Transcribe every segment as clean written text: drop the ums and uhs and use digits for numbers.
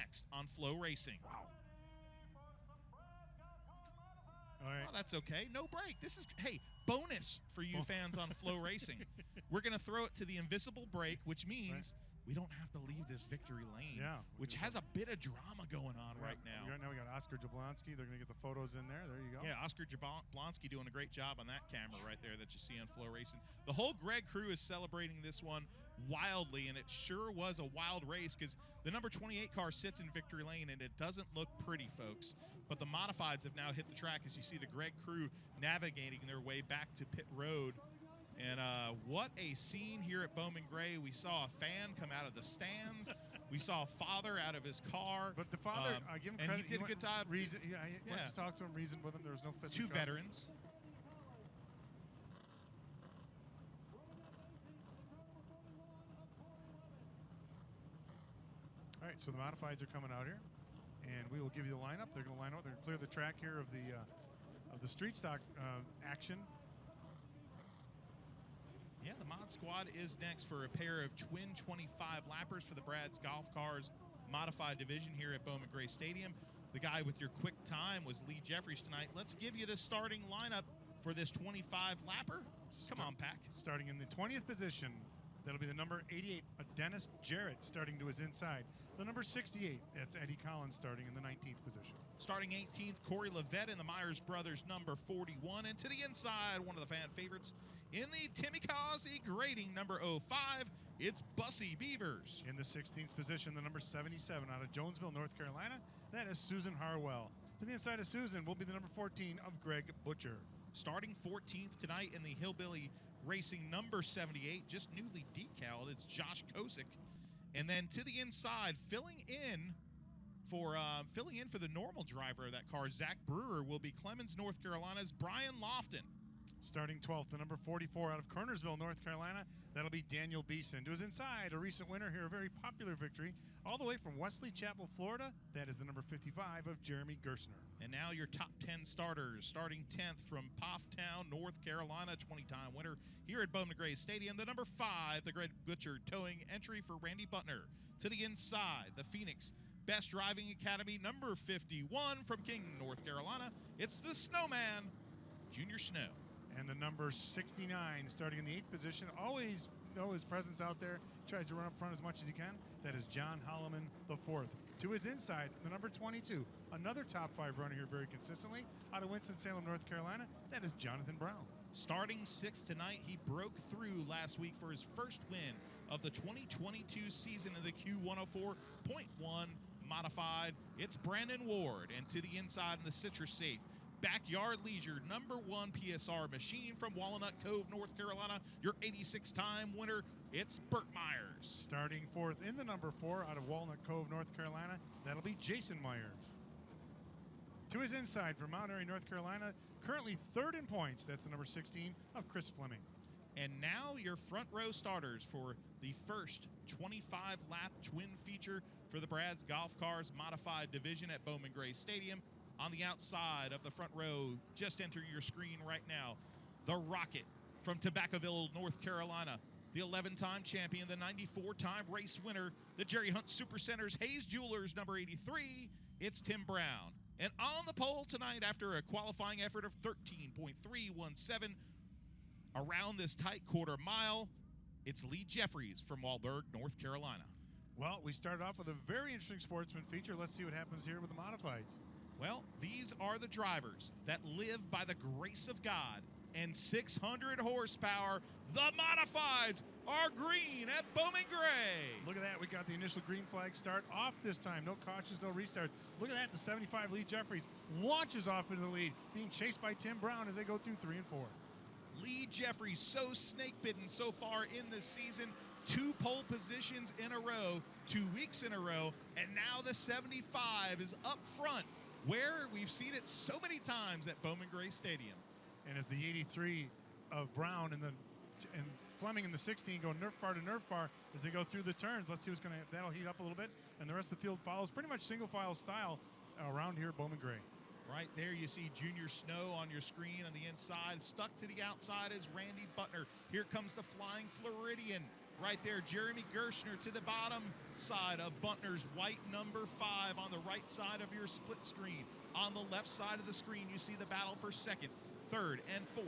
next on Flow Racing. Wow. All right. Oh, that's okay. No break. This is, hey, bonus for you fans on Flow Racing. We're going to throw it to the invisible break, which means we don't have to leave this victory lane, which has a bit of drama going on right now. Right now we got Oscar Jablonski. They're going to get the photos in there. There you go. Yeah, Oscar Jablonski doing a great job on that camera right there that you see on Flow Racing. The whole Greg crew is celebrating this one wildly, and it sure was a wild race because the number 28 car sits in victory lane, and it doesn't look pretty, folks. But the modifieds have now hit the track as you see the Greg crew navigating their way back to pit road. And what a scene here at Bowman Gray. We saw a fan come out of the stands. We saw a father out of his car. But the father, I give him credit. And he did a good job. Went to talk to him, reasoned with him. There was no fisticuffs. Two veterans. All right, so the modifieds are coming out here, and we will give you the lineup. They're going to line up. They're going to clear the track here of the street stock action. Yeah, the Mod Squad is next for a pair of twin 25 lappers for the Brad's Golf Cars Modified Division here at Bowman Gray Stadium. The guy with your quick time was Lee Jeffries tonight. Let's give you the starting lineup for this 25 lapper. Come on, Pack. Starting in the 20th position, that'll be the number 88, Dennis Jarrett, starting to his inside. The number 68, that's Eddie Collins, starting in the 19th position. Starting 18th, Corey Levette in the Myers Brothers number 41. And to the inside, one of the fan favorites, in the Timmy Causey grading number 05, it's Bussy Beavers. In the 16th position, the number 77 out of Jonesville, North Carolina, that is Susan Harwell. To the inside of Susan will be the number 14 of Greg Butcher. Starting 14th tonight in the Hillbilly Racing number 78, just newly decaled, it's Josh Kosick. And then to the inside, filling in for the normal driver of that car, Zach Brewer, will be Clemens, North Carolina's Brian Lofton. Starting 12th, the number 44 out of Kernersville, North Carolina, that'll be Daniel Beeson. To his inside, a recent winner here, a very popular victory, all the way from Wesley Chapel, Florida, that is the number 55 of Jeremy Gersner. And now your top 10 starters, starting 10th from Pofftown, North Carolina, 20-time winner here at Bowman Gray Stadium, the number 5, the Greg Butcher towing entry for Randy Butner. To the inside, the Phoenix Best Driving Academy, number 51 from King, North Carolina, it's the Snowman, Junior Snow. And the number 69, starting in the 8th position, always know his presence out there, tries to run up front as much as he can. That is John Holloman IV. To his inside, the number 22, another top 5 runner here very consistently, out of Winston-Salem, North Carolina, that is Jonathan Brown. Starting 6th tonight, he broke through last week for his first win of the 2022 season of the Q104.1 Modified. It's Brandon Ward. And to the inside in the Citrus Safe, Backyard Leisure, number 1 PSR machine from Walnut Cove, North Carolina. Your 86-time winner, it's Burt Myers. Starting 4th in the number 4 out of Walnut Cove, North Carolina, that'll be Jason Myers. To his inside from Mount Airy, North Carolina, currently 3rd in points, that's the number 16 of Chris Fleming. And now your front row starters for the first 25-lap twin feature for the Brad's Golf Cars Modified Division at Bowman Gray Stadium. On the outside of the front row, just enter your screen right now, the Rocket from Tobaccoville, North Carolina, the 11-time champion, the 94-time race winner, the Jerry Hunt Supercenters Hayes Jewelers number 83, it's Tim Brown. And on the pole tonight after a qualifying effort of 13.317 around this tight quarter mile, it's Lee Jeffries from Wahlberg, North Carolina. Well, we started off with a very interesting sportsman feature. Let's see what happens here with the modifieds. Well, these are the drivers that live by the grace of God and 600 horsepower. The modifieds are green at Bowman Gray. Look at that. We got the initial green flag start off this time. No cautions, no restarts. Look at that. The 75 Lee Jeffries launches off into the lead, being chased by Tim Brown as they go through 3 and 4. Lee Jeffries so snake-bitten so far in this season. 2 pole positions in a row, 2 weeks in a row, and now the 75 is up front, where we've seen it so many times at Bowman Gray Stadium. And as the 83 of Brown and Fleming in the 16 go nerf bar to nerf bar as they go through the turns. Let's see what's going to, that'll heat up a little bit. And the rest of the field follows pretty much single file style around here at Bowman Gray. Right there you see Junior Snow on your screen on the inside. Stuck to the outside is Randy Butner. Here comes the Flying Floridian. right there. Jeremy Gershner to the bottom side of Buntner's white number 5 on the right side of your split screen. On the left side of the screen, you see the battle for second, third, and fourth.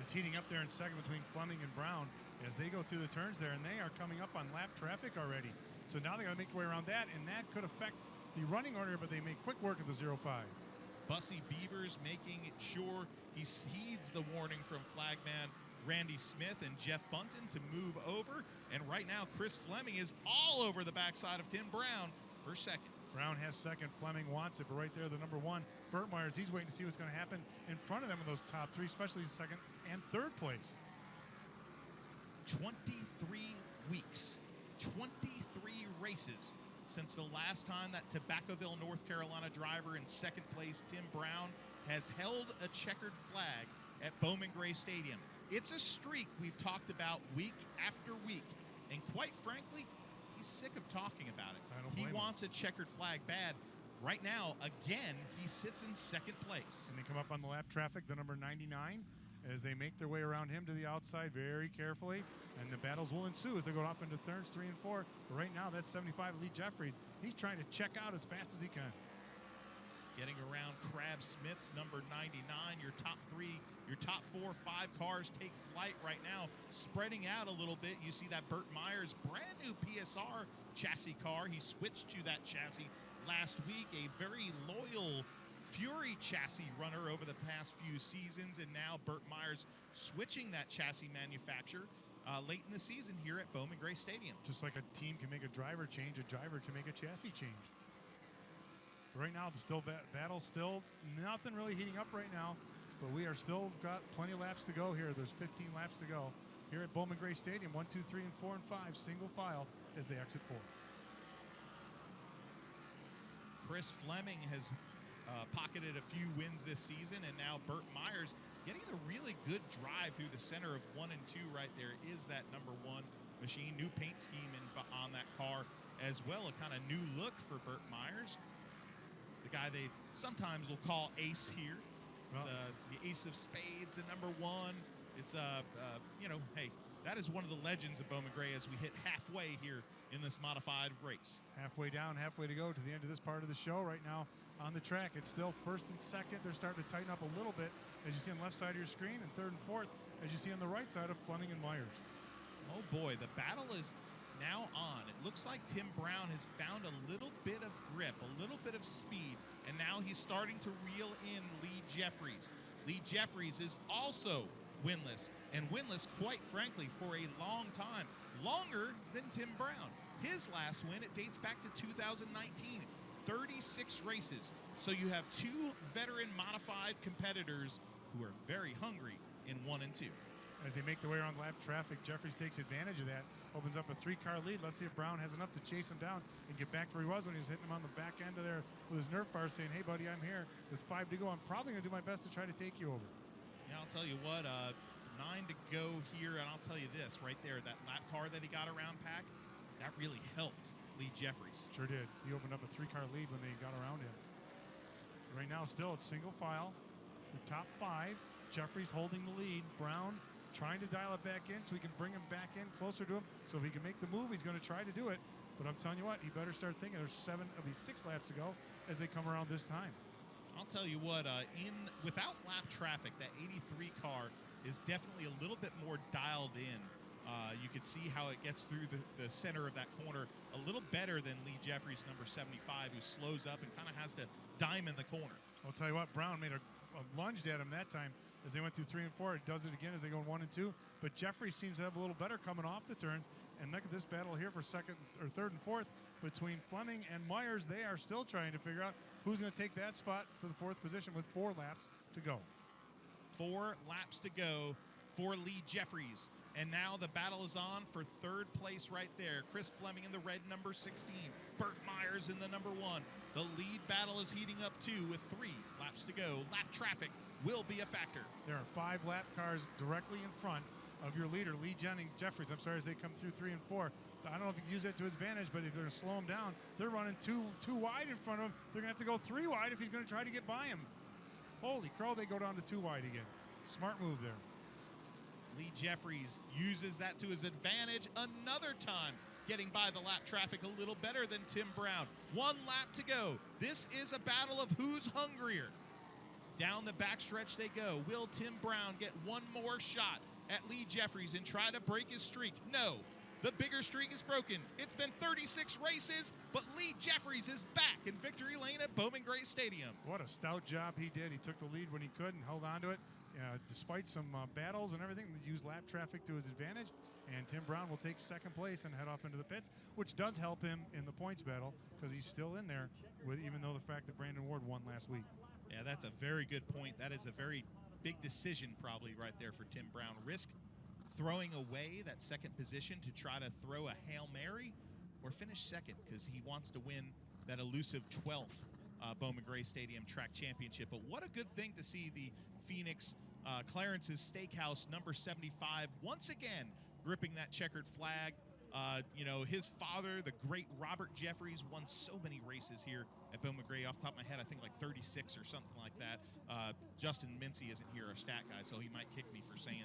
It's heating up there in second between Fleming and Brown as they go through the turns there, and they are coming up on lap traffic already. So now they got to make their way around that, and that could affect the running order, but they make quick work of the 0-5. Bussy Beavers making sure he heeds the warning from flagman Randy Smith and Jeff Bunton to move over. And right now, Chris Fleming is all over the backside of Tim Brown for second. Brown has second. Fleming wants it, but right there, the number 1, Burt Myers, he's waiting to see what's going to happen in front of them in those top 3, especially second and third place. 23 weeks, 23 races since the last time that Tobaccoville, North Carolina driver in second place, Tim Brown, has held a checkered flag at Bowman Gray Stadium. It's a streak we've talked about week after week, and quite frankly, he's sick of talking about it. He wants a checkered flag bad. Right now, again, he sits in second place. And they come up on the lap traffic, the number 99, as they make their way around him to the outside very carefully. And the battles will ensue as they go off into turns 3 and 4. But right now, that's 75 Lee Jeffries. He's trying to check out as fast as he can. Getting around Crab Smith's number 99. Your top 3, your top 4, 5 cars take flight right now. Spreading out a little bit, you see that Burt Myers brand new PSR chassis car. He switched to that chassis last week. A very loyal Fury chassis runner over the past few seasons, and now Burt Myers switching that chassis manufacturer late in the season here at Bowman Gray Stadium. Just like a team can make a driver change, a driver can make a chassis change. Right now, the battle still nothing really heating up right now, but we are still got plenty of laps to go here. There's 15 laps to go here at Bowman Gray Stadium. 1, 2, 3, and 4, and 5 single file as they exit 4. Chris Fleming has pocketed a few wins this season, and now Burt Myers getting a really good drive through the center of 1 and 2 right there is that number 1 machine. New paint scheme on that car as well, a kind of new look for Burt Myers. The guy they sometimes will call Ace here. It's, the Ace of Spades, the number 1. It's, hey, that is one of the legends of Bowman Gray as we hit halfway here in this modified race. Halfway down, halfway to go to the end of this part of the show right now on the track. It's still first and second. They're starting to tighten up a little bit, as you see on the left side of your screen, and third and fourth, as you see on the right side of Fleming and Myers. Oh boy, the battle is now on. It looks like Tim Brown has found a little bit of grip, a little bit of speed, and now he's starting to reel in Lee Jeffries. Lee Jeffries is also winless, and winless, quite frankly, for a long time, longer than Tim Brown. His last win, it dates back to 2019, 36 races. So you have 2 veteran modified competitors who are very hungry in 1 and 2. As they make their way around lap traffic, Jeffries takes advantage of that, opens up a 3-car lead. Let's see if Brown has enough to chase him down and get back to where he was when he was hitting him on the back end of there with his Nerf bar, saying, hey, buddy, I'm here with 5 to go. I'm probably going to do my best to try to take you over. Yeah, I'll tell you what, 9 to go here, and I'll tell you this right there, that lap car that he got around Pack, that really helped Lee Jeffries. Sure did. He opened up a 3-car lead when they got around him. Right now, still, it's single file. The top 5, Jeffries holding the lead. Brown trying to dial it back in so he can bring him back in closer to him. So if he can make the move, he's going to try to do it. But I'm telling you what, he better start thinking there's 6 laps to go as they come around this time. I'll tell you what, without lap traffic, that 83 car is definitely a little bit more dialed in. You could see how it gets through the center of that corner a little better than Lee Jeffries, number 75, who slows up and kind of has to dime in the corner. I'll tell you what, Brown made a lunged at him that time as they went through 3 and 4. It does it again as they go 1 and 2. But Jeffries seems to have a little better coming off the turns. And look at this battle here for second or third and fourth between Fleming and Myers. They are still trying to figure out who's going to take that spot for the 4th position with 4 laps to go. 4 laps to go for Lee Jeffries. And now the battle is on for 3rd place right there. Chris Fleming in the red number 16. Burt Myers in the number 1. The lead battle is heating up too with 3 laps to go. Lap traffic will be a factor. There are 5 lap cars directly in front of your leader, Lee Jeffries. I'm sorry, as they come through 3 and 4. I don't know if you can use that to his advantage, but if they're going to slow him down, they're running too wide in front of him. They're going to have to go 3 wide if he's going to try to get by him. Holy crow, they go down to 2 wide again. Smart move there. Lee Jeffries uses that to his advantage another time, getting by the lap traffic a little better than Tim Brown. 1 lap to go. This is a battle of who's hungrier. Down the backstretch they go. Will Tim Brown get one more shot at Lee Jeffries and try to break his streak? No. The bigger streak is broken. It's been 36 races, but Lee Jeffries is back in victory lane at Bowman Gray Stadium. What a stout job he did. He took the lead when he could and held on to it. Despite some battles and everything, he used lap traffic to his advantage. And Tim Brown will take second place and head off into the pits, which does help him in the points battle because he's still in there, even though the fact that Brandon Ward won last week. Yeah, that's a very good point. That is a very big decision probably right there for Tim Brown. Risk throwing away that second position to try to throw a Hail Mary or finish second because he wants to win that elusive 12th Bowman Gray Stadium Track Championship. But what a good thing to see the Phoenix Clarence's Steakhouse number 75 once again gripping that checkered flag. His father, the great Robert Jeffries, won so many races here at Bowman Gray. Off the top of my head, I think like 36 or something like that. Justin Mincy isn't here, our stat guy, so he might kick me for saying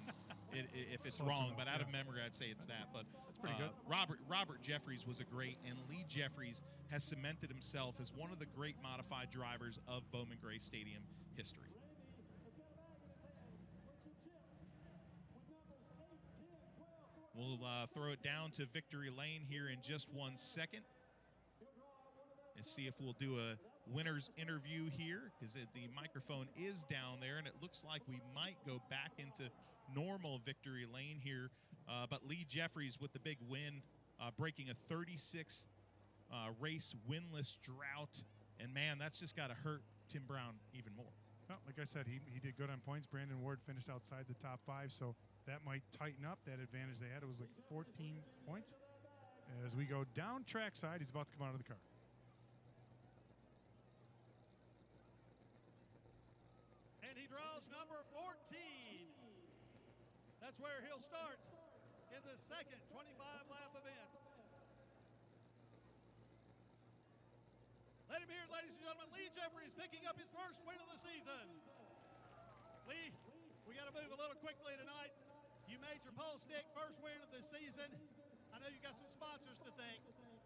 it if it's wrong. But out of memory, I'd say it's that. But that's pretty good. Robert Jeffries was a great, and Lee Jeffries has cemented himself as one of the great modified drivers of Bowman Gray Stadium history. We'll throw it down to victory lane here in just 1 second and see if we'll do a winner's interview here because the microphone is down there, and it looks like we might go back into normal victory lane here. But Lee Jeffries with the big win, breaking a 36 race winless drought. And, man, that's just got to hurt Tim Brown even more. Well, like I said, he did good on points. Brandon Ward finished outside the top 5, so that might tighten up that advantage they had. It was like 14 points. As we go down trackside, he's about to come out of the car. And he draws number 14. That's where he'll start in the second 25-lap event. Let him hear it, ladies and gentlemen. Lee Jeffries picking up his first win of the season. Lee, we got to move a little quickly tonight. You made your pole stick first win of the season. I know you got some sponsors to thank.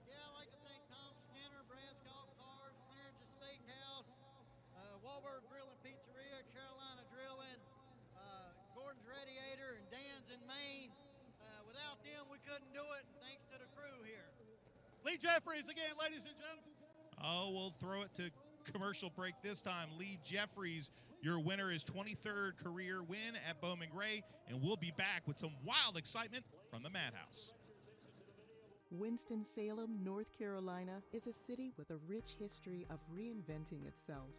Yeah, I'd like to thank Tom Skinner, Brad's Golf Cars, Clarence's Steakhouse, Wahlberg Grill and Pizzeria, Carolina Drilling, Gordon's Radiator, and Dan's in Maine. Without them, we couldn't do it, and thanks to the crew here. Lee Jeffries again, ladies and gentlemen. Oh, we'll throw it to commercial break this time. Lee Jeffries, your winner, is 23rd career win at Bowman Gray, and we'll be back with some wild excitement from the Madhouse. Winston-Salem, North Carolina, is a city with a rich history of reinventing itself.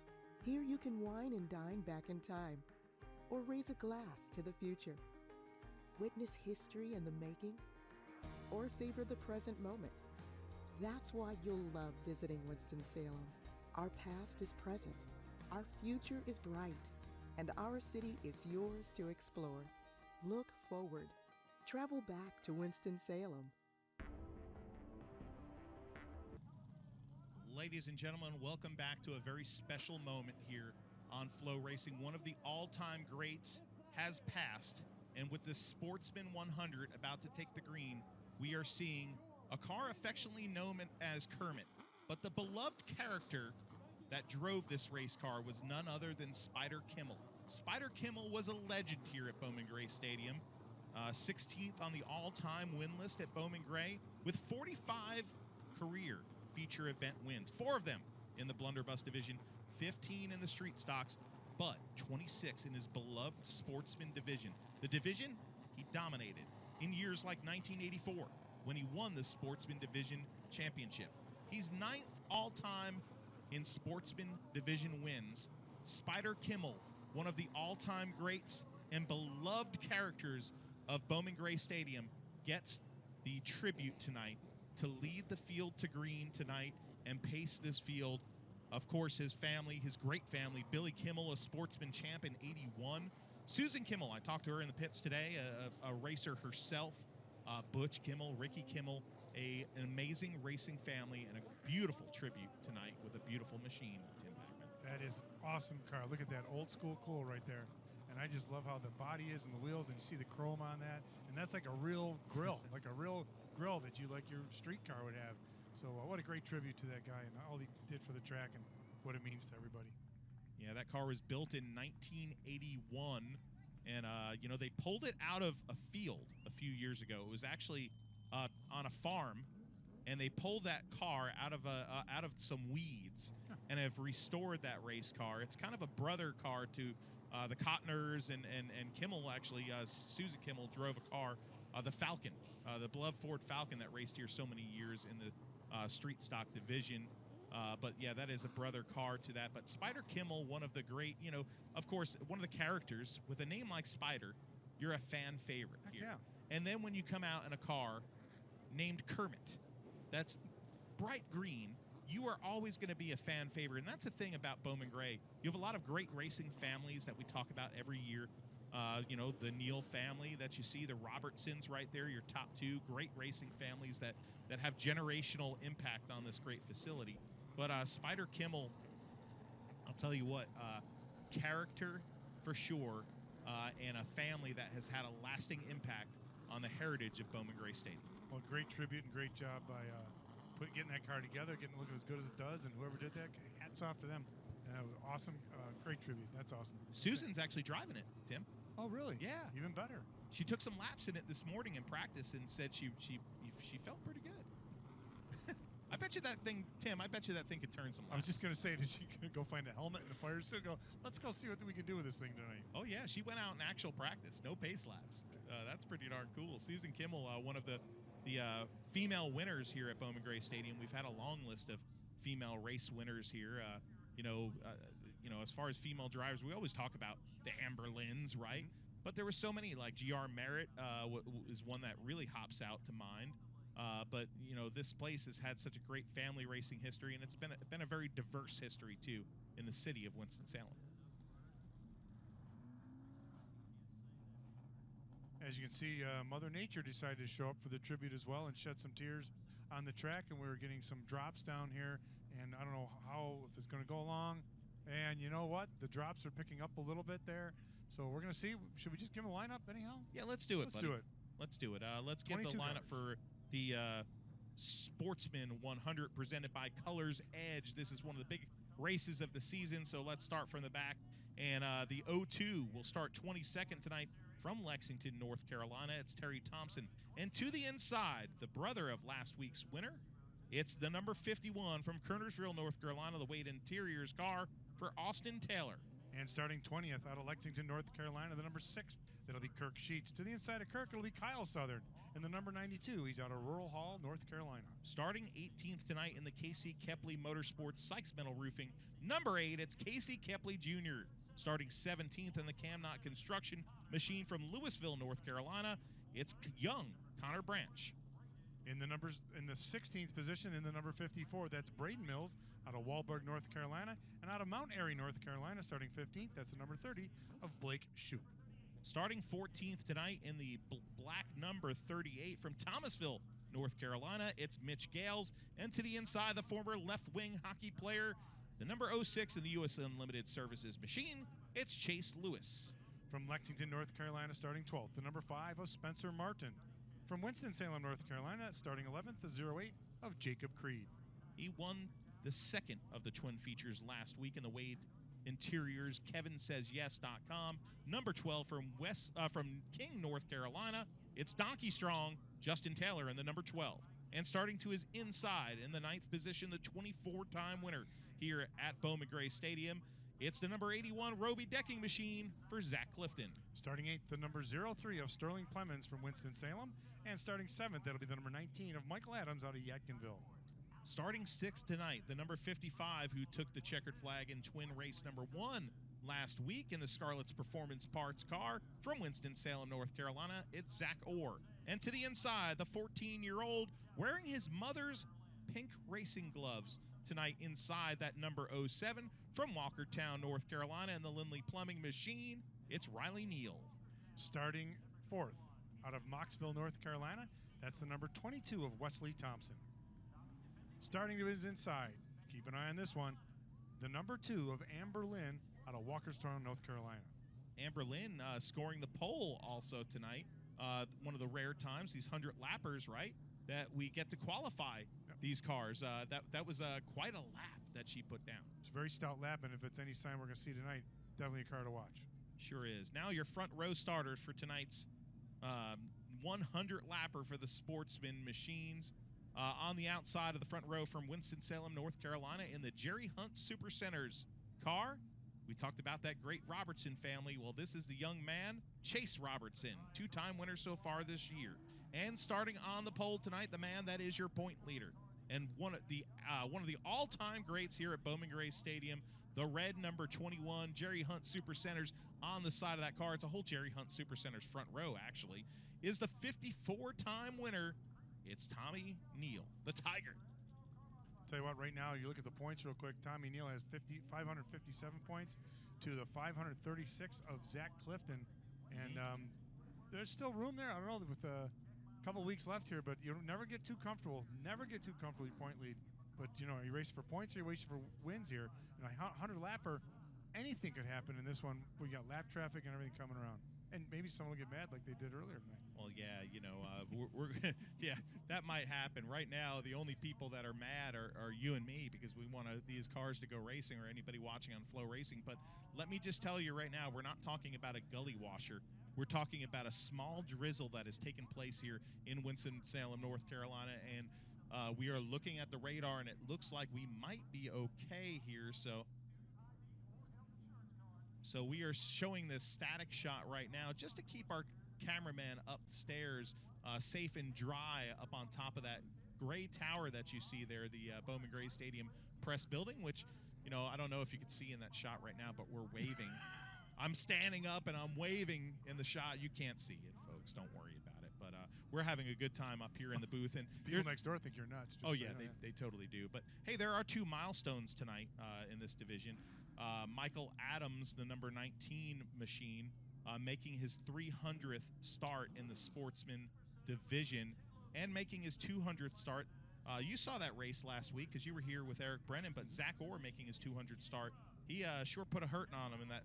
Here you can wine and dine back in time, or raise a glass to the future. Witness history in the making, or savor the present moment. That's why you'll love visiting Winston-Salem. Our past is present, our future is bright, and our city is yours to explore. Look forward. Travel back to Winston-Salem. Ladies and gentlemen, welcome back to a very special moment here on Flow Racing. One of the all-time greats has passed, and with the Sportsman 100 about to take the green, we are seeing a car affectionately known as Kermit. But the beloved character that drove this race car was none other than Spider Kimmel. Spider Kimmel was a legend here at Bowman Gray Stadium, 16th on the all-time win list at Bowman Gray, with 45 career feature event wins, 4 of them in the blunderbuss division, 15 in the street stocks, but 26 in his beloved sportsman division. The division he dominated in years like 1984 when he won the sportsman division championship. He's 9th all-time in sportsman division wins. Spider Kimmel, one of the all-time greats and beloved characters of Bowman Gray Stadium, gets the tribute tonight to lead the field to green tonight and pace this field. Of course, his family, his great family, Billy Kimmel, a sportsman champ in '81. Susan Kimmel, I talked to her in the pits today, a racer herself. Butch Kimmel, Ricky Kimmel, an amazing racing family, and a beautiful tribute tonight with a beautiful machine, Tim Packman. That is an awesome car. Look at that old school cool right there. and I just love how the body is and the wheels, and you see the chrome on that, and that's like a real grill, like a real grill that you like your street car would have. So what a great tribute to that guy and all he did for the track and what it means to everybody. Yeah, that car was built in 1981, and they pulled it out of a field a few years ago. It was actually on a farm, and they pulled that car out of some weeds and have restored that race car. It's kind of a brother car to the Cottoners and Kimmel. Actually, Susan Kimmel drove a car, the Falcon, the beloved Ford Falcon that raced here so many years in the street stock division. But yeah, that is a brother car to that. But Spider Kimmel, one of the great, of course, one of the characters with a name like Spider, you're a fan favorite here. Yeah. And then when you come out in a car named Kermit, that's bright green, you are always going to be a fan favorite. And that's the thing about Bowman Gray. You have a lot of great racing families that we talk about every year. The Neal family that you see, the Robertsons right there, your top two great racing families that have generational impact on this great facility. But Spider Kimmel, I'll tell you what, character for sure, and a family that has had a lasting impact on the heritage of Bowman Gray Stadium. Well, great tribute and great job by getting that car together, getting it looking as good as it does, and whoever did that, hats off to them. Awesome, great tribute. That's awesome. Susan's actually driving it, Tim. Oh, really? Yeah. Even better. She took some laps in it this morning in practice and said she felt pretty good. I bet you that thing, Tim, could turn some laps. I was just going to say, did she go find a helmet and a fire suit? Let's go see what we can do with this thing tonight. Oh, yeah. She went out in actual practice. No pace laps. That's pretty darn cool. Susan Kimmel, one of the female winners here at Bowman Gray Stadium. We've had a long list of female race winners here. As far as female drivers, we always talk about the Amber Lynn's, right? Mm-hmm. But there were so many, like G.R. Merritt is one that really hops out to mind. But this place has had such a great family racing history, and it's been a very diverse history too in the city of Winston-Salem. As you can see, Mother Nature decided to show up for the tribute as well and shed some tears on the track, and we were getting some drops down here, and I don't know if it's going to go along. And you know what? The drops are picking up a little bit there, so we're going to see. Should we just give them a lineup anyhow? Yeah, let's do it. Let's do it. Let's do it. Let's give the lineup for the Sportsman 100 presented by Colors Edge. This is one of the big races of the season, so let's start from the back. And the 02 will start 22nd tonight from Lexington, North Carolina. It's Terry Thompson. And to the inside, the brother of last week's winner, it's the number 51 from Kernersville, North Carolina, the Wade Interiors car for Austin Taylor. And starting 20th out of Lexington, North Carolina, the number 6, that'll be Kirk Sheets. To the inside of Kirk, it'll be Kyle Southern. And the number 92, he's out of Rural Hall, North Carolina. Starting 18th tonight in the Casey Kepley Motorsports Sykes Metal Roofing, number 8, it's Casey Kepley Jr. Starting 17th in the Camnot Construction Machine from Louisville, North Carolina, it's young Connor Branch. In the 16th position, in the number 54, that's Braden Mills out of Wahlberg, North Carolina, and out of Mount Airy, North Carolina, starting 15th, that's the number 30 of Blake Shoup. Starting 14th tonight in the black number 38 from Thomasville, North Carolina, it's Mitch Gales, and to the inside, the former left-wing hockey player, the number 06 in the U.S. Unlimited Services Machine, it's Chase Lewis. From Lexington, North Carolina, starting 12th, the number 5 of Spencer Martin. From Winston-Salem, North Carolina, starting 11th, the 08 of Jacob Creed. He won the second of the twin features last week in the Wade Interiors KevinSaysYes.com. Number 12 from King, North Carolina, it's Donkey Strong, Justin Taylor in the number 12. And starting to his inside in the 9th position, the 24-time winner here at Bowman Gray Stadium, it's the number 81 Roby Decking Machine for Zach Clifton. Starting 8th, the number 03 of Sterling Clemens from Winston-Salem. And starting 7th, that'll be the number 19 of Michael Adams out of Yadkinville. Starting 6th tonight, the number 55 who took the checkered flag in twin race number 1 last week in the Scarlett's Performance Parts car from Winston-Salem, North Carolina, it's Zach Orr. And to the inside, the 14-year-old wearing his mother's pink racing gloves tonight inside that number 07 from Walkertown, North Carolina, and the Lindley Plumbing Machine, it's Riley Neal. Starting 4th out of Mocksville, North Carolina, that's the number 22 of Wesley Thompson. Starting to his inside, keep an eye on this one, the number 2 of Amber Lynn out of Walkerstown, North Carolina. Amber Lynn scoring the pole also tonight. One of the rare times, these 100 lappers, right, that we get to qualify these cars. That was quite a lap that she put down. It's a very stout lap, and if it's any sign we're going to see tonight, definitely a car to watch. Sure is. Now your front row starters for tonight's 100 lapper for the Sportsman Machines. On the outside of the front row from Winston-Salem, North Carolina, in the Jerry Hunt Supercenters car. We talked about that great Robertson family. Well, this is the young man, Chase Robertson, two-time winner so far this year. And starting on the pole tonight, the man that is your point leader and one of the all-time greats here at Bowman Gray Stadium, the red number 21 Jerry Hunt Supercenters on the side of that car. It's a whole Jerry Hunt Supercenters front row, actually, is the 54-time winner. It's Tommy Neal, the Tiger. Tell you what, right now, you look at the points real quick. Tommy Neal has 557 points to the 536 of Zach Clifton. And there's still room there. I don't know, with a couple weeks left here, but you never get too comfortable. Never get too comfortable with your point lead. But, are you racing for points or are you racing for wins here? And a 100-lapper, anything could happen in this one. We got lap traffic and everything coming around. And maybe someone will get mad like they did earlier tonight. Well, yeah, we're yeah, that might happen. Right now, the only people that are mad are you and me because we want these cars to go racing, or anybody watching on Flow Racing. But let me just tell you right now, we're not talking about a gully washer. We're talking about a small drizzle that has taken place here in Winston-Salem, North Carolina, and we are looking at the radar, and it looks like we might be okay here. So we are showing this static shot right now just to keep our cameraman upstairs safe and dry up on top of that gray tower that you see there, the Bowman Gray Stadium press building, which, I don't know if you can see in that shot right now, but we're waving. I'm standing up and I'm waving in the shot. You can't see it, folks. Don't worry about it. But we're having a good time up here in the booth. And people next door think you're nuts. Oh, yeah, they totally do. But, hey, there are two milestones tonight in this division. Michael Adams, the number 19 machine, making his 300th start in the Sportsman division and making his 200th start. You saw that race last week because you were here with Eric Brennan, but Zach Orr making his 200th start. He sure put a hurting on him in that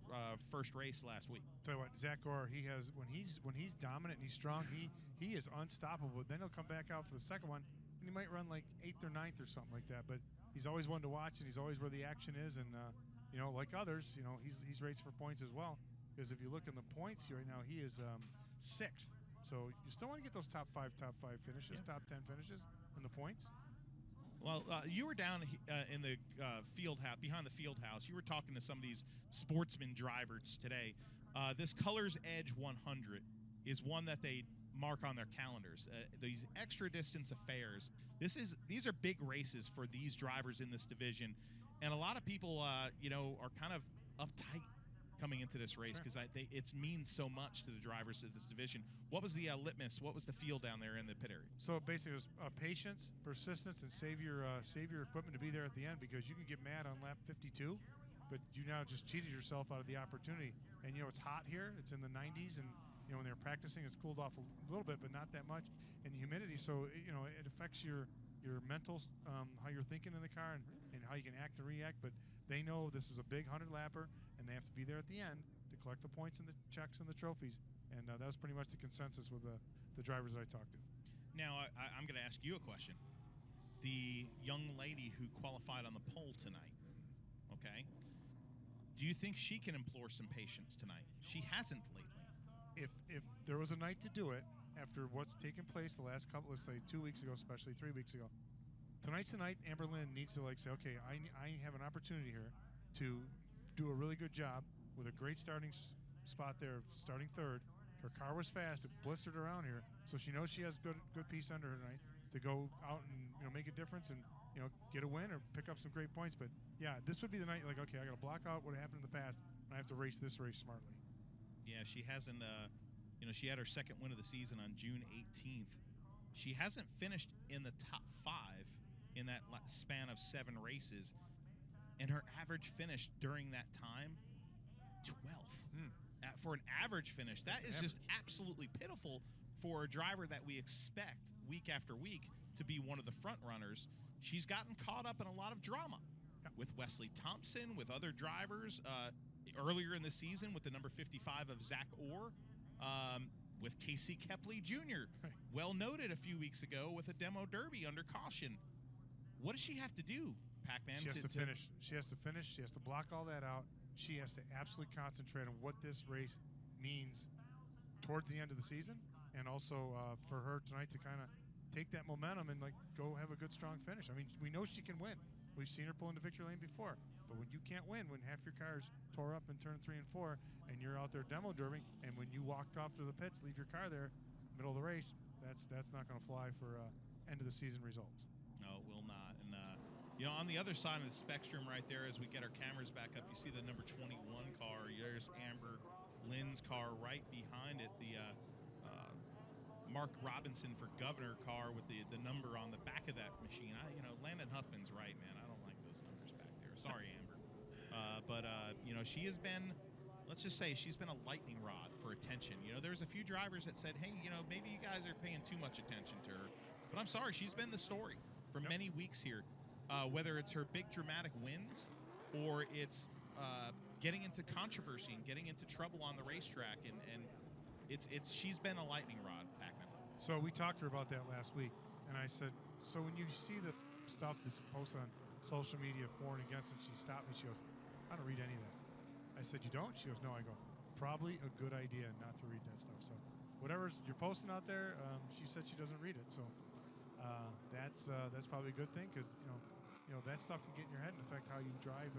first race last week. Tell you what, Zach Orr, he has when he's dominant and he's strong, he is unstoppable. Then he'll come back out for the second one, and he might run like 8th or 9th or something like that. But he's always one to watch, and he's always where the action is. And like others, he's raced for points as well. Because if you look in the points here right now, he is 6th. So you still want to get those top five finishes, top 10 finishes in the points. Well, you were down in the field house, behind the field house. You were talking to some of these sportsman drivers today. This Colors Edge 100 is one that they mark on their calendars. These extra distance affairs. These are big races for these drivers in this division, and a lot of people, are kind of uptight coming into this race because it means so much to the drivers of this division. What was the litmus? What was the feel down there in the pit area? So basically, it was patience, persistence, and save your equipment to be there at the end, because you can get mad on lap 52, but you now just cheated yourself out of the opportunity. And it's hot here; it's in the 90s, and when they're practicing, it's cooled off a little bit, but not that much. And the humidity, so it affects your mental, how you're thinking in the car, and how you can act and react. But they know this is a big 100-lapper, and they have to be there at the end to collect the points and the checks and the trophies. And that was pretty much the consensus with the drivers that I talked to. Now, I'm going to ask you a question. The young lady who qualified on the pole tonight, okay, do you think she can implore some patience tonight? She hasn't lately. If there was a night to do it, after what's taken place the last couple, let's say 2 weeks ago, especially 3 weeks ago, tonight's the night Amber Lynn needs to say, okay, I have an opportunity here to do a really good job with a great starting spot there, starting third. Her car was fast; it blistered around here, so she knows she has good piece under her tonight to go out and make a difference and get a win or pick up some great points. But yeah, this would be the night. Like, okay, I got to block out what happened in the past, and I have to race this race smartly. Yeah, she hasn't. She had her second win of the season on June 18th. She hasn't finished in the top 5 in that span of 7 races, and her average finish during that time, 12th. For an average finish, that is just absolutely pitiful for a driver that we expect week after week to be one of the front runners. She's gotten caught up in a lot of drama with Wesley Thompson, with other drivers. earlier in the season with the number 55 of Zach Orr, with Casey Kepley Jr., well noted a few weeks ago with a demo derby under caution. What does she have to do, Pac-Man? She has to finish. She has to finish. She has to block all that out. She has to absolutely concentrate on what this race means towards the end of the season, and also for her tonight to kind of take that momentum and go have a good, strong finish. I mean, we know she can win. We've seen her pull into victory lane before. But when you can't win, when half your car's tore up in turn 3 and 4, and you're out there demo derbying, and when you walked off to the pits, leave your car there, middle of the race, that's not going to fly for end of the season results. No, it will not. And on the other side of the spectrum right there, as we get our cameras back up, you see the number 21 car. There's Amber Lynn's car right behind it. The Mark Robinson for governor car with the number on the back of that machine. Landon Huffman's right, man. I don't like those numbers back there. Sorry, Amber. But she has been, let's just say, she's been a lightning rod for attention. There's a few drivers that said, hey, maybe you guys are paying too much attention to her. But I'm sorry, she's been the story for many weeks here. Whether it's her big dramatic wins or it's getting into controversy and getting into trouble on the racetrack. And she's been a lightning rod, Pac-Man. So we talked to her about that last week. And I said, so when you see the stuff that's posted on social media for and against, and she stopped me. She goes, I don't read any of that. I said, you don't? She goes, no. I go, probably a good idea not to read that stuff. So whatever you're posting out there, she said she doesn't read it. So that's probably a good thing, because that stuff can get in your head and affect how you drive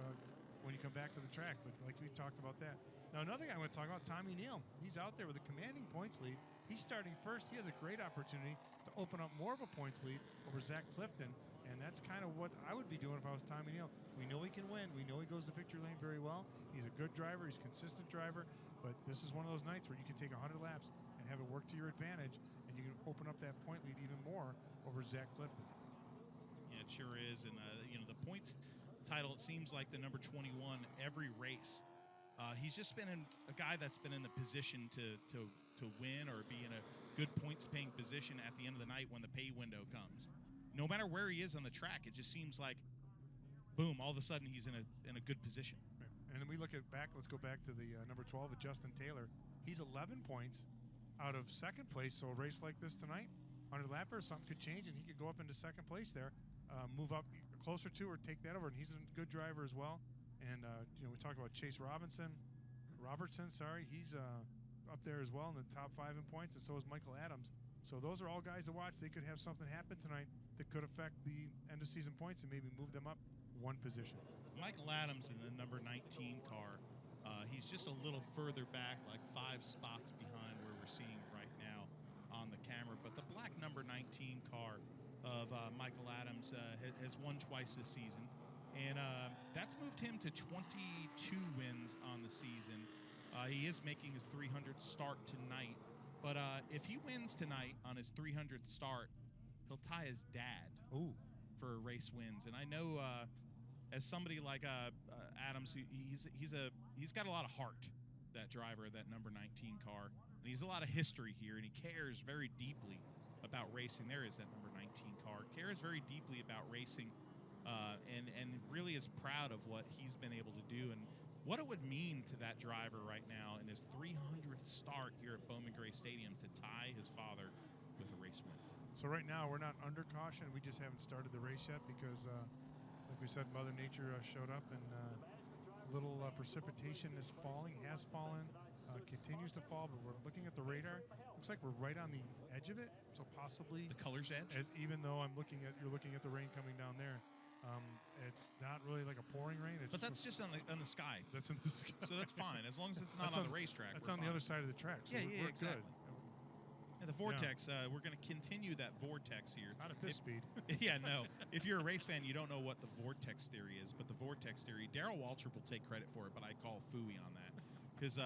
when you come back to the track. But like we talked about that. Now another thing I want to talk about, Tommy Neal. He's out there with a commanding points lead. He's starting first. He has a great opportunity to open up more of a points lead over Zach Clifton. And that's kind of what I would be doing if I was Tommy Neal. We know he can win. We know he goes to victory lane very well. He's a good driver. He's a consistent driver. But this is one of those nights where you can take 100 laps and have it work to your advantage, and you can open up that point lead even more over Zach Clifton. Yeah, it sure is. And, the points title, it seems like the number 21 every race. He's just been a guy that's been in the position to win or be in a good points-paying position at the end of the night when the pay window comes. No matter where he is on the track, it just seems like, boom, all of a sudden he's in a good position. And then let's go back to the number 12 of Justin Taylor. He's 11 points out of second place, so a race like this tonight, 100 lapper, something could change, and he could go up into second place there, move up closer to or take that over, and he's a good driver as well. And, we talk about Chase Robertson, he's up there as well in the top 5 in points, and so is Michael Adams. So those are all guys to watch. They could have something happen tonight that could affect the end-of-season points and maybe move them up one position. Michael Adams in the number 19 car, he's just a little further back, like 5 spots behind where we're seeing right now on the camera. But the black number 19 car of Michael Adams has won twice this season. And that's moved him to 22 wins on the season. He is making his 300th start tonight. But if he wins tonight on his 300th start, he'll tie his dad for race wins. And I know as somebody like Adams, he's got a lot of heart, that driver, that number 19 car. And he's a lot of history here, and he cares very deeply about racing. There is that number 19 car. Cares very deeply about racing and really is proud of what he's been able to do and what it would mean to that driver right now in his 300th start here at Bowman Gray Stadium to tie his father with a race win. So right now we're not under caution. We just haven't started the race yet because, like we said, Mother Nature showed up, and little precipitation has fallen, continues to fall, but we're looking at the radar. Looks like we're right on the edge of it, so possibly the color's edge. Even though you're looking at the rain coming down there. It's not really like a pouring rain. But that's just on the sky. That's in the sky. So that's fine, as long as it's not on the racetrack. That's on the other side of the track. So we're exactly. Good. And the vortex, we're going to continue that vortex here. Not at this speed. Yeah, no. If you're a race fan, you don't know what the vortex theory is. But the vortex theory, Darrell Waltrip will take credit for it, but I call phooey on that. Because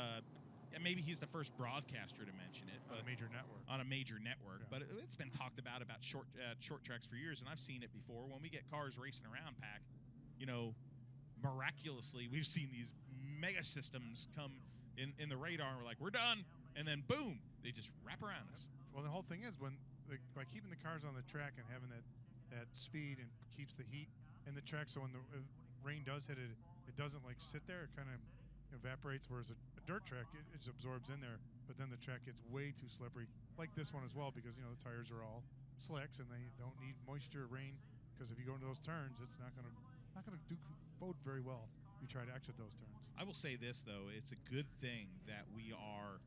maybe he's the first broadcaster to mention it. On a major network. On a major network. Yeah. But it's been talked about short tracks for years, and I've seen it before. When we get cars racing around, Pac, miraculously, we've seen these mega systems come in the radar, and we're like, we're done. And then, boom, they just wrap around us. Well, the whole thing is by keeping the cars on the track and having that speed and keeps the heat in the track, so when the rain does hit it, it doesn't like sit there. It kind of evaporates, whereas a dirt track, it just absorbs in there, but then the track gets way too slippery, like this one as well, because, you know, the tires are all slicks and they don't need moisture or rain, because if you go into those turns, it's not going to bode very well if you try to exit those turns. I will say this, though. It's a good thing that we are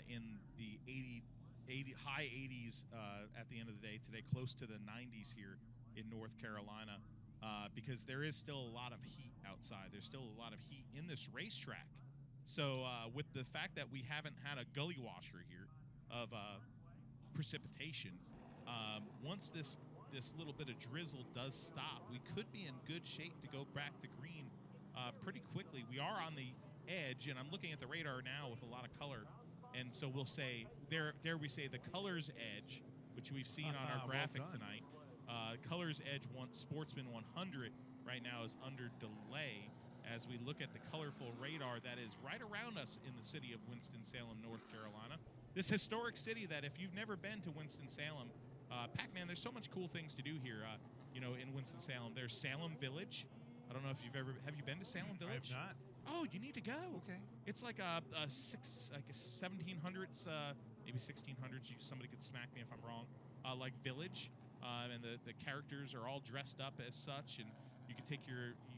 in the high 80s at the end of the day today, close to the 90s here in North Carolina, because there is still a lot of heat outside. There's still a lot of heat in this racetrack. So with the fact that we haven't had a gully washer here of precipitation, once this little bit of drizzle does stop, we could be in good shape to go back to green pretty quickly. We are on the edge, and I'm looking at the radar now with a lot of color, and so we'll say there we say the colors edge, which we've seen on our graphic tonight. Colors edge Sportsman 100 right now is under delay as we look at the colorful radar that is right around us in the city of Winston-Salem, North Carolina. This historic city that, if you've never been to Winston-Salem, Pac-Man, there's so much cool things to do here. You know, in Winston-Salem, there's Salem Village. I don't know if have you been to Salem Village? I have not. Oh, you need to go. Okay. It's like a 1700s, maybe 1600s. Somebody could smack me if I'm wrong. Like village, and the characters are all dressed up as such, and you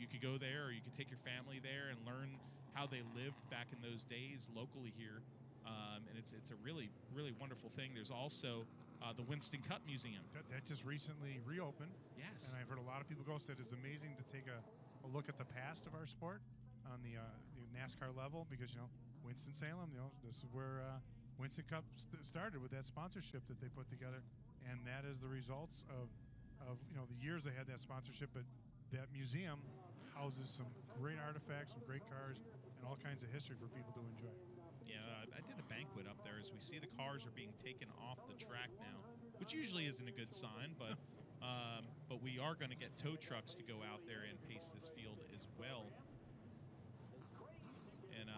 could go there, or you could take your family there and learn how they lived back in those days locally here. And it's a really, really wonderful thing. There's also the Winston Cup Museum. That just recently reopened. Yes. And I've heard a lot of people go, said it's amazing to take a look at the past of our sport on the NASCAR level, because, you know, Winston-Salem, you know, this is where Winston Cup started with that sponsorship that they put together, and that is the results of you know, the years they had that sponsorship. But that museum houses some great artifacts, some great cars, and all kinds of history for people to enjoy. Yeah, I did a banquet up there as we see the cars are being taken off the track now, which usually isn't a good sign, but we are going to get tow trucks to go out there and pace this field as well. And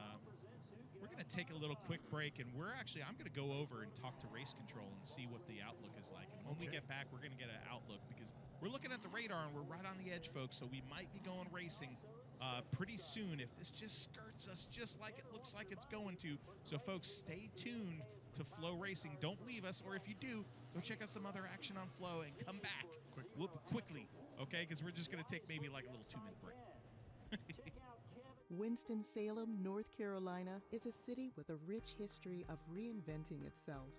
we're going to take a little quick break, and I'm going to go over and talk to race control and see what the outlook is like. And when we get back, we're going to get an outlook, because we're looking at the radar and we're right on the edge, folks, so we might be going racing pretty soon if this just skirts us just like it looks like it's going to. So, folks, stay tuned to Flow Racing. Don't leave us, or if you do, go check out some other action on Flow and come back quickly, okay? Because we're just going to take maybe like a little 2-minute break. Winston-Salem, North Carolina is a city with a rich history of reinventing itself.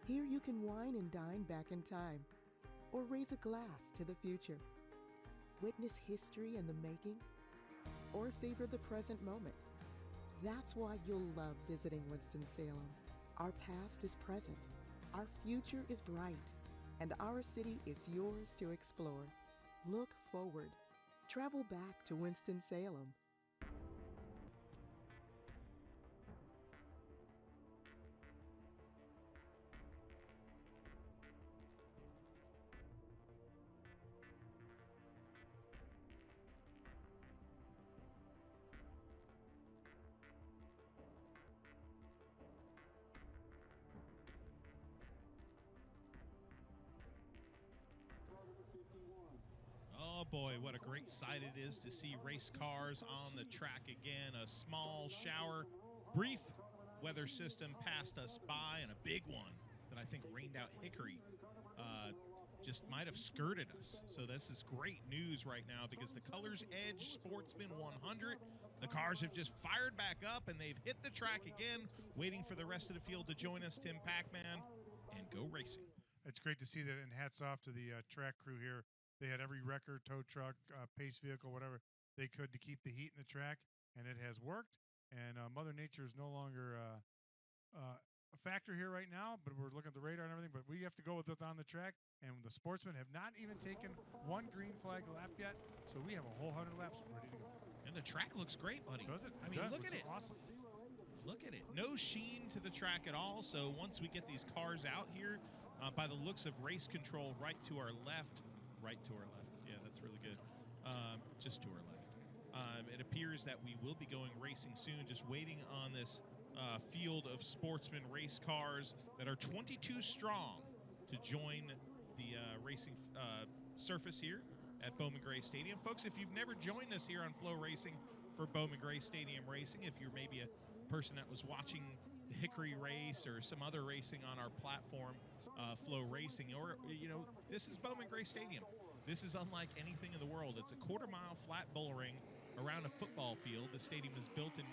Here you can wine and dine back in time, or raise a glass to the future. Witness history in the making, or savor the present moment. That's why you'll love visiting Winston-Salem. Our past is present, our future is bright, and our city is yours to explore. Look forward. Travel back to Winston-Salem. Oh boy, what a great sight it is to see race cars on the track again. A small shower, brief weather system passed us by, and a big one that I think rained out Hickory just might have skirted us. So this is great news right now, because the Colors Edge Sportsman 100, the cars have just fired back up and they've hit the track again, waiting for the rest of the field to join us, Tim Pac-Man, and go racing. It's great to see that, and hats off to the track crew here. They had every wrecker, tow truck, pace vehicle, whatever they could to keep the heat in the track, and it has worked. And Mother Nature is no longer a factor here right now, but we're looking at the radar and everything, but we have to go with it on the track, and the sportsmen have not even taken one green flag lap yet, so we have a whole 100 laps ready to go. And the track looks great, buddy. Does it? I mean, look at it. Awesome. Look at it. No sheen to the track at all, so once we get these cars out here, by the looks of race control right to our left, yeah, that's really good, just to our left, it appears that we will be going racing soon, just waiting on this field of sportsman race cars that are 22 strong to join the racing surface here at Bowman Gray Stadium. Folks, if you've never joined us here on Flow Racing, for Bowman Gray Stadium Racing. If you're maybe a person that was watching the Hickory race or some other racing on our platform, Flow Racing, or, this is Bowman Gray Stadium. This is unlike anything in the world. It's a quarter-mile flat bull ring around a football field. The stadium was built in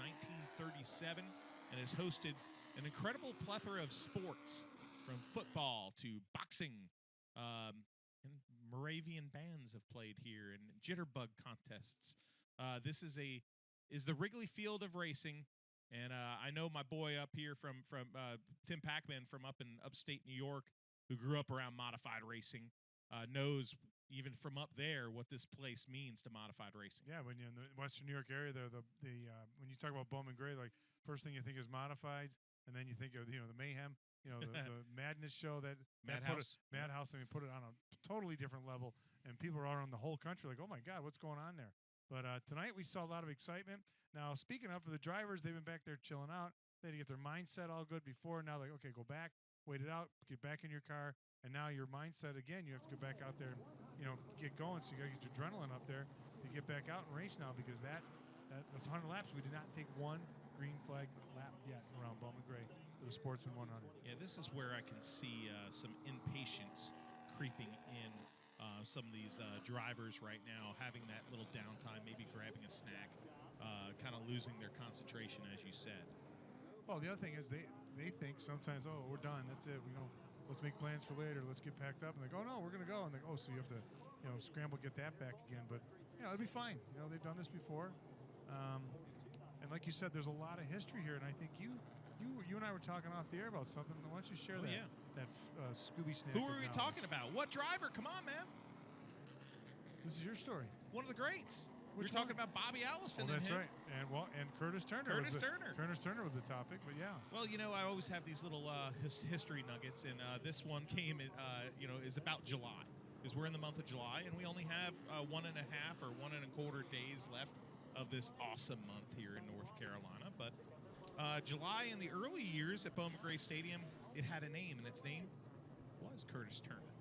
1937 and has hosted an incredible plethora of sports, from football to boxing, and Moravian bands have played here, and jitterbug contests. This is the Wrigley Field of racing, and I know my boy up here from Tim Packman from up in upstate New York, who grew up around modified racing, knows even from up there what this place means to modified racing. Yeah, when you're in the Western New York area, there, when you talk about Bowman Gray, like first thing you think is modifieds, and then you think of the mayhem, the madness show that Madhouse. Madhouse. I mean, put it on a totally different level, and people are around the whole country like, oh my God, what's going on there? But tonight we saw a lot of excitement. Now, speaking of, for the drivers, they've been back there chilling out. They had to get their mindset all good before. Now, like, okay, go back, wait it out, get back in your car, and now your mindset again. You have to go back out there and get going. So you got to get your adrenaline up there to get back out and race now, because that's 100 laps. We did not take one green flag lap yet around Bowman Gray for the Sportsman 100. Yeah, this is where I can see some impatience creeping in some of these drivers right now, having that little downtime, maybe grabbing a snack, kind of losing their concentration, as you said. Well, the other thing is they think sometimes, oh, we're done, that's it. Let's make plans for later. Let's get packed up. And they go, oh, no, we're going to go. And they go, oh, so you have to, scramble, get that back again. But, it'll be fine. They've done this before. And like you said, there's a lot of history here. And I think you and I were talking off the air about something. Why don't you share that Scooby snack? Who were we talking about? What driver? Come on, man. This is your story. One of the greats. Which We're talking about Bobby Allison. Oh, that's right. And Curtis Turner. Curtis Turner was the topic, but yeah. Well, I always have these little history nuggets, and this one came, is about July, because we're in the month of July, and we only have 1.5 or 1.25 days left of this awesome month here in North Carolina. But July, in the early years at Bowman Gray Stadium, it had a name, and its name was Curtis Turner.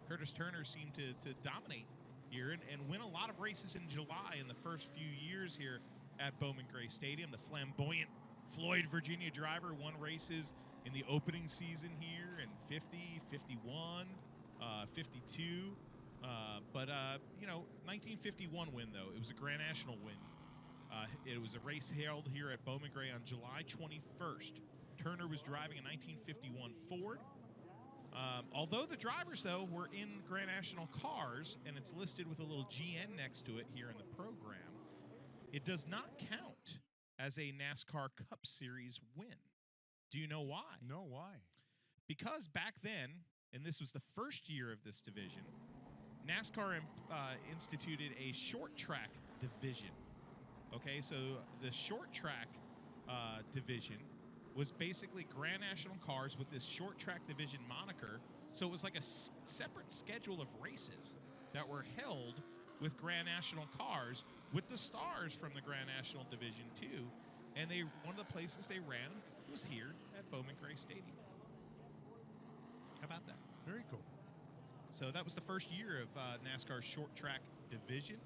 Curtis Turner seemed to dominate here and win a lot of races in July in the first few years here at Bowman Gray Stadium. The flamboyant Floyd, Virginia driver won races in the opening season here in 50, 51, 52. 1951 win, though. It was a Grand National win. It was a race held here at Bowman Gray on July 21st. Turner was driving a 1951 Ford. Although the drivers, though, were in Grand National cars, and it's listed with a little GN next to it here in the program, it does not count as a NASCAR Cup Series win. Do you know why? No, why? Because back then, and this was the first year of this division, NASCAR instituted a short track division. Okay, so the short track division was basically Grand National cars with this short track division moniker. So it was like a separate schedule of races that were held with Grand National cars with the stars from the Grand National division too. And one of the places they ran was here at Bowman Gray Stadium. How about that? Very cool. So that was the first year of NASCAR's short track division.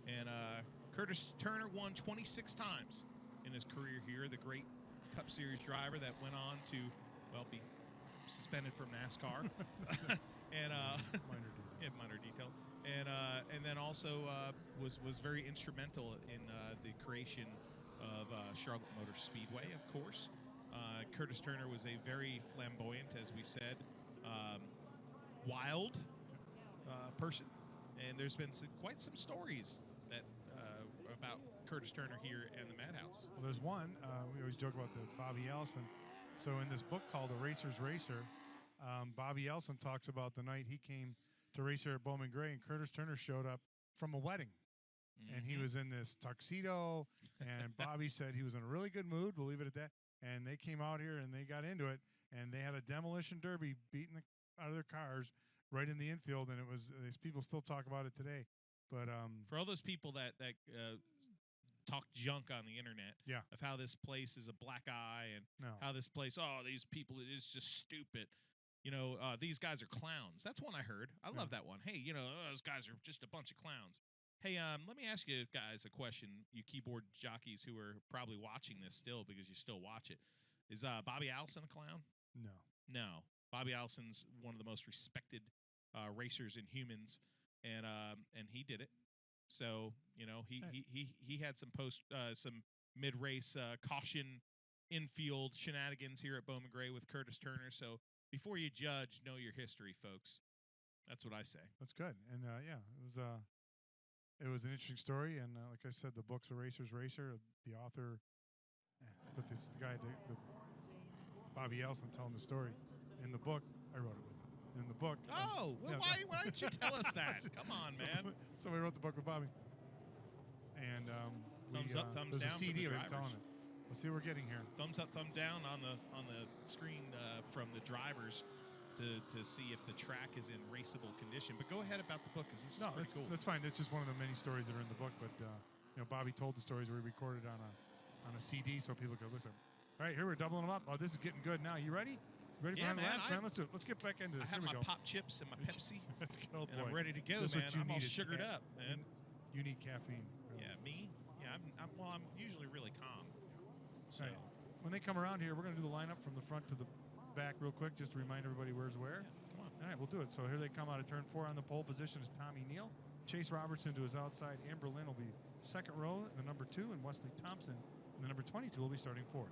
And Curtis Turner won 26 times in his career here, the great Cup Series driver that went on to, be suspended from NASCAR. And minor detail. And then also was very instrumental in the creation of Charlotte Motor Speedway, of course. Curtis Turner was a very flamboyant, as we said, wild person. And there's been quite some stories that about Curtis Turner here and the Madhouse. Well, there's one. We always joke about the Bobby Ellison. So in this book called A Racer's Racer, Bobby Ellison talks about the night he came to race here at Bowman Gray, and Curtis Turner showed up from a wedding. Mm-hmm. And he was in this tuxedo, and Bobby said he was in a really good mood, we'll leave it at that. And they came out here, and they got into it, and they had a demolition derby beating out of their cars right in the infield, and these people still talk about it today. But for all those people that talk junk on the internet of how this place is a black eye and how this place, these people, it is just stupid. These guys are clowns. That's one I heard. I love that one. Hey, those guys are just a bunch of clowns. Hey, let me ask you guys a question, you keyboard jockeys who are probably watching this still because you still watch it. Is Bobby Allison a clown? No. No. Bobby Allison's one of the most respected racers in humans, and he did it. So he had some mid race caution infield shenanigans here at Bowman Gray with Curtis Turner. So before you judge, know your history, folks. That's what I say. That's good. And it was an interesting story. And like I said, the book's A Racer's Racer. The author, but this guy, the Bobby Ellison, telling the story in the book. I wrote it with him. In the book. Oh, well, why didn't you tell us that? Come on, man. So we wrote the book with Bobby. And thumbs up, thumbs down. There's a CD from of him telling it. Let's see what we're getting here. Thumbs up, thumb down on the screen from the drivers to see if the track is in raceable condition. But go ahead about the book, because this is pretty cool. That's fine. It's just one of the many stories that are in the book. But Bobby told the stories where he recorded on a CD, so people could listen. All right, here we're doubling them up. Oh, this is getting good now. You ready? Ready for 100 laps, man? Let's do it. Let's get back into this. I have my pop chips and my Pepsi. Let's go, and I'm ready to go, man. I'm all sugared up, man. You need caffeine. Really. Yeah, me? Yeah, I'm usually really calm. So. Right. When they come around here, we're going to do the lineup from the front to the back real quick, just to remind everybody where's where. Yeah, come on. All right, we'll do it. So here they come out of turn 4. On the pole position is Tommy Neal. Chase Robertson to his outside. Amber Lynn will be second row in the number 2, and Wesley Thompson in the number 22 will be starting 4th.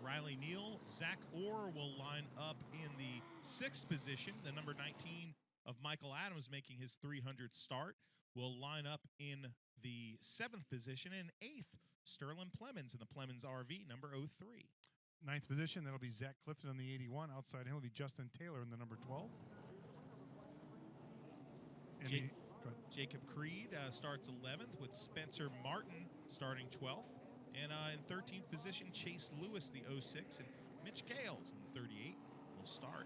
Riley Neal, Zach Orr will line up in the 6th position. The number 19 of Michael Adams, making his 300th start, will line up in the 7th position. And 8th, Sterling Plemons in the Plemons RV, number 03. 9th position, that'll be Zach Clifton on the 81. Outside him will be Justin Taylor in the number 12. Jacob Creed starts 11th with Spencer Martin starting 12th. And in 13th position, Chase Lewis, the 06, and Mitch Gales in the 38 will start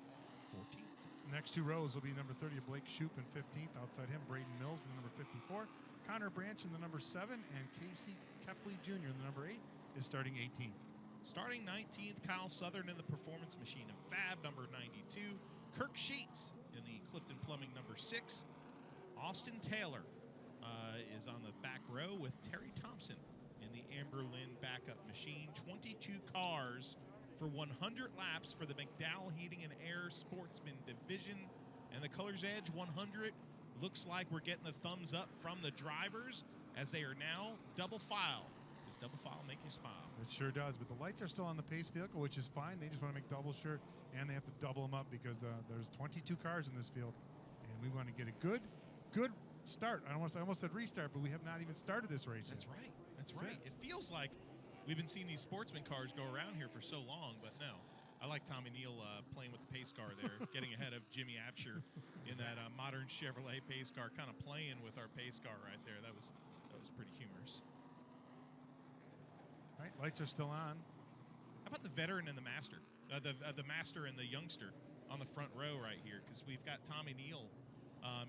14th. Next 2 rows will be number 30, Blake Shoup in 15th. Outside him, Braden Mills in the number 54. Connor Branch in the number 7, and Casey Kepley Jr. in the number 8 is starting 18th. Starting 19th, Kyle Southern in the Performance Machine and Fab, number 92. Kirk Sheets in the Clifton Plumbing, number 6. Austin Taylor is on the back row with Terry Thompson in the Amber Lynn backup machine. 22 cars for 100 laps for the McDowell Heating and Air Sportsman Division. And the Colors Edge 100 looks like we're getting the thumbs up from the drivers as they are now double file. Does double file make you smile? It sure does, but the lights are still on the pace vehicle, which is fine. They just want to make double sure, and they have to double them up because there's 22 cars in this field, and we want to get a good start. I almost said restart, but we have not even started this race That's yet. right. That's right. It feels like we've been seeing these sportsman cars go around here for so long, but no. I like Tommy Neal playing with the pace car there, getting ahead of Jimmy Absher in that modern Chevrolet pace car, kind of playing with our pace car right there. That was pretty humorous. All right, lights are still on. How about the veteran and the master? The master and the youngster on the front row right here, because we've got Tommy Neal,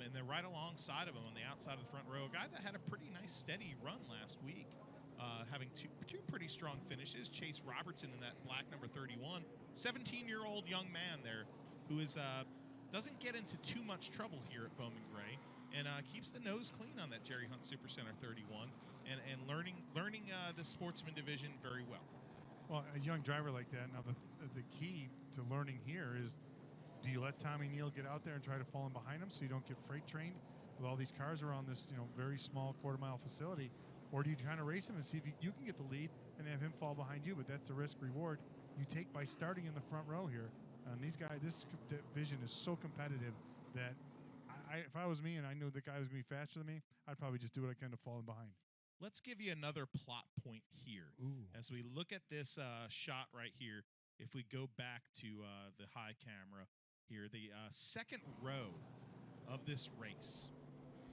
and they're right alongside of him on the outside of the front row. A guy that had a pretty nice, steady run last week, having two pretty strong finishes. Chase Robertson in that black number 31, 17-year-old young man there who doesn't get into too much trouble here at Bowman Gray, and keeps the nose clean on that Jerry Hunt Supercenter 31, and learning the sportsman division very well. Well, a young driver like that. Now, the key to learning here is, do you let Tommy Neal get out there and try to fall in behind him so you don't get freight trained with all these cars around this very small quarter-mile facility, or do you kind of race him and see if you can get the lead and have him fall behind you? But that's the risk-reward you take by starting in the front row here. And these guys, this division is so competitive that if I was me and I knew the guy was going to be faster than me, I'd probably just do what I can to fall in behind. Let's give you another plot point here. Ooh. As we look at this shot right here. If we go back to the high camera here, the second row of this race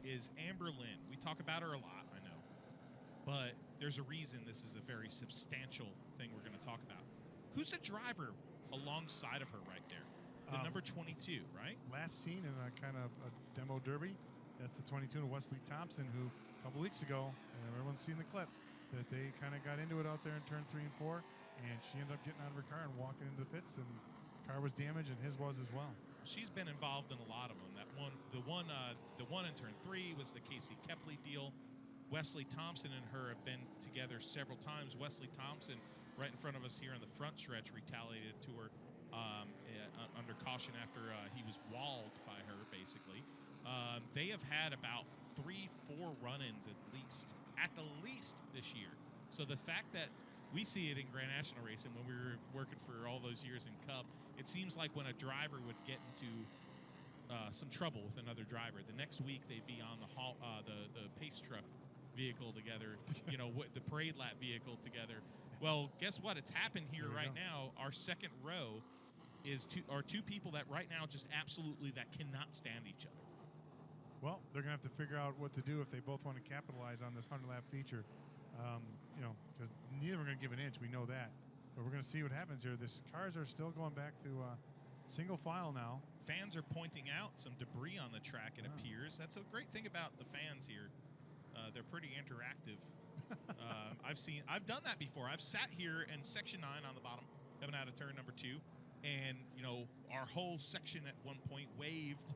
is Amber Lynn. We talk about her a lot, I know, but there's a reason this is a very substantial thing we're going to talk about. Who's the driver alongside of her right there? The number 22, right? Last seen in a kind of a demo derby. That's the 22 of Wesley Thompson, who a couple weeks ago, and everyone's seen the clip, that they kind of got into it out there in turn 3 and 4, and she ended up getting out of her car and walking into the pits, and car was damaged, and his was as well. She's been involved in a lot of them. The one in turn 3 was the Casey Kepley deal. Wesley Thompson and her have been together several times. Wesley Thompson, right in front of us here in the front stretch, retaliated to her under caution after he was walled by her, basically. They have had about 3-4 run-ins at the least this year. So the fact that we see it in Grand National Racing when we were working for all those years in Cup, it seems like when a driver would get into some trouble with another driver, the next week they'd be on the pace truck vehicle together, the parade lap vehicle together. Well, guess what? It's happened here right now. Our second row is two people that right now just absolutely that cannot stand each other. Well, they're going to have to figure out what to do if they both want to capitalize on this 100-lap feature. Because neither are going to give an inch. We know that. But we're going to see what happens here. These cars are still going back to single file now. Fans are pointing out some debris on the track, it appears. That's a great thing about the fans here. They're pretty interactive. I've done that before. I've sat here in section 9 on the bottom, coming out of turn number 2, and our whole section at one point waved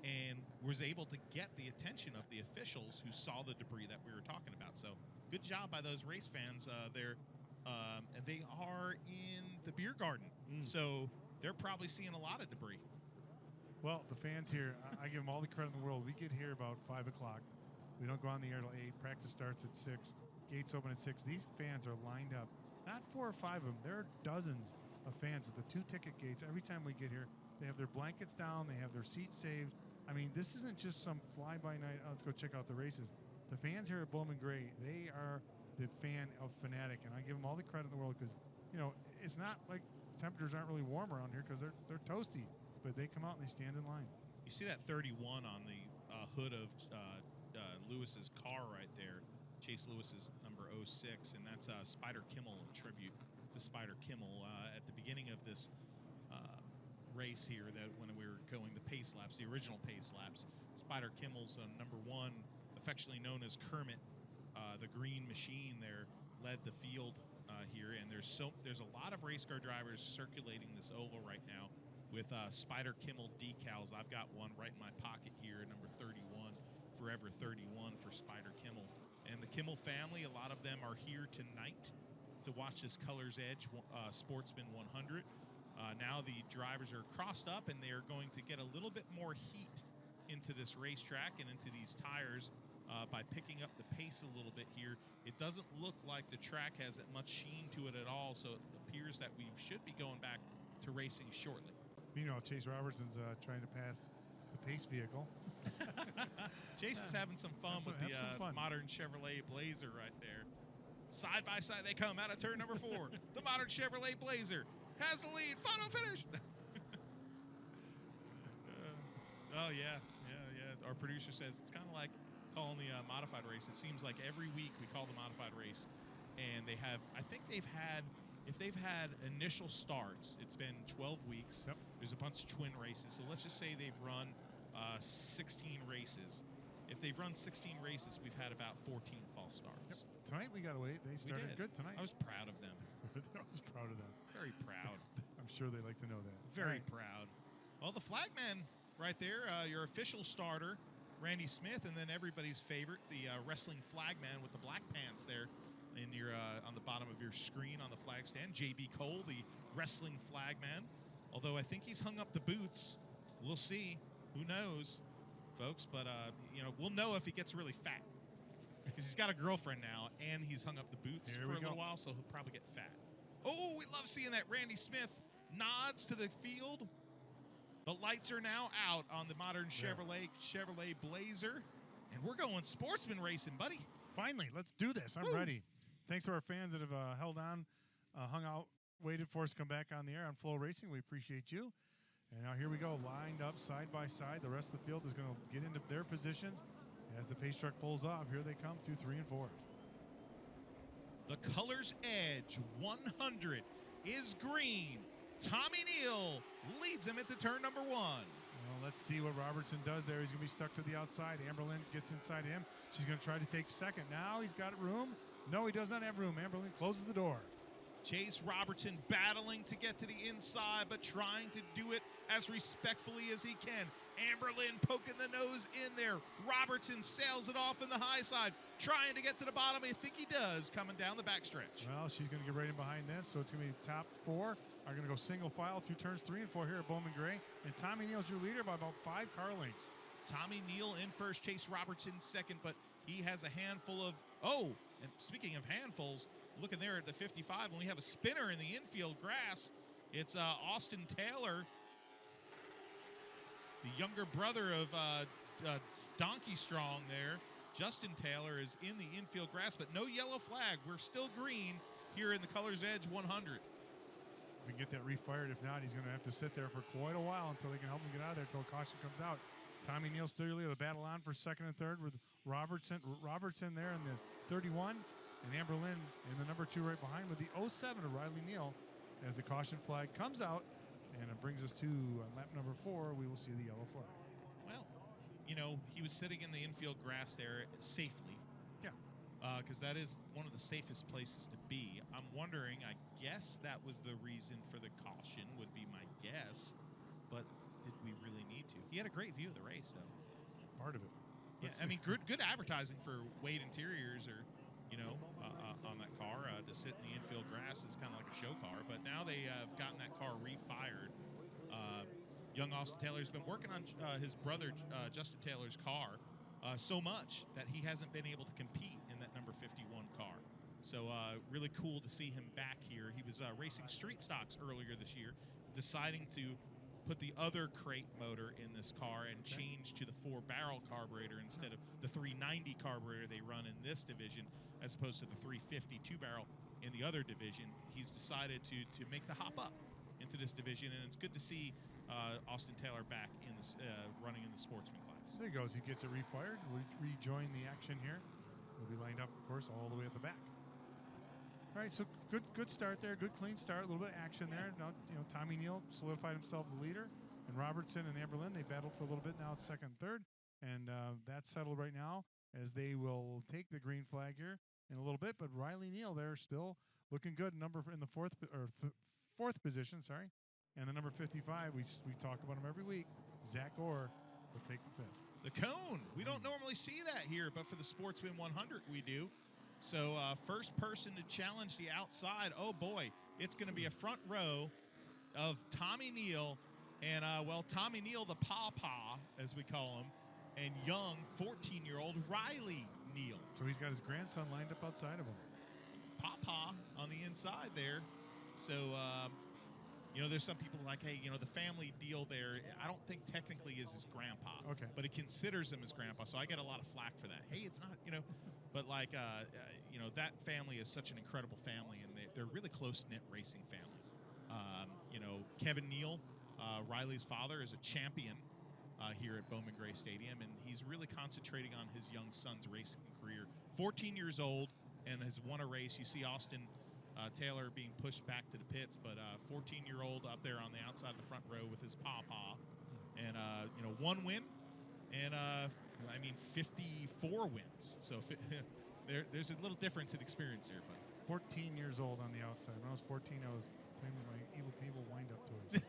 and was able to get the attention of the officials who saw the debris that we were talking about. So good job by those race fans there. And they are in the beer garden, so they're probably seeing a lot of debris. Well, the fans here, I give them all the credit in the world. We get here about 5 o'clock. We don't go on the air till 8. Practice starts at 6. Gates open at 6. These fans are lined up. Not 4 or 5 of them. There are dozens of fans at the 2 ticket gates. Every time we get here, they have their blankets down. They have their seats saved. I mean, this isn't just some fly-by-night, let's go check out the races. The fans here at Bowman Gray, they are the fan of Fanatic, and I give them all the credit in the world because, it's not like temperatures aren't really warm around here because they're toasty, but they come out and they stand in line. You see that 31 on the hood of Lewis's car right there, Chase Lewis's number 06, and that's Spider Kimmel, in tribute to Spider Kimmel. At the beginning of this race here, that when we were going the pace laps, the original pace laps, Spider Kimmel's number 1, affectionately known as Kermit, the green machine there, led the field here, and there's a lot of race car drivers circulating this oval right now with Spider Kimmel decals. I've got one right in my pocket here, number 31, Forever 31 for Spider Kimmel. And the Kimmel family, a lot of them are here tonight to watch this Colors Edge Sportsman 100. Now the drivers are crossed up, and they are going to get a little bit more heat into this racetrack and into these tires by picking up the pace a little bit here. It doesn't look like the track has that much sheen to it at all, so it appears that we should be going back to racing shortly. Meanwhile, Chase Robertson's trying to pass the pace vehicle. Chase is having some fun with the modern Chevrolet Blazer right there. Side by side they come out of turn number 4. The modern Chevrolet Blazer has the lead. Final finish. Oh, yeah. Our producer says it's kind of like calling the modified race. It seems like every week we call the modified race, and they have, I think they've had, if they've had initial starts, it's been 12 weeks. Yep. There's a bunch of twin races. So let's just say they've run 16 races. If they've run 16 races, we've had about 14 false starts. Yep. Tonight we got away. They started good tonight. I was proud of them. I was proud of them. Very proud. I'm sure they like to know that. Very proud. Well, the flagman right there, your official starter, Randy Smith, and then everybody's favorite, the wrestling flagman with the black pants there in your on the bottom of your screen on the flag stand, J.B. Cole, the wrestling flagman. Although I think he's hung up the boots. We'll see. Who knows, folks? But, we'll know if he gets really fat. Because he's got a girlfriend now, and he's hung up the boots for a little while, so he'll probably get fat. Oh, we love seeing that. Randy Smith nods to the field. The lights are now out on the modern Chevrolet Blazer, and we're going sportsman racing, buddy. Finally, let's do this. I'm ready. Thanks to our fans that have held on, hung out, waited for us to come back on the air on Flow Racing. We appreciate you. And now here we go, lined up side by side. The rest of the field is going to get into their positions as the pace truck pulls off. Here they come through 3 and 4. The Colors Edge 100 is green. Tommy Neal leads him into turn number 1. Well, let's see what Robertson does there. He's going to be stuck to the outside. Amberlyn gets inside him. She's going to try to take second. Now he's got room. No, he does not have room. Amberlyn closes the door. Chase Robertson battling to get to the inside, but trying to do it as respectfully as he can. Amberlin poking the nose in there. Robertson sails it off in the high side, trying to get to the bottom. I think he does, coming down the backstretch. Well, she's going to get right in behind this, so it's going to be top 4 are going to go single file through turns 3 and 4 here at Bowman Gray. And Tommy Neal's your leader by about 5 car lengths. Tommy Neal in first, Chase Robertson second, but he has a handful of, oh, and speaking of handfuls, looking there at the 55, when we have a spinner in the infield grass, it's Austin Taylor, the younger brother of Donkey Strong there. Justin Taylor is in the infield grass, but no yellow flag. We're still green here in the Colors Edge 100. We can get that refired. If not, he's going to have to sit there for quite a while until they can help him get out of there, until caution comes out. Tommy Neal still your leader. The battle on for second and third with Robertson there in the 31, and Amber Lynn in the number 2 right behind with the 07 of Riley Neal. As the caution flag comes out, and it brings us to lap number 4, we will see the yellow flag. Well, you know, he was sitting in the infield grass there safely. Yeah. Because that is one of the safest places to be. I'm wondering, I guess that was the reason for the caution, would be my guess. But did we really need to? He had a great view of the race, though. Part of it. Yeah, I mean, good advertising for Wade Interiors, or on that car. To sit in the infield grass is kind of like a show car. But now they have gotten that car refired. Young Austin Taylor's been working on his brother Justin Taylor's car so much that he hasn't been able to compete in that number 51 car. So really cool to see him back here. He was racing street stocks earlier this year, deciding to put the other crate motor in this car and change to the 4-barrel carburetor instead of the 390 carburetor they run in this division, as opposed to the 350 2-barrel in the other division. He's decided to make the hop up into this division, and it's good to see Austin Taylor back in this, running in the sportsman class. There he goes. He gets it refired. We'll rejoin the action here. We'll be lined up, of course, all the way at the back. All right, so good start there. Good clean start. A little bit of action there. Now, Tommy Neal solidified himself as the leader, and Robertson and Amber Lynn, they battled for a little bit. Now it's second and third, and that's settled right now as they will take the green flag here in a little bit. But Riley Neal there still looking good. Number in the fourth position, sorry, and the number 55. We talk about him every week. Zach Orr will take the 5th. The cone. We don't normally see that here, but for the Sportsman 100, we do. So first person to challenge the outside, oh boy, it's going to be a front row of Tommy Neal and, Tommy Neal, the pawpaw, as we call him, and young 14-year-old Riley Neal. So he's got his grandson lined up outside of him. Pawpaw on the inside there. So, there's some people like, hey, the family deal there, I don't think technically is his grandpa. Okay. But he considers him his grandpa, so I get a lot of flack for that. Hey, it's not, but like, that family is such an incredible family, and they're really close-knit racing family. Kevin Neal, Riley's father, is a champion here at Bowman Gray Stadium, and he's really concentrating on his young son's racing career. 14 years old and has won a race. You see Austin Taylor being pushed back to the pits, but 14-year-old up there on the outside of the front row with his pawpaw, and 1 win, and 54 wins. So there's a little difference in experience here. But 14 years old on the outside. When I was 14, I was playing with my Evil Knievel wind-up toys.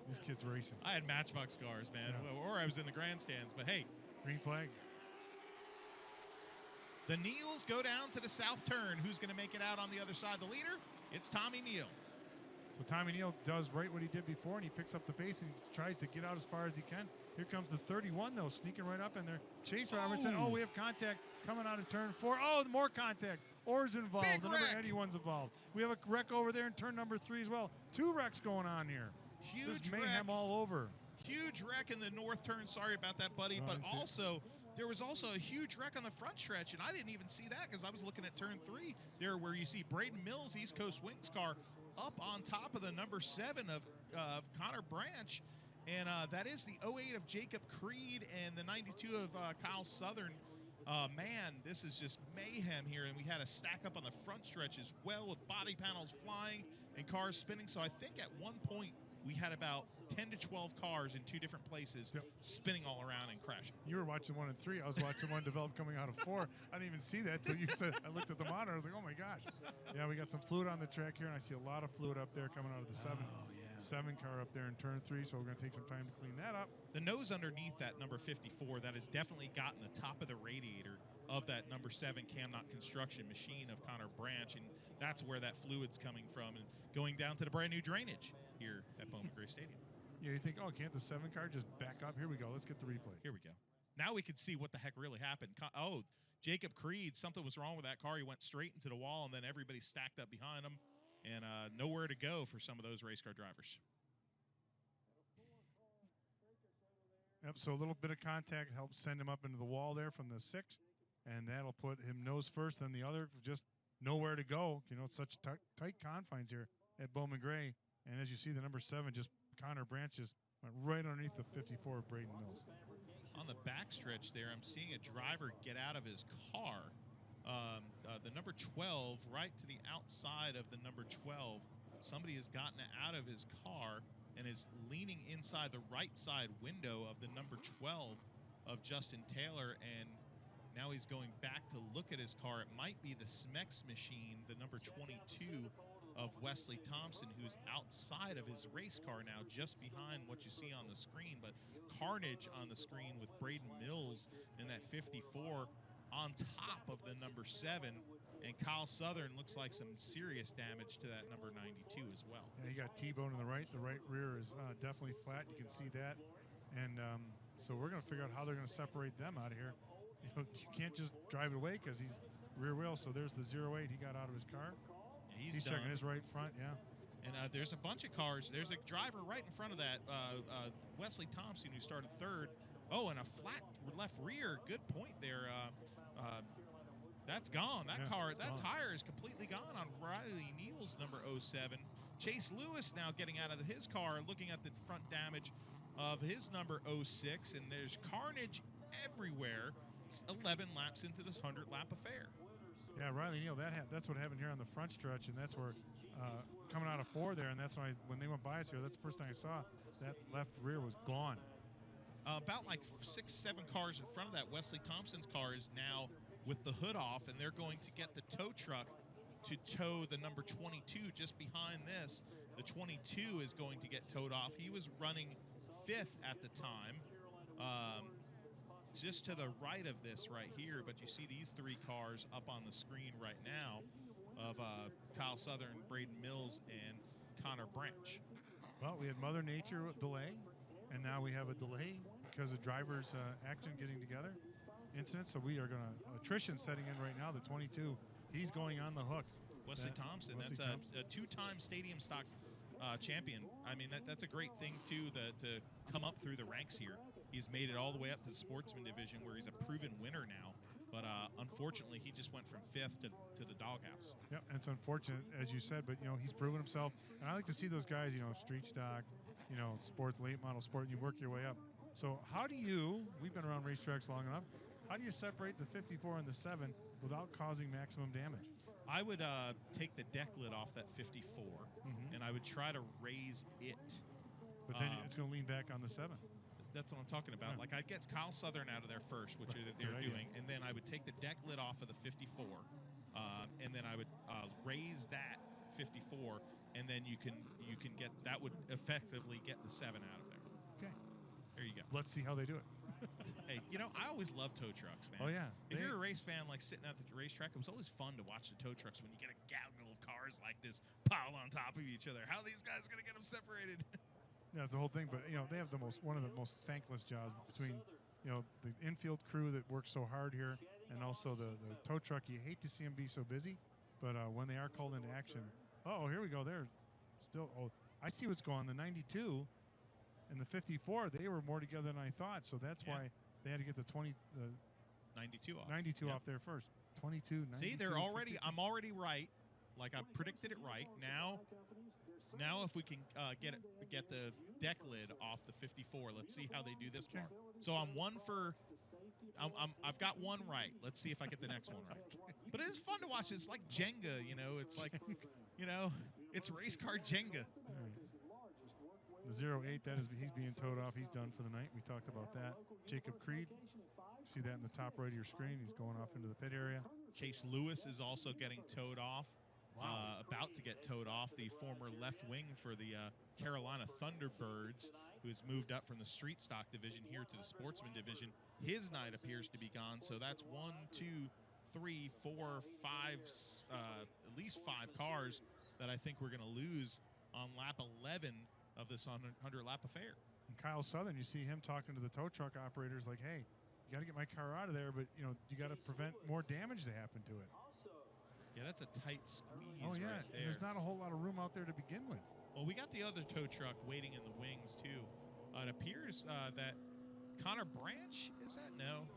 This kid's racing. I had Matchbox cars, man, or I was in the grandstands. But hey, green flag. The Neals go down to the south turn. Who's going to make it out on the other side? The leader? It's Tommy Neal. So Tommy Neal does right what he did before, and he picks up the pace and tries to get out as far as he can. Here comes the 31, though, sneaking right up in there. Chase Robertson. Oh, we have contact coming out of turn 4. Oh, more contact. Orr's involved. Big the number wreck. 81's involved. We have a wreck over there in turn number 3 as well. 2 wrecks going on here. Huge There's mayhem wreck. all over. Huge wreck in the north turn. Sorry about that, buddy. Oh, but also, there was also a huge wreck on the front stretch, and I didn't even see that because I was looking at turn 3 there, where you see Braden Mills, East Coast Wings car, up on top of the number 7 of Connor Branch. And that is the 08 of Jacob Creed and the 92 of Kyle Southern. Man, this is just mayhem here. And we had a stack up on the front stretch as well with body panels flying and cars spinning. So I think at one point we had about 10 to 12 cars in 2 different places spinning all around and crashing. You were watching 1 and 3. I was watching one develop coming out of 4. I didn't even see that till you said. I looked at the monitor. I was like, oh my gosh. Yeah, we got some fluid on the track here, and I see a lot of fluid up there coming out of the 7 car up there in turn 3. So we're going to take some time to clean that up. The nose underneath that number 54, that has definitely gotten the top of the radiator of that number 7 Cam Knott construction machine of Connor Branch, and that's where that fluid's coming from and going down to the brand new drainage here at Bowman Gray Stadium. Yeah, you think, oh, can't the 7 car just back up? Here we go. Let's get the replay. Here we go. Now we can see what the heck really happened. Oh, Jacob Creed, something was wrong with that car. He went straight into the wall, and then everybody stacked up behind him, and nowhere to go for some of those race car drivers. Yep, so a little bit of contact helps send him up into the wall there from the 6, and that'll put him nose first, then the other just nowhere to go. You know, it's such tight confines here at Bowman Gray. And as you see, the number 7, just Connor Branch, just went right underneath the 54 of Braden Mills. On the backstretch there, I'm seeing a driver get out of his car. The number 12, right to the outside of the number 12, somebody has gotten out of his car and is leaning inside the right side window of the number 12 of Justin Taylor, and now he's going back to look at his car. It might be the Smex machine, the number 22 of Wesley Thompson, who's outside of his race car now, just behind what you see on the screen. But carnage on the screen with Braden Mills in that 54 on top of the number 7. And Kyle Southern looks like some serious damage to that number 92 as well. Yeah, he got T-bone in the right. The right rear is definitely flat. You can see that. And so we're going to figure out how they're going to separate them out of here. You know, you can't just drive it away because he's rear wheel. So there's the 08. He got out of his car. Yeah, he's checking his right front, yeah. And there's a bunch of cars. There's a driver right in front of that, Wesley Thompson, who started 3rd. Oh, and a flat left rear. Good point there. That's gone. That car, that gone. tire is completely gone on Riley Neal's number 07. Chase Lewis now getting out of his car, looking at the front damage of his number 06, and there's carnage everywhere. 11 laps into this 100-lap affair. Yeah, Riley Neal, that's what happened here on the front stretch, and that's where coming out of 4 there, and that's when they went by us here, that's the first thing I saw. That left rear was gone. About like 6, 7 cars in front of that, Wesley Thompson's car is now with the hood off, and they're going to get the tow truck to tow the number 22 just behind this. The 22 is going to get towed off. He was running 5th at the time, just to the right of this right here, but you see these 3 cars up on the screen right now of Kyle Southern, Braden Mills, and Connor Branch. Well, we had Mother Nature delay, and now we have a delay because of drivers' action getting together. Incident, so we are going to attrition setting in right now. The 22, he's going on the hook. Wesley Thompson, that's a 2-time stadium stock champion. I mean, that's a great thing too, to come up through the ranks here. He's made it all the way up to the sportsman division, where he's a proven winner now. But unfortunately, he just went from 5th to the doghouse. Yeah, and it's unfortunate, as you said, but he's proven himself. And I like to see those guys, street stock, sports, late model sport, and you work your way up. So how do you? We've been around racetracks long enough. How do you separate the 54 and the 7 without causing maximum damage? I would take the deck lid off that 54, and I would try to raise it. But then it's going to lean back on the 7. That's what I'm talking about. Yeah. Like, I'd get Kyle Southern out of there first, which they're doing, and then I would take the deck lid off of the 54, and then I would raise that 54, and then you can get that would effectively get the 7 out of there. Okay. There you go. Let's see how they do it. Hey, I always love tow trucks, man. Oh, yeah. If you're a race fan, like sitting at the racetrack, it was always fun to watch the tow trucks when you get a gaggle of cars like this piled on top of each other. How are these guys going to get them separated? Yeah, it's the whole thing. But, they have one of the most thankless jobs between, the infield crew that works so hard here and also the tow truck. You hate to see them be so busy, but when they are called into action, here we go. They're still, I see what's going on. The 92 and the 54, they were more together than I thought. So that's why they had to get the 92 off. 92 off there first. 22, 92. See, they're already. 52. I'm already right. Like I predicted it right. Now if we can get the deck lid off the 54, let's see how they do this car. So I'm one for. I've got one right. Let's see if I get the next one right. But it is fun to watch. It's like Jenga. It's like, it's race car Jenga. The 08, he's being towed off. He's done for the night. We talked about that. Jacob Creed, see that in the top right of your screen. He's going off into the pit area. Chase Lewis is also getting towed off. About to get towed off, the former left wing for the Carolina Thunderbirds, who has moved up from the street stock division here to the sportsman division. His night appears to be gone, so that's 1, 2, 3, 4, 5, at least 5 cars that I think we're going to lose on lap 11 of this 100-lap affair. And Kyle Southern, you see him talking to the tow truck operators like, hey, you got to get my car out of there, but, you got to prevent more damage to happen to it. Yeah, that's a tight squeeze. Oh, yeah, right there. and there's not a whole lot of room out there to begin with. Well, we got the other tow truck waiting in the wings, too. It appears that Connor Branch, is that? No,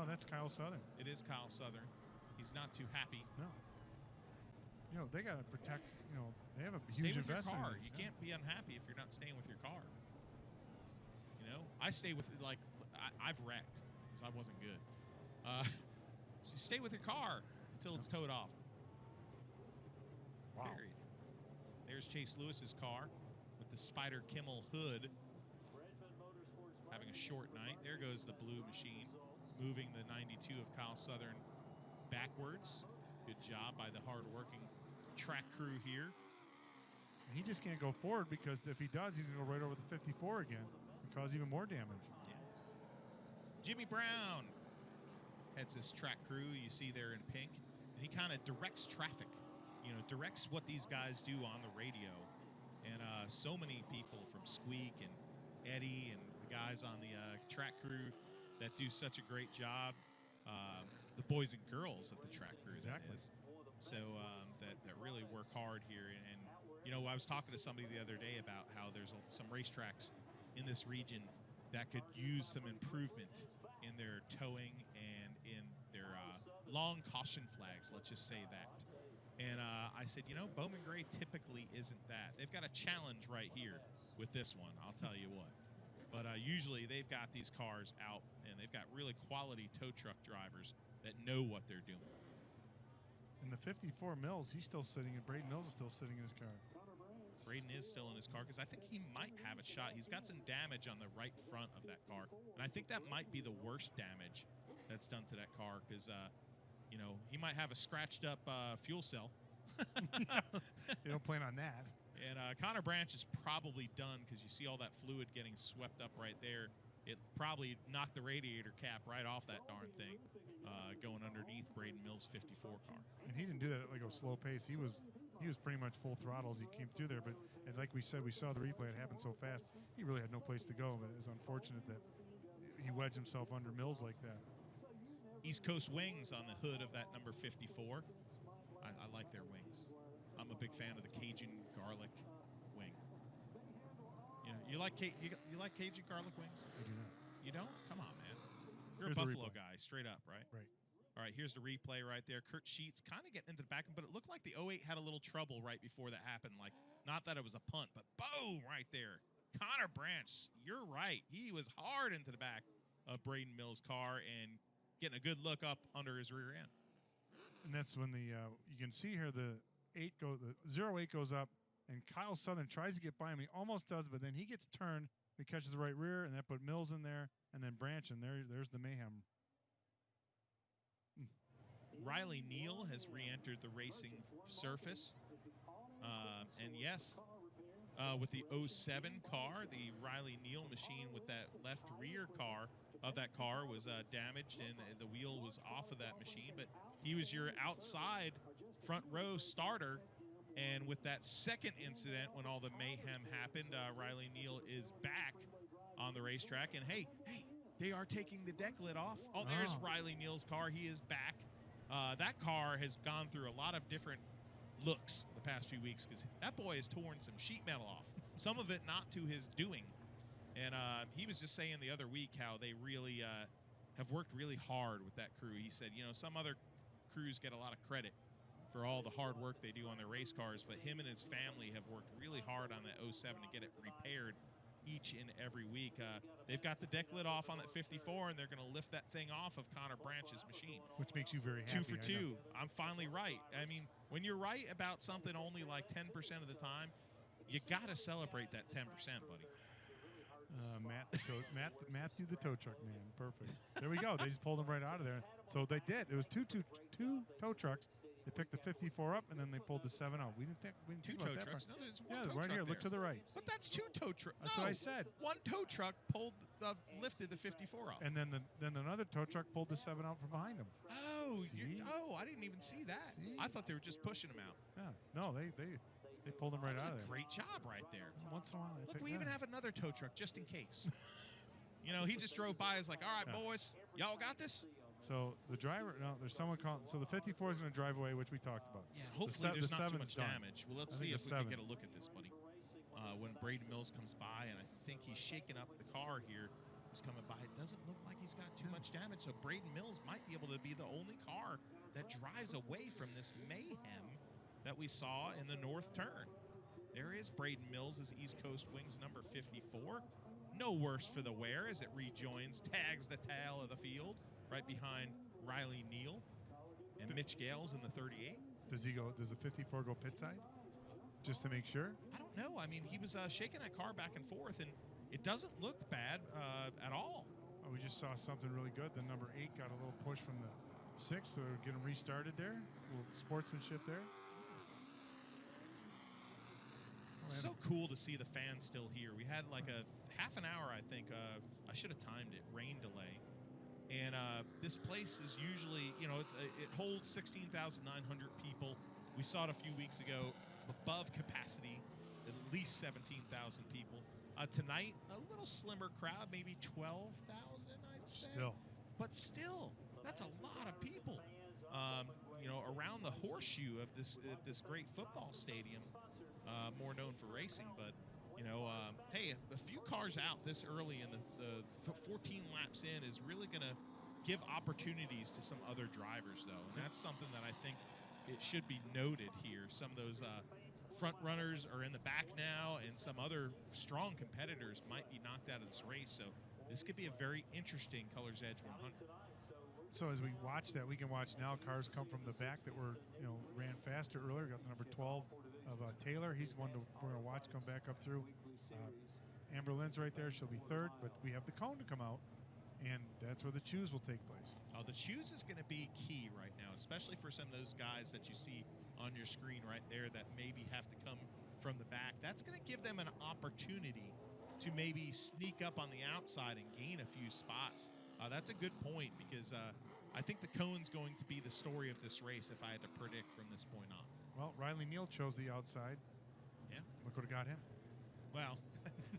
that's Kyle Southern. it is Kyle Southern. He's not too happy. No. They got to protect, they have a Stay huge with your investment. car. You can't be unhappy if you're not staying with your car. I stay with, I've wrecked because I wasn't good. So you stay with your car until it's towed off. Wow. Period. There's Chase Lewis's car with the Spider Kimmel hood. Having a short night. There goes the blue machine, moving the 92 of Kyle Southern backwards. Good job by the hard-working track crew here. And he just can't go forward because if he does, he's going to go right over the 54 again and cause even more damage. Yeah. Jimmy Brown heads this track crew you see there in pink, and he kind of directs traffic. Directs what these guys do on the radio. And so many people from Squeak and Eddie and the guys on the track crew that do such a great job. The boys and girls of the track crew, Exactly. that is. So that really work hard here. And I was talking to somebody the other day about how there's some racetracks in this region that could use some improvement in their towing and in their long caution flags, let's just say that. And I said, Bowman Gray typically isn't that. They've got a challenge right here with this one, I'll tell you what. But usually they've got these cars out, and they've got really quality tow truck drivers that know what they're doing. And the 54 Mills, he's still sitting, and Braden Mills is still sitting in his car. Braden is still in his car because I think he might have a shot. He's got some damage on the right front of that car, and I think that might be the worst damage that's done to that car because he might have a scratched up fuel cell. They don't plan on that. And Connor Branch is probably done because you see all that fluid getting swept up right there. It probably knocked the radiator cap right off that darn thing going underneath Braden Mills' 54 car. And he didn't do that at like a slow pace. He was pretty much full throttle as he came through there. But like we said, we saw the replay. It happened so fast. He really had no place to go. But it was unfortunate that he wedged himself under Mills like that. East Coast wings on the hood of that number 54. I like their wings. I'm a big fan of the Cajun garlic wing. You like Cajun garlic wings? I do not. You don't? Come on, man. You're Here's a the Buffalo replay. guy, straight up, right? Right. All right, here's the replay right there. Kurt Sheets kind of getting into the back, but it looked like the 08 had a little trouble right before that happened. Like, not that it was a punt, but boom, right there. Connor Branch, you're right. He was hard into the back of Braden Mills' car and getting a good look up under his rear end. And that's when you can see here the 08 goes up, and Kyle Southern tries to get by him. He almost does, but then he gets turned. He catches the right rear, and that put Mills in there, and then Branch, and there's the mayhem. Riley Neal has re-entered the racing surface. And yes, with the 07 car, the Riley Neal machine with that left rear car of that car was damaged, and the wheel was off of that machine. But he was your outside front row starter. And with that second incident, when all the mayhem happened, Riley Neal is back on the racetrack. And hey, they are taking the deck lid off. Oh, there's Riley Neal's car. He is back. That car has gone through a lot of different looks the past few weeks because that boy has torn some sheet metal off. Some of it not to his doing. And he was just saying the other week how they really have worked really hard with that crew. He said, some other crews get a lot of credit for all the hard work they do on their race cars, but him and his family have worked really hard on that 07 to get it repaired each and every week. They've got the deck lid off on that 54, and they're going to lift that thing off of Connor Branch's machine. Which makes you very happy. 2 for 2. I'm finally right. I mean, when you're right about something only like 10% of the time, You got to celebrate that 10%, buddy. Matthew the tow truck man. Perfect. There we go. They just pulled him right out of there. So they did. It was two tow trucks. They picked the 54 up, and then they pulled the 7 out. We didn't think Two about tow that trucks. part. No, there's one Yeah, tow right truck here. there. Look to the right. But that's 2 tow trucks. That's what I said. One tow truck lifted the 54 off. And then another tow truck pulled the 7 out from behind him. Oh, See? I didn't even see that. See? I thought they were just pushing him out. Yeah. No, they pulled him right That out was of a there. great job right there. Once in a while. Look, we even have another tow truck just in case. He just drove by. He's like, all right, boys, y'all got this? So the driver, no, there's someone calling. So the 54 is going to drive away, which we talked about. Yeah, hopefully there's not too much done. damage. Well, let's I see think if the we can 7. get a look at this, buddy. When Braden Mills comes by, and I think he's shaking up the car here. He's coming by. It doesn't look like he's got too much damage, so Braden Mills might be able to be the only car that drives away from this mayhem that we saw in the north turn. There is Braden Mills as East Coast Wings number 54. No worse for the wear as it rejoins, tags the tail of the field right behind Riley Neal and Mitch Gales in the 38. Does the 54 go pit side? Just to make sure? I don't know. I mean, he was shaking that car back and forth, and it doesn't look bad at all. Oh, we just saw something really good. The number 8 got a little push from the 6, so they're getting restarted there. A little sportsmanship there. So cool to see the fans still here. We had like a half an hour, I think. I should have timed it. Rain delay. And this place is usually, it holds 16,900 people. We saw it a few weeks ago, above capacity, at least 17,000 people. Tonight, a little slimmer crowd, maybe 12,000, I'd say. But still, that's a lot of people. Around the horseshoe of this great football stadium, more known for racing, but hey, a few cars out this early in the 14 laps in is really going to give opportunities to some other drivers, though, and that's something that I think it should be noted here. Some of those front runners are in the back now, and some other strong competitors might be knocked out of this race, so this could be a very interesting Colors Edge 100. So as we watch that, we can watch now cars come from the back that were, ran faster earlier. We got the number 12 of Taylor. He's one we're going to watch come back up through. Amber Lynn's right there. She'll be 3rd, but we have the cone to come out, and that's where the choose will take place. Oh, the choose is going to be key right now, especially for some of those guys that you see on your screen right there that maybe have to come from the back. That's going to give them an opportunity to maybe sneak up on the outside and gain a few spots. That's a good point because I think the cone's going to be the story of this race if I had to predict from this point on. Well, Riley Neal chose the outside. Yeah. Look what got him. Well,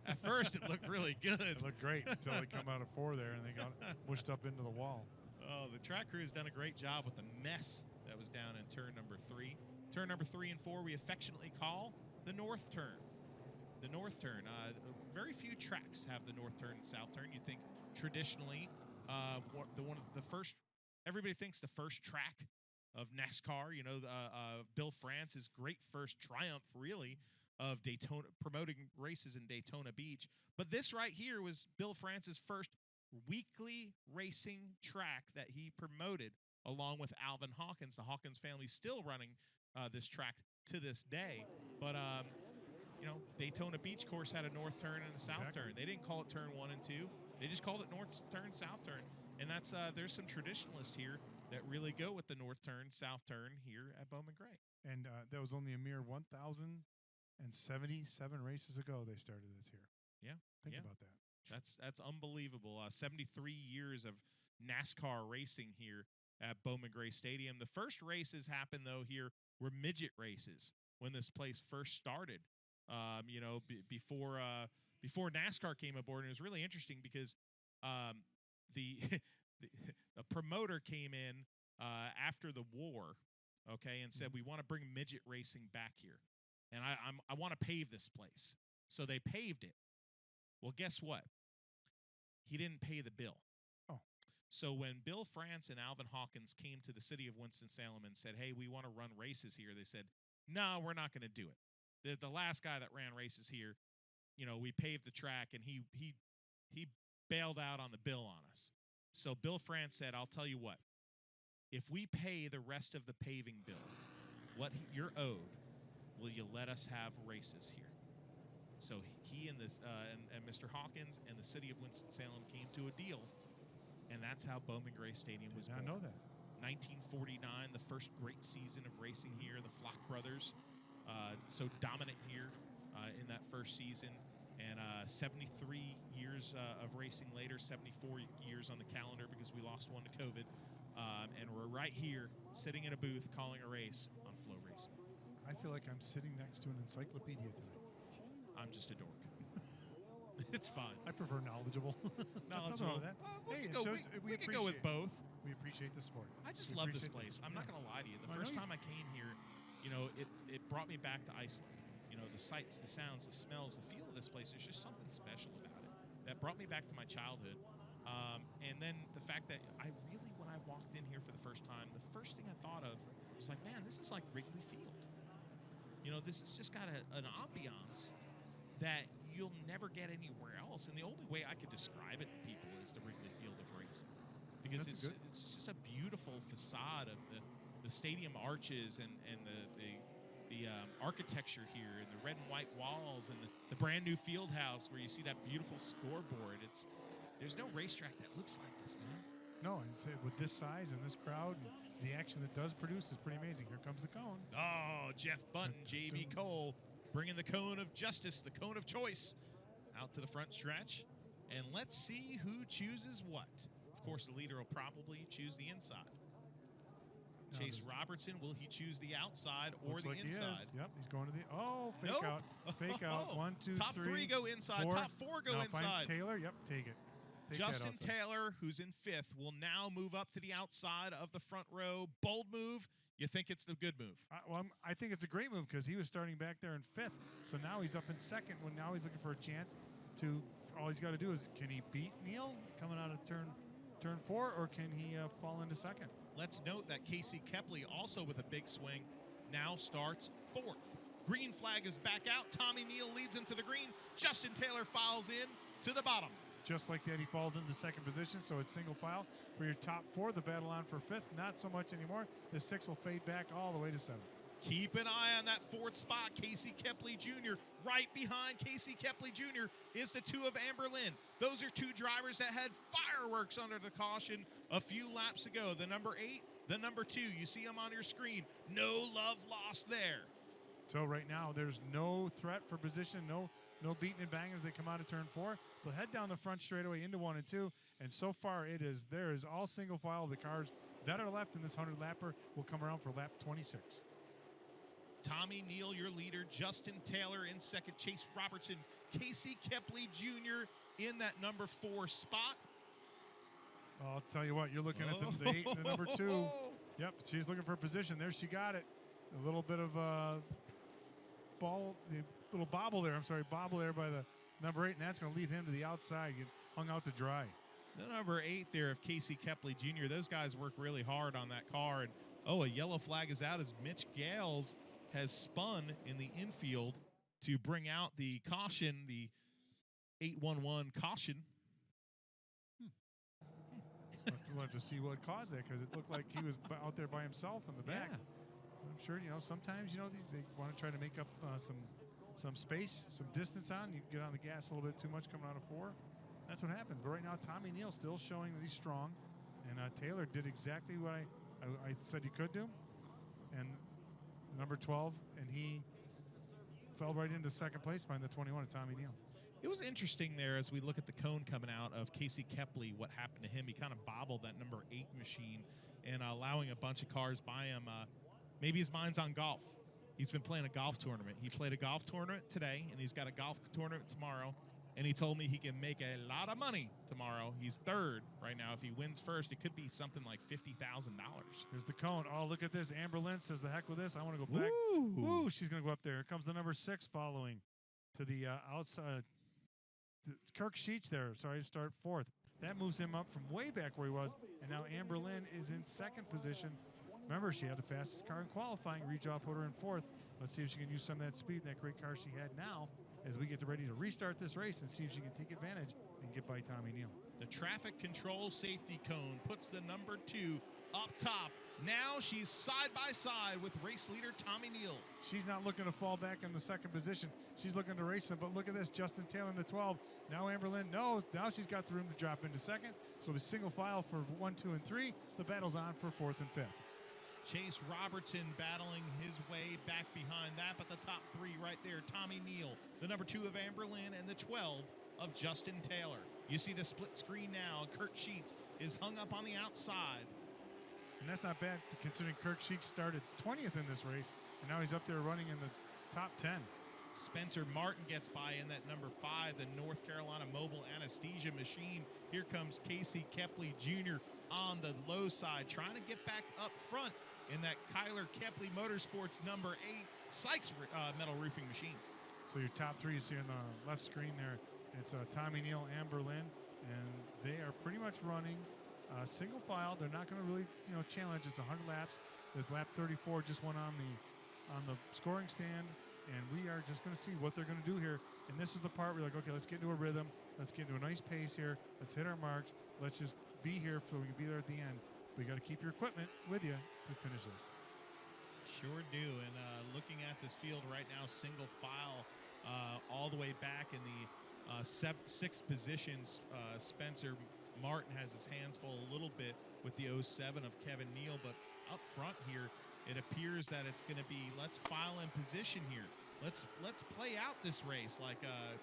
at first it looked really good. It looked great until they come out of 4 there and they got pushed up into the wall. Oh, the track crew has done a great job with the mess that was down in turn number 3. Turn number 3 and 4 we affectionately call the north turn. The north turn. Very few tracks have the north turn and south turn. You think traditionally everybody thinks the first track of NASCAR, Bill France's great first triumph, really, of Daytona, promoting races in Daytona Beach. But this right here was Bill France's first weekly racing track that he promoted along with Alvin Hawkins. The Hawkins family still running this track to this day. But, Daytona Beach course had a north turn and a south turn. They didn't call it turn 1 and 2. They just called it north turn, south turn. And that's there's some traditionalists here that really go with the north turn, south turn here at Bowman Gray. And that was only a mere 1,077 races ago they started this here. Yeah. Think about that. That's unbelievable. 73 years of NASCAR racing here at Bowman Gray Stadium. The first races happened, though, here were midget races when this place first started. Before NASCAR came aboard, and it was really interesting because the promoter came in after the war, and said, we want to bring midget racing back here, and I want to pave this place. So they paved it. Well, guess what? He didn't pay the bill. Oh. So when Bill France and Alvin Hawkins came to the city of Winston-Salem and said, hey, we want to run races here, they said, no, we're not going to do it. The last guy that ran races here, we paved the track, and he bailed out on the bill on us. So Bill France said, I'll tell you what, if we pay the rest of the paving bill, what you're owed, will you let us have races here? So he and this and Mr. Hawkins and the city of Winston-Salem came to a deal, and that's how Bowman Gray Stadium was born. I know that. 1949, the first great season of racing here. The Flock brothers, so dominant here in that first season. And 73 years of racing later, 74 years on the calendar because we lost one to COVID. And we're right here sitting in a booth calling a race on Flow Racing. I feel like I'm sitting next to an encyclopedia tonight. I'm just a dork. It's fine. I prefer knowledgeable. Knowledgeable. That. Hey, we could go with both. We appreciate the sport. I just love this place. I'm not going to lie to you. The first time I came here, it brought me back to Iceland. The sights, the sounds, the smells, the feel of this place. There's just something special about it that brought me back to my childhood. And then the fact that when I walked in here for the first time, the first thing I thought of was like, man, this is like Wrigley Field. This has just got an ambiance that you'll never get anywhere else. And the only way I could describe it to people is the Wrigley Field of racing. Because it's just a beautiful facade of the stadium arches and the architecture here and the red and white walls and the brand new field house where you see that beautiful scoreboard. There's no racetrack that looks like this, man. No, and with this size and this crowd and the action that does produce is pretty amazing. Here comes the cone. Oh, Jeff Bunton, J.B. Cole, bringing the cone of justice, the cone of choice, out to the front stretch. And let's see who chooses what. Of course, the leader will probably choose the inside. Chase Robertson, will he choose the outside or the inside? Yep, he's going to the fake out. Fake out. 1, 2, Top 3 go inside. 4. Top 4 go inside. Find Taylor. Yep, take it. Justin Taylor, who's in 5th, will now move up to the outside of the front row. Bold move. You think it's the good move? I think it's a great move because he was starting back there in 5th. So now he's up in 2nd. When now he's looking for a chance to. All he's got to do is, can he beat Neal coming out of turn 4, or can he fall into 2nd? Let's note that Casey Kepley, also with a big swing, now starts 4th. Green flag is back out. Tommy Neal leads into the green. Justin Taylor files in to the bottom. Just like that, he falls into 2nd position, so it's single file for your top 4. The battle on for 5th, not so much anymore. The 6 will fade back all the way to 7th. Keep an eye on that 4th spot. Casey Kepley Jr. Right behind Casey Kepley Jr. is the 2 of Amber Lynn. Those are 2 drivers that had fireworks under the caution a few laps ago. The number 8, the number 2. You see them on your screen. No love lost there. So right now, there's no threat for position, no beating and banging as they come out of turn 4. They'll head down the front straightaway into 1 and 2. And so far, there is all single file. The cars that are left in this 100-lapper will come around for lap 26. Tommy Neal, your leader. Justin Taylor in 2nd. Chase Robertson. Casey Kepley Jr. in that number 4 spot. I'll tell you what, you're looking at the 8 and the number 2. Yep, she's looking for a position. There she got it. A little bit of bobble there by the number 8, and that's going to leave him to the outside, get hung out to dry. The number 8 there of Casey Kepley Jr. Those guys work really hard on that car. And, a yellow flag is out as Mitch Gales has spun in the infield to bring out the caution, the 811 caution. We'll have to see what caused that because it looked like he was out there by himself in the back. Yeah. I'm sure, sometimes, they want to try to make up some space, some distance on. You get on the gas a little bit too much coming out of 4. That's what happens. But right now, Tommy Neal still showing that he's strong. And Taylor did exactly what I said he could do. And number 12, and he fell right into 2nd place behind the 21 of Tommy Neal. It was interesting there as we look at the cone coming out of Casey Kepley, what happened to him. He kind of bobbled that number 8 machine and allowing a bunch of cars by him. Maybe his mind's on golf. He's been playing a golf tournament. He played a golf tournament today, and he's got a golf tournament tomorrow. And he told me he can make a lot of money tomorrow. He's 3rd right now. If he wins first, it could be something like $50,000. Here's the cone. Oh, look at this. Amber Lynn says, the heck with this. I want to go back. Ooh, she's going to go up there. Here comes the number 6 following to the outside. Kirk Sheets there. Sorry to start 4th. That moves him up from way back where he was. And now Amber Lynn is in 2nd position. Remember, she had the fastest car in qualifying. Redraw put her in 4th. Let's see if she can use some of that speed in that great car she had now as we get ready to restart this race and see if she can take advantage and get by Tommy Neal. The traffic control safety cone puts the number 2 up top. Now she's side by side with race leader Tommy Neal. She's not looking to fall back in the second position. She's looking to race him, but look at this. Justin Taylor in the 12. Now Amber Lynn knows. Now she's got the room to drop into second. So a single file for 1, 2, and 3. The battle's on for 4th and 5th. Chase Robertson battling his way back behind that, but the top 3 right there, Tommy Neal, the number 2 of Amber Lynn, and the 12 of Justin Taylor. You see the split screen now. Kurt Sheets is hung up on the outside. And that's not bad considering Kirk Sheets started 20th in this race, and now he's up there running in the top 10. Spencer Martin gets by in that number 5, the North Carolina Mobile Anesthesia Machine. Here comes Casey Kepley Jr. on the low side, trying to get back up front in that Kyler Kepley Motorsports number 8 Sykes metal roofing machine. So your top 3 you see on the left screen there. It's Tommy Neal, Amber Lynn, and they are pretty much running single file. They're not going to really, challenge. It's 100 laps. This lap 34 just went on the scoring stand, and we are just going to see what they're going to do here. And this is the part where we're like, okay, let's get into a rhythm. Let's get into a nice pace here. Let's hit our marks. Let's just be here so we can be there at the end. We got to keep your equipment with you to finish this. Sure do. And looking at this field right now, single file all the way back in the 6th position. Spencer Martin has his hands full a little bit with the 07 of Kevin Neal, but up front here, it appears that it's going to be let's file in position here. Let's play out this race like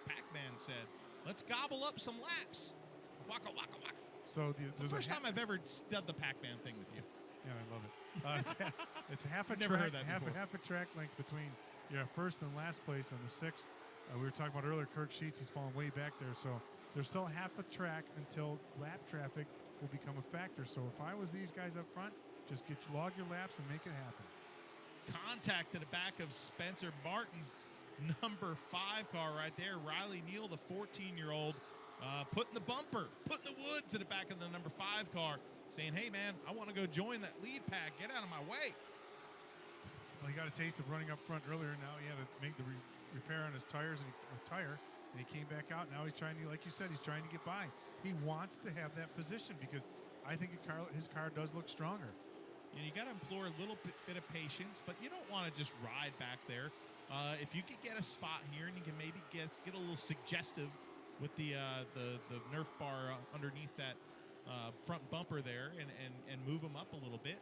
Pac-Man said. Let's gobble up some laps. Waka waka waka. So the first time I've ever done the Pac-Man thing with you. Yeah, I love it. It's half a Never track, heard that before. half a track length between first and last place on the 6th. We were talking about earlier, Kirk Sheets, he's falling way back there. So there's still half a track until lap traffic will become a factor. So if I was these guys up front, just log your laps and make it happen. Contact to the back of Spencer Martin's number 5 car right there. Riley Neal, the 14-year-old, putting the wood to the back of the number 5 car, saying, hey, man, I want to go join that lead pack. Get out of my way. Well, he got a taste of running up front earlier. Now he had to make the repair on his tires and he came back out. Now he's trying to, like you said, he's trying to get by. He wants to have that position because I think his car does look stronger. And you got to implore a little bit of patience, but you don't want to just ride back there. If you could get a spot here and you can maybe get a little suggestive with the Nerf bar underneath that front bumper there and move them up a little bit.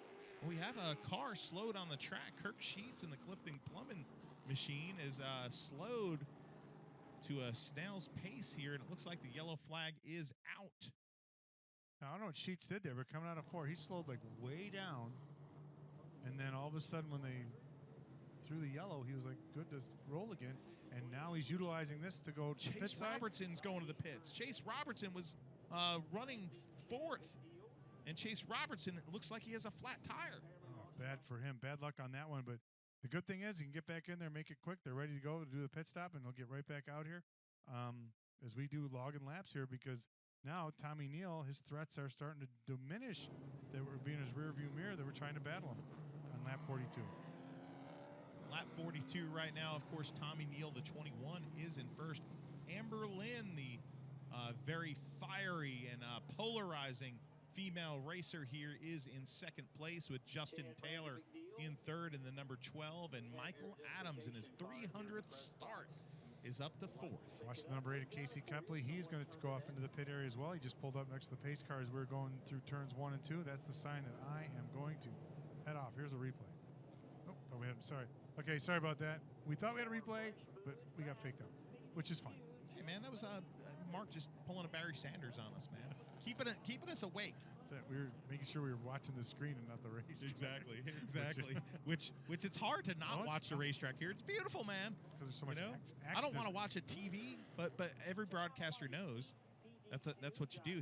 We have a car slowed on the track. Kirk Sheets in the Clifton Plumbing machine is slowed to a snail's pace here, and it looks like the yellow flag is out. Now, I don't know what Sheets did there, but coming out of 4, he slowed like way down. And then all of a sudden when they threw the yellow, he was like good to roll again. And now he's utilizing this to go to the pit side. Chase Robertson's going to the pits. Chase Robertson was running 4th. And Chase Robertson, it looks like he has a flat tire. Oh, bad for him. Bad luck on that one. But the good thing is he can get back in there, make it quick. They're ready to go to do the pit stop, and they'll get right back out here as we do logging laps here because now Tommy Neal, his threats are starting to diminish. That were being his rear view mirror that we're trying to battle him on lap 42. Lap 42 right now, of course, Tommy Neal, the 21, is in first. Amber Lynn, the very fiery and polarizing female racer here, is in second place with Justin Taylor in third in the number 12. And Michael Adams in his 300th start is up to 4th. Watch the number 8 of Casey Kepley. He's going to go off into the pit area as well. He just pulled up next to the pace car as we're going through turns 1 and 2. That's the sign that I am going to head off. Here's a replay. Oh, thought we had, sorry. Okay, sorry about that. We thought we had a replay, but we got faked out, which is fine. Hey, man, that was Mark just pulling a Barry Sanders on us, man. Keeping us awake. That's it. We were making sure we were watching the screen and not the race. Exactly. which it's hard to not watch the racetrack here. It's beautiful, man. Because there's so much action. I don't want to watch a TV, but every broadcaster knows that's what you do.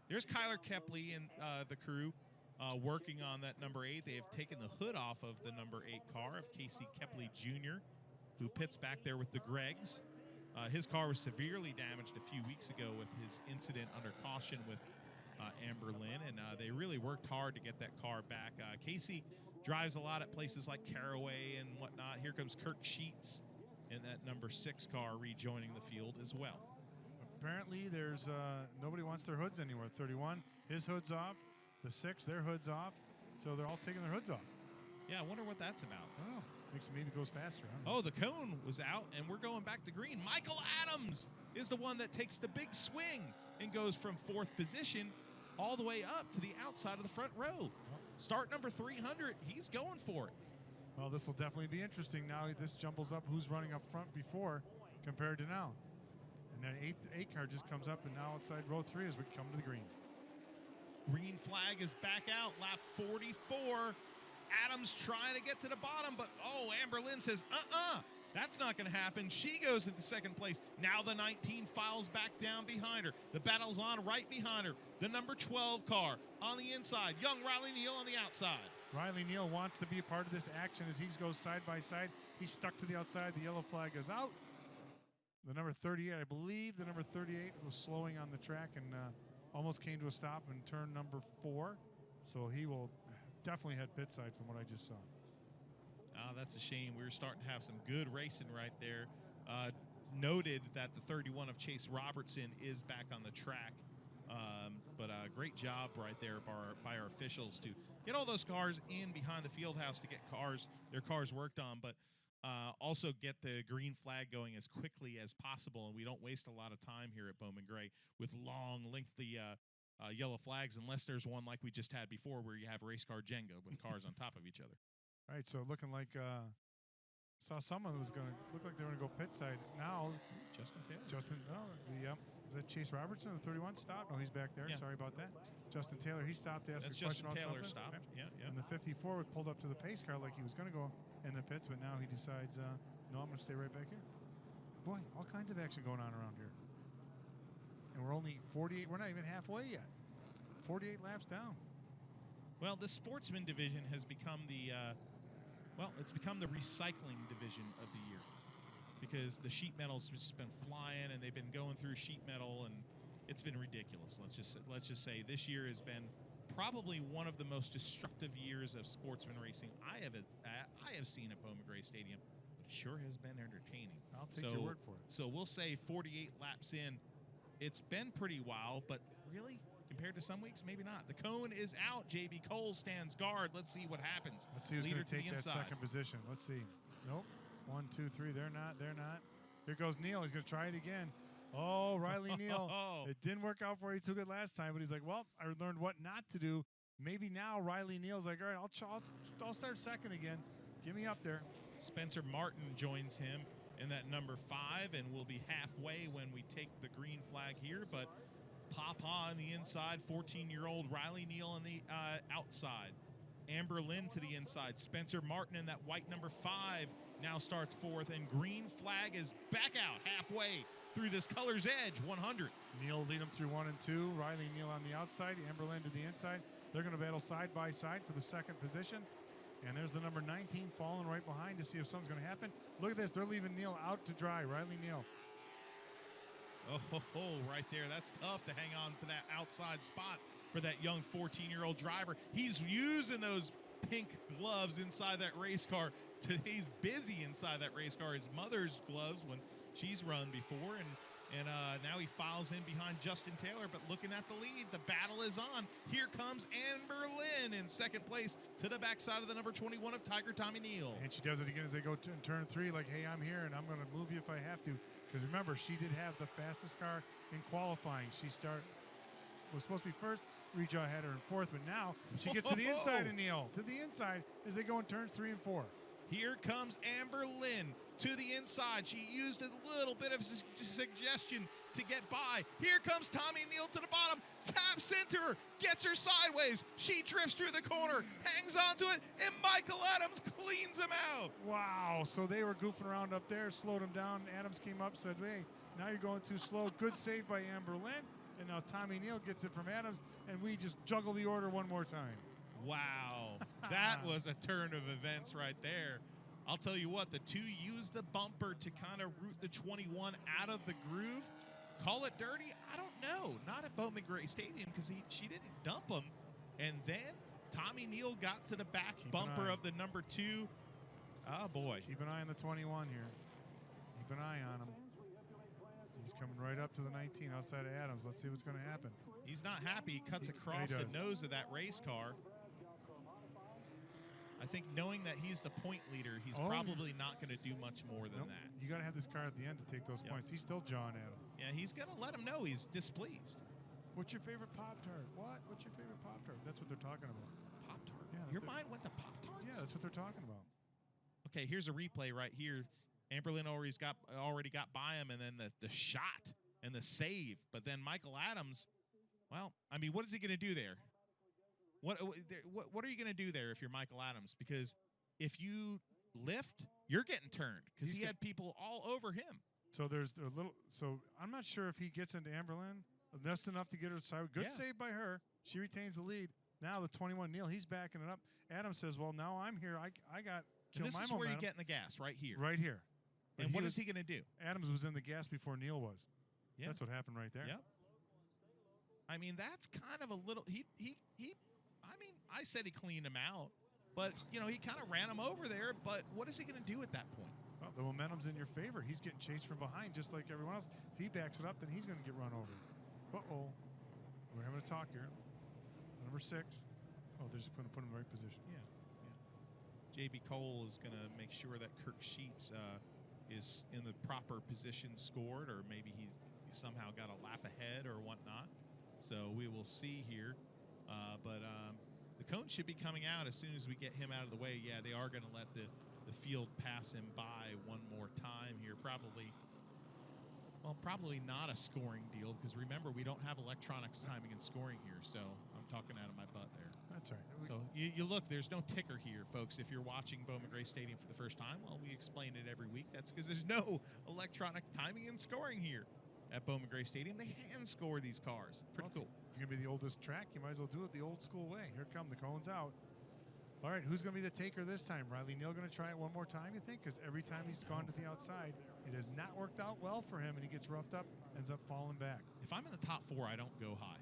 There's Kyler Kepley and the crew working on that number 8. They have taken the hood off of the number 8 car of Casey Kepley Jr., who pits back there with the Greggs. His car was severely damaged a few weeks ago with his incident under caution with Amber Lynn, and they really worked hard to get that car back. Casey drives a lot at places like Caraway and whatnot. Here comes Kirk Sheets in that number 6 car rejoining the field as well. Apparently, there's nobody wants their hoods anywhere. 31, his hood's off. The 6, their hood's off. So they're all taking their hoods off. Yeah, I wonder what that's about. I don't know. Makes it maybe goes faster. I don't know. Oh, the cone was out, and we're going back to green. Michael Adams is the one that takes the big swing and goes from 4th position all the way up to the outside of the front row. Start number 300, he's going for it. Well, this will definitely be interesting now. This jumbles up who's running up front before compared to now. And that 8 car just comes up, and now outside row 3 as we come to the green. Green flag is back out, lap 44. Adams trying to get to the bottom, but Amber Lynn says, that's not going to happen. She goes into 2nd place. Now the 19 files back down behind her. The battle's on right behind her. The number 12 car on the inside. Young Riley Neal on the outside. Riley Neal wants to be a part of this action as he goes side by side. He's stuck to the outside. The yellow flag is out. The number 38, I believe the number 38 was slowing on the track and almost came to a stop in turn number 4. So he will definitely head pit side from what I just saw. That's a shame. We were starting to have some good racing right there. Noted that the 31 of Chase Robertson is back on the track. But great job right there by our officials to get all those cars in behind the field house to get their cars worked on, but also get the green flag going as quickly as possible, and we don't waste a lot of time here at Bowman Gray with long, lengthy yellow flags, unless there's one like we just had before where you have race car Jenga with cars on top of each other. All right, so looking like saw someone who was going to look like they were going to go pit side. Now, Justin Taylor. Is that Chase Robertson, the 31? Stopped? No, he's back there. Yeah. Sorry about that. Justin Taylor, he stopped to ask a question about Taylor something. Stopped. Okay. Yeah. And the 54 was pulled up to the pace car like he was going to go in the pits, but now he decides, no, I'm going to stay right back here. Boy, all kinds of action going on around here. And we're only 48. We're not even halfway yet. 48 laps down. Well, the sportsman division has become it's become the recycling division of the year, because the sheet metal's just been flying, and they've been going through sheet metal, and it's been ridiculous. Let's just say this year has been probably one of the most destructive years of sportsman racing I have seen at Bowman Gray Stadium. But it sure has been entertaining. I'll take your word for it. So we'll say 48 laps in. It's been pretty wild, but really, compared to some weeks, maybe not. The cone is out. J.B. Cole stands guard. Let's see what happens. Let's see who's going to take that second position. Let's see. Nope. 1, 2, 3. They're not. Here goes Neal. He's going to try it again. Oh, Riley Neal. It didn't work out for him. He took it last time, but he's like, well, I learned what not to do. Maybe now Riley Neal's like, all right, I'll start second again. Get me up there. Spencer Martin joins him in that number 5, and we'll be halfway when we take the green flag here. But Papa on the inside, 14-year-old Riley Neal on the outside. Amber Lynn to the inside. Spencer Martin in that white number 5 now starts 4th, and green flag is back out halfway through this color's edge, 100. Neal lead them through 1 and 2. Riley Neal on the outside, Amber Lynn to the inside. They're going to battle side by side for the second position. And there's the number 19 falling right behind to see if something's going to happen. Look at this. They're leaving Neal out to dry. Riley Neal. Right there. That's tough to hang on to that outside spot for that young 14-year-old driver. He's using those pink gloves inside that race car. He's busy inside that race car. His mother's gloves when she's run before, and now he files in behind Justin Taylor. But looking at the lead, the battle is on. Here comes Amber Lynn in second place to the backside of the number 21 of Tiger Tommy Neal. And she does it again as they go in turn 3, like, hey, I'm here, and I'm going to move you if I have to. Because remember, she did have the fastest car in qualifying. Was supposed to be first. Rejaw had her in 4th, but now she gets to the inside of Neal. To the inside as they go in turns 3 and 4. Here comes Amber Lynn to the inside. She used a little bit of suggestion to get by. Here comes Tommy Neal to the bottom, taps into her, gets her sideways. She drifts through the corner, hangs onto it, and Michael Adams cleans him out. Wow, so they were goofing around up there, slowed him down. Adams came up, said, hey, now you're going too slow. Good save by Amber Lynn. And now Tommy Neal gets it from Adams, and we just juggle the order one more time. Wow, that was a turn of events right there. I'll tell you what, the two used the bumper to kind of root the 21 out of the groove. Call it dirty? I don't know. Not at Bowman Gray Stadium, because she didn't dump him. And then Tommy Neal got to the back bumper of the number 2. Oh, boy. Keep an eye on the 21 here. Keep an eye on him. He's coming right up to the 19 outside of Adams. Let's see what's going to happen. He's not happy. He cuts across the nose of that race car. I think knowing that he's the point leader, he's probably not going to do much more than that. You got to have this car at the end to take those points. He's still jawing at him. Yeah, he's going to let him know he's displeased. What's your favorite Pop-Tart? What? What's your favorite Pop-Tart? That's what they're talking about. Pop-Tart? Yeah, Your mind went to Pop-Tarts? Yeah, that's what they're talking about. Okay, here's a replay right here. Amberlin already got by him, and then the shot and the save. But then Michael Adams, well, I mean, what is he going to do there? What are you going to do there if you're Michael Adams? Because if you lift, you're getting turned because he had people all over him. So there's a little. So I'm not sure if he gets into Amberlin. That's enough to get her. Good save by her. She retains the lead. Now the 21 Neal, he's backing it up. Adams says, "Well, now I'm here. I got kill my momentum." This is where you're getting the gas right here. Right here. And what is he going to do? Adams was in the gas before Neal was. Yeah. That's what happened right there. Yep. I mean, that's kind of a little. I mean, I said he cleaned him out, but he kind of ran him over there. But what is he going to do at that point? Well, the momentum's in your favor. He's getting chased from behind just like everyone else. If he backs it up, then he's going to get run over. Uh-oh. We're having a talk here. Number 6. Oh, they're just going to put him in the right position. Yeah. J.B. Cole is going to make sure that Kirk Sheets is in the proper position scored, or maybe he somehow got a lap ahead or whatnot. So we will see here. But the cone should be coming out as soon as we get him out of the way. Yeah, they are going to let the field pass him by one more time here. Probably not a scoring deal because remember, we don't have electronics timing and scoring here. So I'm talking out of my butt there. That's right. So you look, there's no ticker here, folks. If you're watching Bowman Gray Stadium for the first time, well, we explain it every week. That's because there's no electronic timing and scoring here at Bowman Gray Stadium. They hand score these cars. Pretty cool. If you're going to be the oldest track, you might as well do it the old school way. Here come the cones out. All right, who's going to be the taker this time? Riley Neal going to try it one more time, you think? Because every time he's gone to the outside, it has not worked out well for him, and he gets roughed up, ends up falling back. If I'm in the top 4, I don't go high.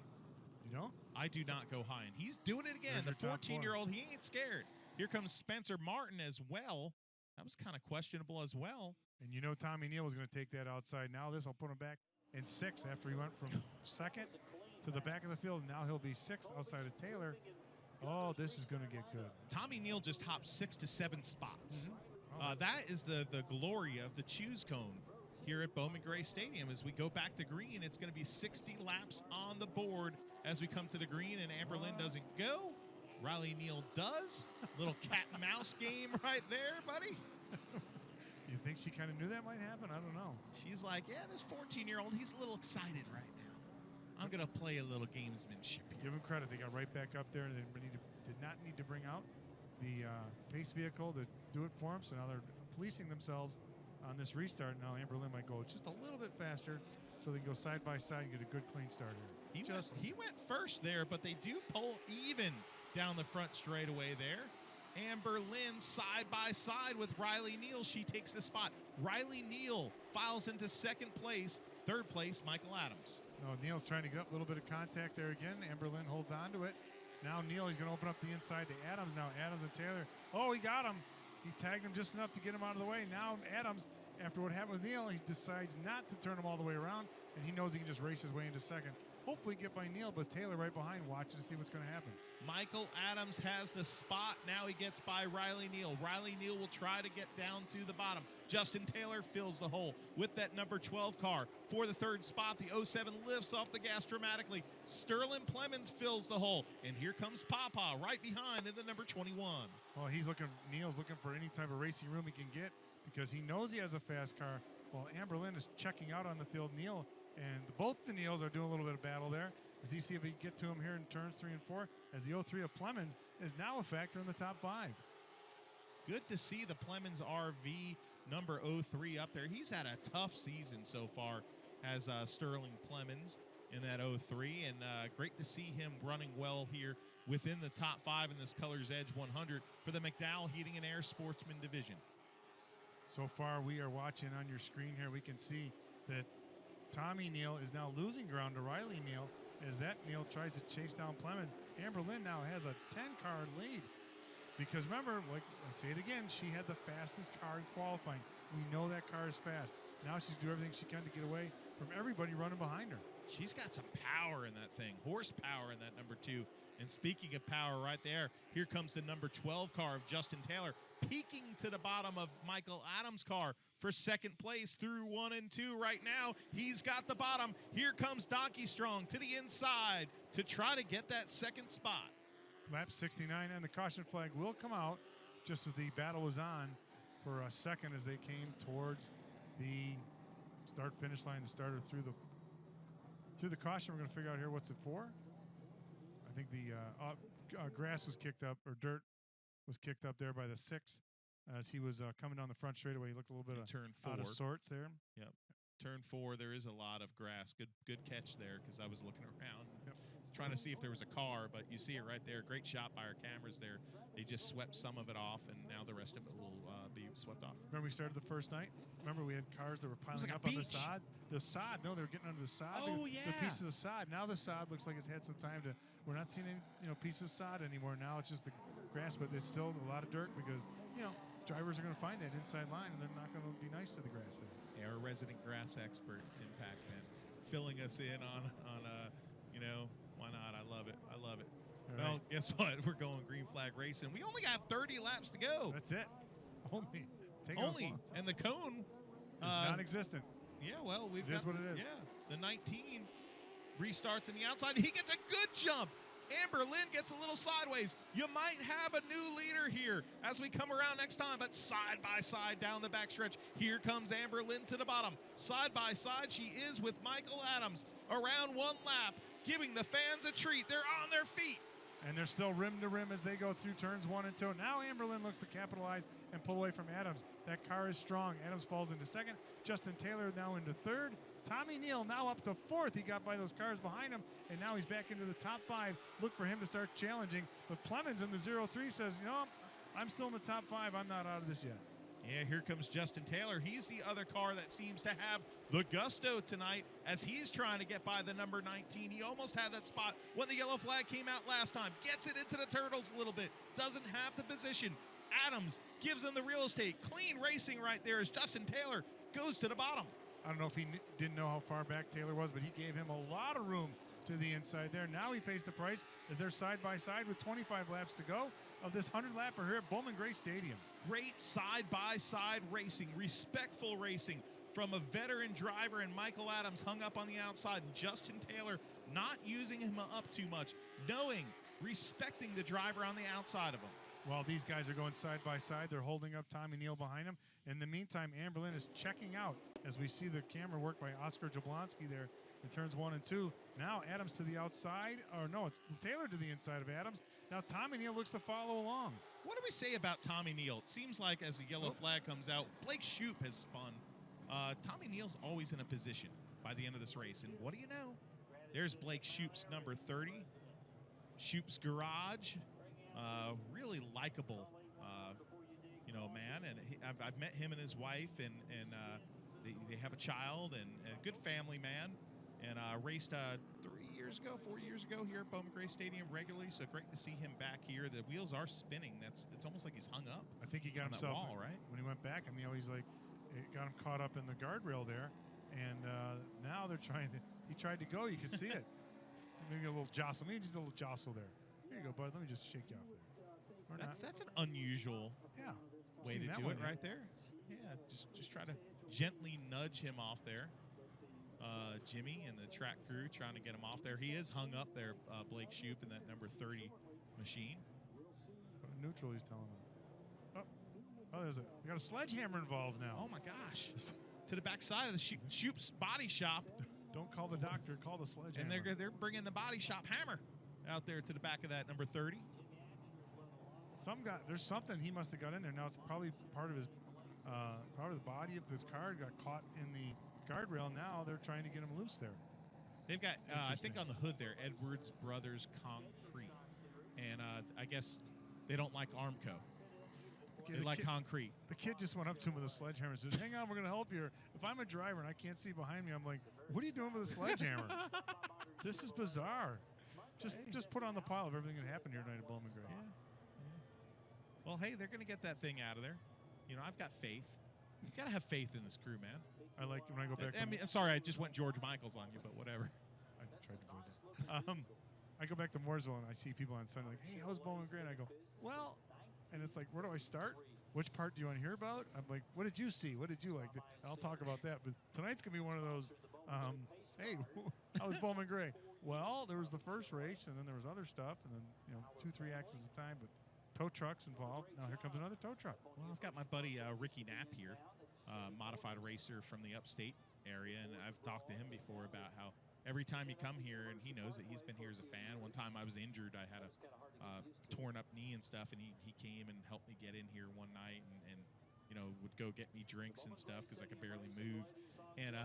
You don't? I do not go high, and he's doing it again. The 14-year-old, he ain't scared. Here comes Spencer Martin as well. That was kind of questionable as well. And you know Tommy Neal was going to take that outside. Now this will put him back in 6th after he went from 2nd to the back of the field. Now he'll be 6th outside of Taylor. Oh, this is going to get good. Tommy Neal just hopped 6 to 7 spots. Mm-hmm. That is the glory of the choose cone here at Bowman Gray Stadium. As we go back to green, it's going to be 60 laps on the board as we come to the green, and Amberlin doesn't go. Riley Neal does. Little cat and mouse game right there, buddy. You think she kind of knew that might happen? I don't know. She's like, yeah, this 14-year-old, he's a little excited right now. I'm going to play a little gamesmanship here. Give them credit. They got right back up there, and they did not need to bring out the pace vehicle to do it for them. So now they're policing themselves on this restart. Now Amberlin might go just a little bit faster so they can go side by side and get a good clean start here. He went first there, but they do pull even down the front straightaway there. Amberlin side by side with Riley Neal. She takes the spot. Riley Neal files into 2nd place. 3rd place, Michael Adams. No, Neal's trying to get a little bit of contact there again. Amberlin holds on to it. Now Neal, he's going to open up the inside to Adams. Now Adams and Taylor. Oh, he got him. He tagged him just enough to get him out of the way. Now Adams, after what happened with Neal, he decides not to turn him all the way around, and he knows he can just race his way into 2nd. Hopefully get by Neal, but Taylor right behind watching to see what's going to happen. Michael Adams has the spot. Now he gets by Riley Neal. Riley Neal will try to get down to the bottom. Justin Taylor fills the hole with that number 12 car. For the 3rd spot, the 07 lifts off the gas dramatically. Sterling Plemons fills the hole. And here comes Papa right behind in the number 21. Well, Neal's looking for any type of racing room he can get because he knows he has a fast car. Well, Amberlin is checking out on the field. Neal and both the Neals are doing a little bit of battle there. As he see if he can get to him here in turns 3 and 4, as the 03 of Plemons is now a factor in the top 5. Good to see the Plemons RV number 03 up there. He's had a tough season so far as Sterling Plemons in that 03, and great to see him running well here within the top 5 in this Colors Edge 100 for the McDowell Heating and Air Sportsman Division. So far, we are watching on your screen here. We can see that Tommy Neal is now losing ground to Riley Neal as that Neal tries to chase down Plemons. Amberlin now has a 10-car lead because remember, like I say it again, she had the fastest car in qualifying. We know that car is fast. Now she's doing everything she can to get away from everybody running behind her. She's got some power in that thing, horsepower in that number 2. And speaking of power right there, here comes the number 12 car of Justin Taylor, peeking to the bottom of Michael Adams' car for second place through 1 and 2 right now. He's got the bottom. Here comes Donkey Strong to the inside to try to get that second spot. Lap 69, and the caution flag will come out just as the battle was on for a second as they came towards the start-finish line. The starter through the caution. We're going to figure out here what's it for. I think the grass was kicked up, or dirt was kicked up there by the 6 as he was coming down the front straightaway. He looked a little bit turn 4. out of sorts there. Yep. Turn 4, there is a lot of grass. Good catch there, because I was looking around. Yep. Trying to see if there was a car, but you see it right there. Great shot by our cameras there. They just swept some of it off, and now the rest of it will be swept off. Remember we started the first night? Remember we had cars that were piling like up a on the beach. sod? The sod. No, they were getting under the sod. Oh, The yeah. pieces of sod. Now the sod looks like it's had some time to. We're not seeing any pieces of sod anymore. Now it's just the grass, but it's still a lot of dirt because drivers are going to find that inside line and they're not going to be nice to the grass there. Yeah, our resident grass expert, Impact Man, filling us in on why not? I love it. I love it. All Well, right. guess what? We're going green flag racing. We only got 30 laps to go. That's it. Only. Taking us Only. long. And the cone. It's non-existent. Yeah, well, we've It got is what it is. Yeah, the 19 restarts in the outside. He gets a good jump. Amber Lynn gets a little sideways. You might have a new leader here as we come around next time, but side by side down the backstretch. Here comes Amber Lynn to the bottom. Side by side, she is with Michael Adams. Around 1 lap, giving the fans a treat. They're on their feet. And they're still rim to rim as they go through turns 1 and 2. Now Amberlyn looks to capitalize and pull away from Adams. That car is strong. Adams falls into second. Justin Taylor now into third. Tommy Neal now up to 4th. He got by those cars behind him, and now he's back into the top 5. Look for him to start challenging. But Clemens in the 0-3 says, I'm still in the top 5. I'm not out of this yet. Yeah, here comes Justin Taylor. He's the other car that seems to have the gusto tonight as he's trying to get by the number 19. He almost had that spot when the yellow flag came out last time. Gets it into the turtles a little bit. Doesn't have the position. Adams gives him the real estate. Clean racing right there as Justin Taylor goes to the bottom. I don't know if he didn't know how far back Taylor was, but he gave him a lot of room to the inside there. Now he pays the price as they're side by side with 25 laps to go of this 100-lapper here at Bowman Gray Stadium. Great side-by-side racing, respectful racing from a veteran driver, and Michael Adams hung up on the outside, and Justin Taylor not using him up too much, knowing, respecting the driver on the outside of him. While these guys are going side by side, they're holding up Tommy Neal behind him. In the meantime, Amberlyn is checking out as we see the camera work by Oscar Jablonski there in turns 1 and 2. Now Adams to the outside, or no, it's Taylor to the inside of Adams. Now Tommy Neal looks to follow along. What do we say about Tommy Neal? It seems like as the yellow flag comes out, Blake Shoop has spun. Tommy Neal's always in a position by the end of this race. And what do you know? There's Blake Shoop's number 30. Shoop's Garage. Really likable, man. And I've met him and his wife, and they have a child, and a good family man. And raced 4 years ago here at Bowman Gray Stadium regularly. So great to see him back here. The wheels are spinning. It's almost like he's hung up. I think he got on that himself wall, right? when he went back. He's like, it got him caught up in the guardrail there, and now they're trying to. He tried to go. You can see it. Maybe a little jostle. Maybe just a little jostle there. Here you go, bud. Let me just shake you off there. Or not. That's an unusual way to do it right there. Yeah, just try to gently nudge him off there. Jimmy and the track crew trying to get him off there. He is hung up there, Blake Shoop, in that number 30 machine. But neutral, he's telling him. Oh, they got a sledgehammer involved now. Oh my gosh! To the backside of the Shoop's body shop. Don't call the doctor, call the sledgehammer. And they're bringing the body shop hammer out there to the back of that number 30. There's something he must have got in there. Now it's probably part of his, the body of this car got caught in the guardrail. Now they're trying to get him loose there. They've got, I think on the hood there, Edwards Brothers Concrete. And I guess they don't like Armco. Okay, they like concrete. The kid just went up to him with a sledgehammer and said, hang on, we're going to help you. If I'm a driver and I can't see behind me, I'm like, what are you doing with a sledgehammer? This is bizarre. Just put on the pile of everything that happened here tonight at Bowman Gray. Yeah. Well, hey, they're going to get that thing out of there. I've got faith. You got to have faith in this crew, man. I like when I go back. I'm sorry, I just went George Michaels on you, but whatever. I tried to avoid that. I go back to Mooresville and I see people on Sunday like, hey, how's Bowman Gray? And I go, well, and it's like, where do I start? Which part do you want to hear about? I'm like, what did you see? What did you like? I'll talk about that. But tonight's going to be one of those, hey, how was Bowman Gray? Well, there was the first race, and then there was other stuff, and then, 2-3 acts at a time, but tow trucks involved. Now here comes another tow truck. Well, I've got my buddy Ricky Knapp here, modified racer from the upstate area, and I've talked to him before about how every time you come here, and he knows that he's been here as a fan. One time I was injured. I had a torn up knee and stuff, and he came and helped me get in here one night and would go get me drinks and stuff because I could barely move. And,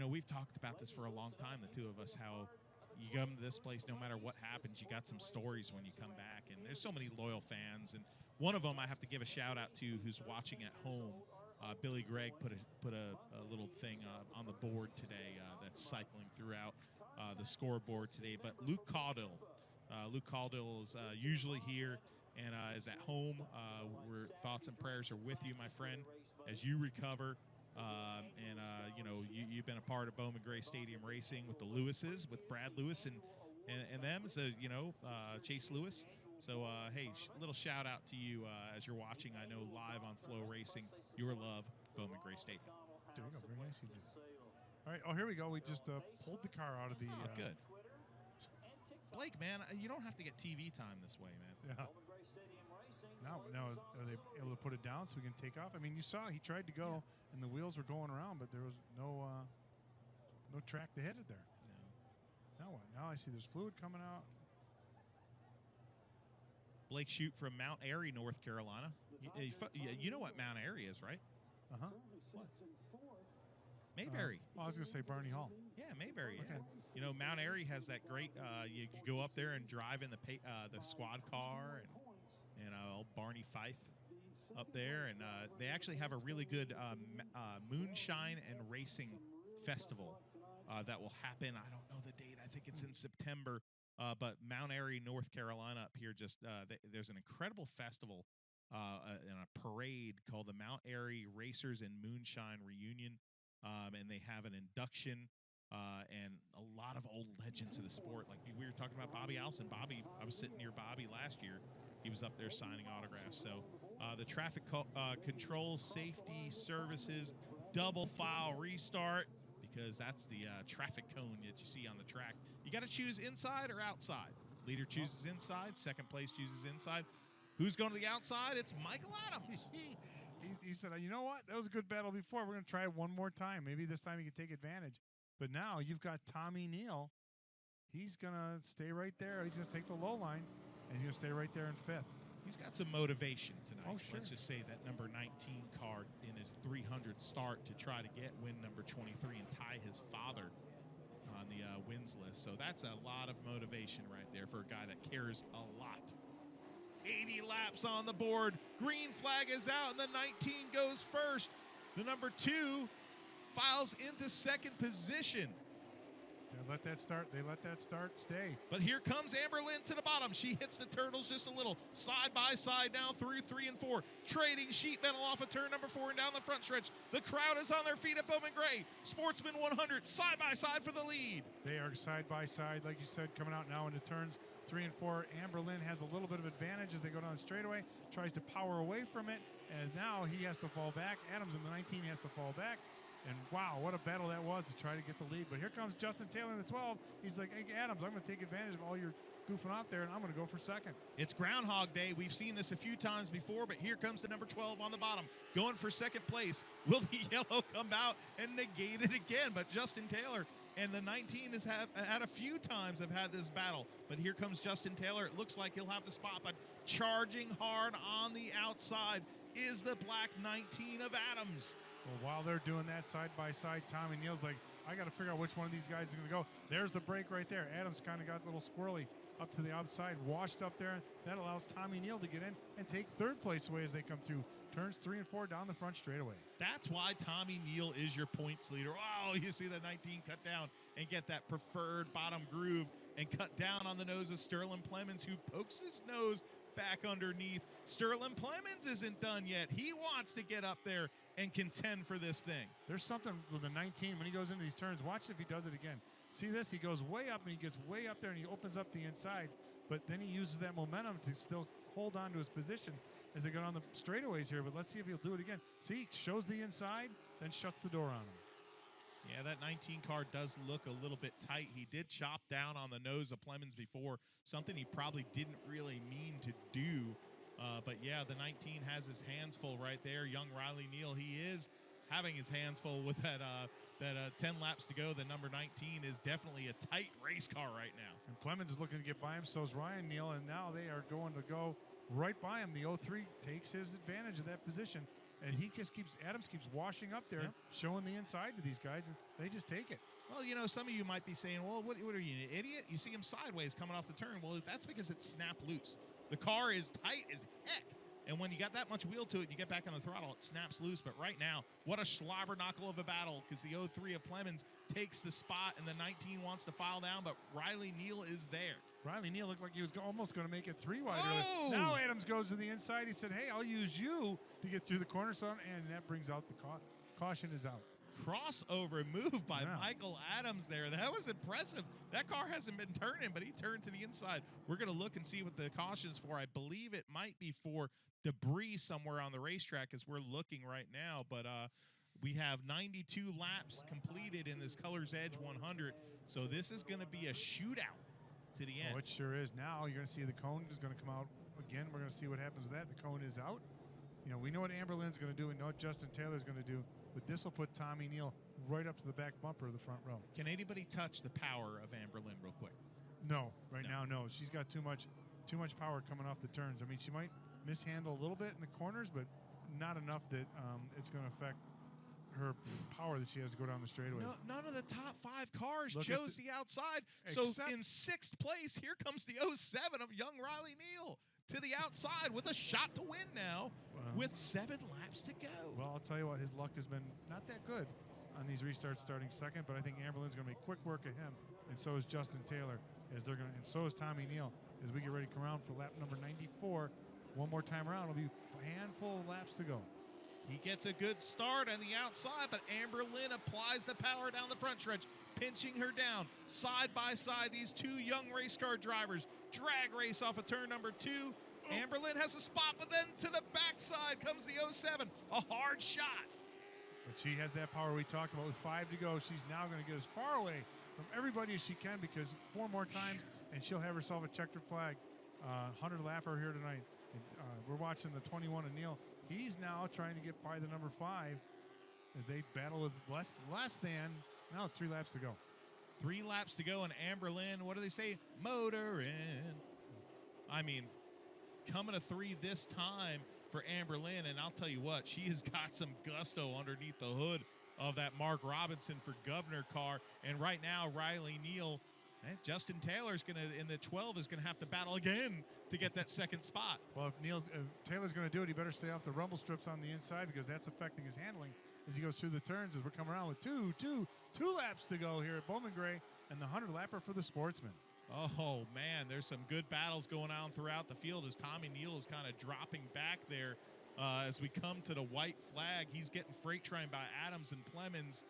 we've talked about this for a long time, the two of us, how you come to this place, no matter what happens, you got some stories when you come back. And there's so many loyal fans. And one of them I have to give a shout out to who's watching at home. Billy Gregg put a little thing on the board today that's cycling throughout the scoreboard today. But Luke Caudill is usually here and is at home. We're thoughts and prayers are with you, my friend, as you recover. You've been a part of Bowman Gray Stadium racing with the Lewises, with Brad Lewis and them. So Chase Lewis. So hey, little shout out to you as you're watching. I know live on Flow Racing. Your love, Bowman Gray Stadium. There you go. Very nice of you. All right. Oh, here we go. We just pulled the car out of the. Good. Blake, man, you don't have to get TV time this way, man. Yeah. Now, are they able to put it down so we can take off? I mean, you saw he tried to go, and the wheels were going around, but there was no track to hit it there. No. Now what? Now I see there's fluid coming out. Blake Shute from Mount Airy, North Carolina. You know what Mount Airy is, right? Uh-huh. What? Mayberry. I was going to say Barney Hall. Yeah, Mayberry. Okay. Yeah. Mount Airy has that great. You go up there and drive in the squad car and old Barney Fife up there, and they actually have a really good moonshine and racing festival that will happen. I don't know the date. I think it's in September. But Mount Airy, North Carolina, up here, there's an incredible festival and a parade called the Mount Airy Racers and Moonshine Reunion, and they have an induction and a lot of old legends of the sport. Like we were talking about Bobby Allison. I was sitting near Bobby last year. He was up there signing autographs. So the traffic control, safety services, double file restart, because that's the traffic cone that you see on the track. You got to choose inside or outside. Leader chooses inside. Second place chooses inside. Who's going to the outside? It's Michael Adams. He said, you know what? That was a good battle before. We're going to try it one more time. Maybe this time he can take advantage. But now you've got Tommy Neal. He's going to stay right there. He's going to take the low line, and he's going to stay right there in fifth. He's got some motivation tonight. Oh, sure. Let's just say that number 19 car in his 300 start to try to get win number 23 and tie his father on the wins list. So that's a lot of motivation right there for a guy that cares a lot. 80 laps on the board. Green flag is out, and the 19 goes first. The number 2 files into second position. They let that start stay. But here comes Amber Lynn to the bottom. She hits the turtles just a little. Side by side now through 3 and 4. Trading sheet metal off of turn number 4 and down the front stretch. The crowd is on their feet at Bowman Gray. Sportsman 100 side by side for the lead. They are side by side, like you said, coming out now into turns 3 and 4. Amber Lynn has a little bit of advantage as they go down the straightaway. Tries to power away from it, and now he has to fall back. Adams in the 19 has to fall back. And wow, what a battle that was to try to get the lead. But here comes Justin Taylor in the 12. He's like, hey, Adams, I'm going to take advantage of all your goofing off there, and I'm going to go for second. It's Groundhog Day. We've seen this a few times before, but here comes the number 12 on the bottom, going for second place. Will the yellow come out and negate it again? But Justin Taylor and the 19 has had a few times have had this battle. But here comes Justin Taylor. It looks like he'll have the spot, but charging hard on the outside is the black 19 of Adams. Well, while they're doing that side by side, Tommy Neal's like, I got to figure out which one of these guys is going to go. There's the break right there. Adams kind of got a little squirrely up to the outside, washed up there. That allows Tommy Neal to get in and take third place away as they come through turns 3 and 4 down the front straightaway. That's why Tommy Neal is your points leader. Oh, you see the 19 cut down and get that preferred bottom groove and cut down on the nose of Sterling Plemons, who pokes his nose back underneath. Sterling Plemons isn't done yet. He wants to get up there and contend for this thing. There's something with the 19 when he goes into these turns. Watch if he does it again. See this? He goes way up and he gets way up there and he opens up the inside, but then he uses that momentum to still hold on to his position as they go on the straightaways here. But let's see if he'll do it again. See, shows the inside, then shuts the door on him. Yeah, that 19 car does look a little bit tight. He did chop down on the nose of Plemons before, something he probably didn't really mean to do. But yeah, the 19 has his hands full right there. Young Riley Neal, he is having his hands full with that 10 laps to go. The number 19 is definitely a tight race car right now. And Plemons is looking to get by him, so is Ryan Neal, and now they are going to go right by him. The 03 takes his advantage of that position, and Adams keeps washing up there, showing the inside to these guys, and they just take it. Well, you know, some of you might be saying, well, what are you, an idiot? You see him sideways coming off the turn. Well, that's because it's snapped loose. The car is tight as heck. And when you got that much wheel to it, you get back on the throttle, it snaps loose. But right now, what a slobberknocker of a battle, because the 03 of Plemons takes the spot, and the 19 wants to file down, but Riley Neal is there. Riley Neal looked like he was almost going to make it 3 wide. Oh! Now Adams goes to the inside. He said, hey, I'll use you to get through the corner. So, and that brings out the caution is out. Crossover move by Michael Adams there. That was impressive. That car hasn't been turning, but he turned to the inside. We're going to look and see what the caution is for. I believe it might be for debris somewhere on the racetrack as we're looking right now. But we have 92 laps completed in this Colors Edge 100. So this is going to be a shootout to the end. Oh, it sure is. Now you're going to see the cone is going to come out again. We're going to see what happens with that. The cone is out. You know, we know what Amber Lynn's going to do. We know what Justin Taylor's going to do. But this will put Tommy Neal right up to the back bumper of the front row. Can anybody touch the power of Amber Lynn real quick? No, now, no. She's got too much power coming off the turns. I mean, she might mishandle a little bit in the corners, but not enough that it's going to affect her power that she has to go down the straightaway. No, none of the top 5 cars chose the outside. Except, so in 6th place, here comes the 07 of young Riley Neal to the outside with a shot to win now with 7 laps to go. Well, I'll tell you what, his luck has been not that good on these restarts starting second, but I think Amber Lynn's going to make quick work of him, and so is Justin Taylor, and so is Tommy Neal as we get ready to come around for lap number 94. One more time around, it'll be a handful of laps to go. He gets a good start on the outside, but Amber Lynn applies the power down the front stretch, pinching her down. Side by side, these 2 young race car drivers drag race off of turn number 2. Amber Lynn has a spot, but then to the backside comes the 07. A hard shot. But she has that power we talked about with 5 to go. She's now going to get as far away from everybody as she can, because 4 more times, and she'll have herself a checkered flag. 100 lapper here tonight. We're watching the 21 of Neal. He's now trying to get by the number 5 as they battle with less than. Now it's 3 laps to go. 3 laps to go, and Amber Lynn, what do they say? Motor in. I mean, coming to 3 this time for Amber Lynn, and I'll tell you what, she has got some gusto underneath the hood of that Mark Robinson for Governor car. And right now, Riley Neal, Justin Taylor's going to, in the 12, is going to have to battle again to get that second spot. Well, if Taylor's going to do it, he better stay off the rumble strips on the inside, because that's affecting his handling as he goes through the turns, as we're coming around with two laps to go here at Bowman Gray, and the 100 lapper for the Sportsman. Oh, man, there's some good battles going on throughout the field as Tommy Neal is kind of dropping back there as we come to the white flag. He's getting freight trained by Adams and Plemons,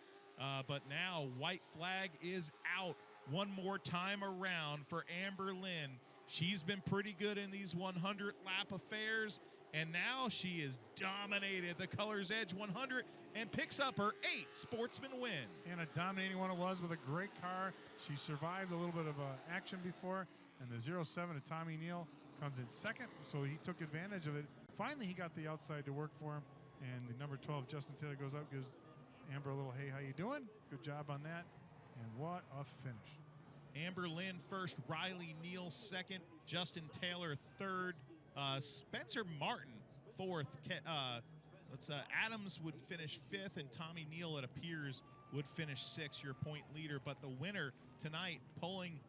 but now white flag is out one more time around for Amber Lynn. She's been pretty good in these 100-lap affairs, and now she has dominated the Colors Edge 100 and picks up her 8th Sportsman win. And a dominating one it was with a great car. She survived a little bit of action before, and the 07 of Tommy Neal comes in second, so he took advantage of it. Finally, he got the outside to work for him, and the number 12, Justin Taylor, goes up, gives Amber a little, hey, how you doing? Good job on that, and what a finish. Amber Lynn first, Riley Neal second, Justin Taylor third, Spencer Martin fourth. Adams would finish fifth, and Tommy Neal, it appears, would finish sixth, your point leader. But the winner tonight, pulling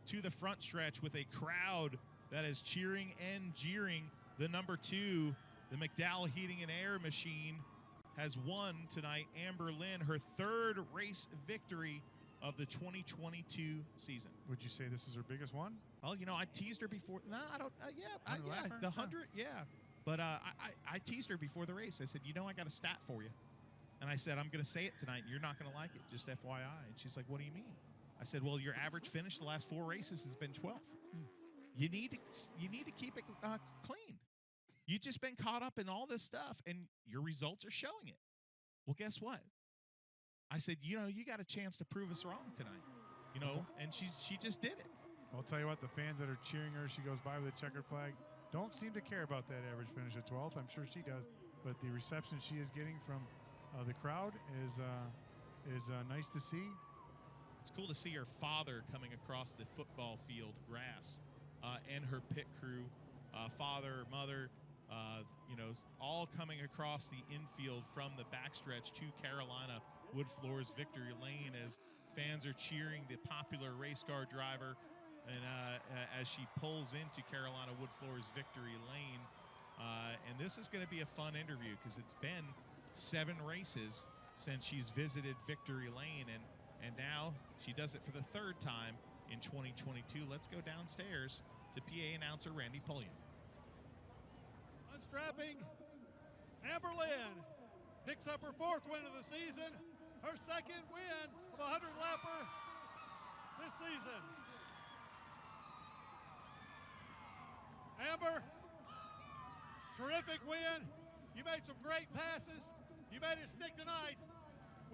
to the front stretch with a crowd that is cheering and jeering, the number 2, the McDowell Heating and Air Machine, has won tonight. Amber Lynn, her 3rd race victory of the 2022 season. Would you say this is her biggest one? Well, you know, I teased her before. No, I don't. Yeah, Lapper? the 100. Yeah, but I teased her before the race. I said, you know, I got a stat for you, and I said I'm going to say it tonight. You're not going to like it, just FYI. And she's like, what do you mean? I said, well, your average finish the last 4 races has been 12th. You need to keep it clean. You've just been caught up in all this stuff, and your results are showing it. Well, guess what? I said, you know, you got a chance to prove us wrong tonight. You know, and she just did it. I'll tell you what, the fans that are cheering her, she goes by with a checkered flag, don't seem to care about that average finish at 12th. I'm sure she does, but the reception she is getting from the crowd is nice to see. It's cool to see her father coming across the football field grass and her pit crew, father, mother, you know, all coming across the infield from the backstretch to Carolina Wood Floors Victory Lane as fans are cheering the popular race car driver and as she pulls into Carolina Wood Floors Victory Lane. And this is going to be a fun interview because it's been 7 races since she's visited Victory Lane, and now she does it for the 3rd time in 2022. Let's go downstairs to PA announcer Randy Pulliam. Unstrapping, Amber Lynn picks up her 4th win of the season, her 2nd win of a 100-lapper this season. Amber, terrific win. You made some great passes. You made it stick tonight.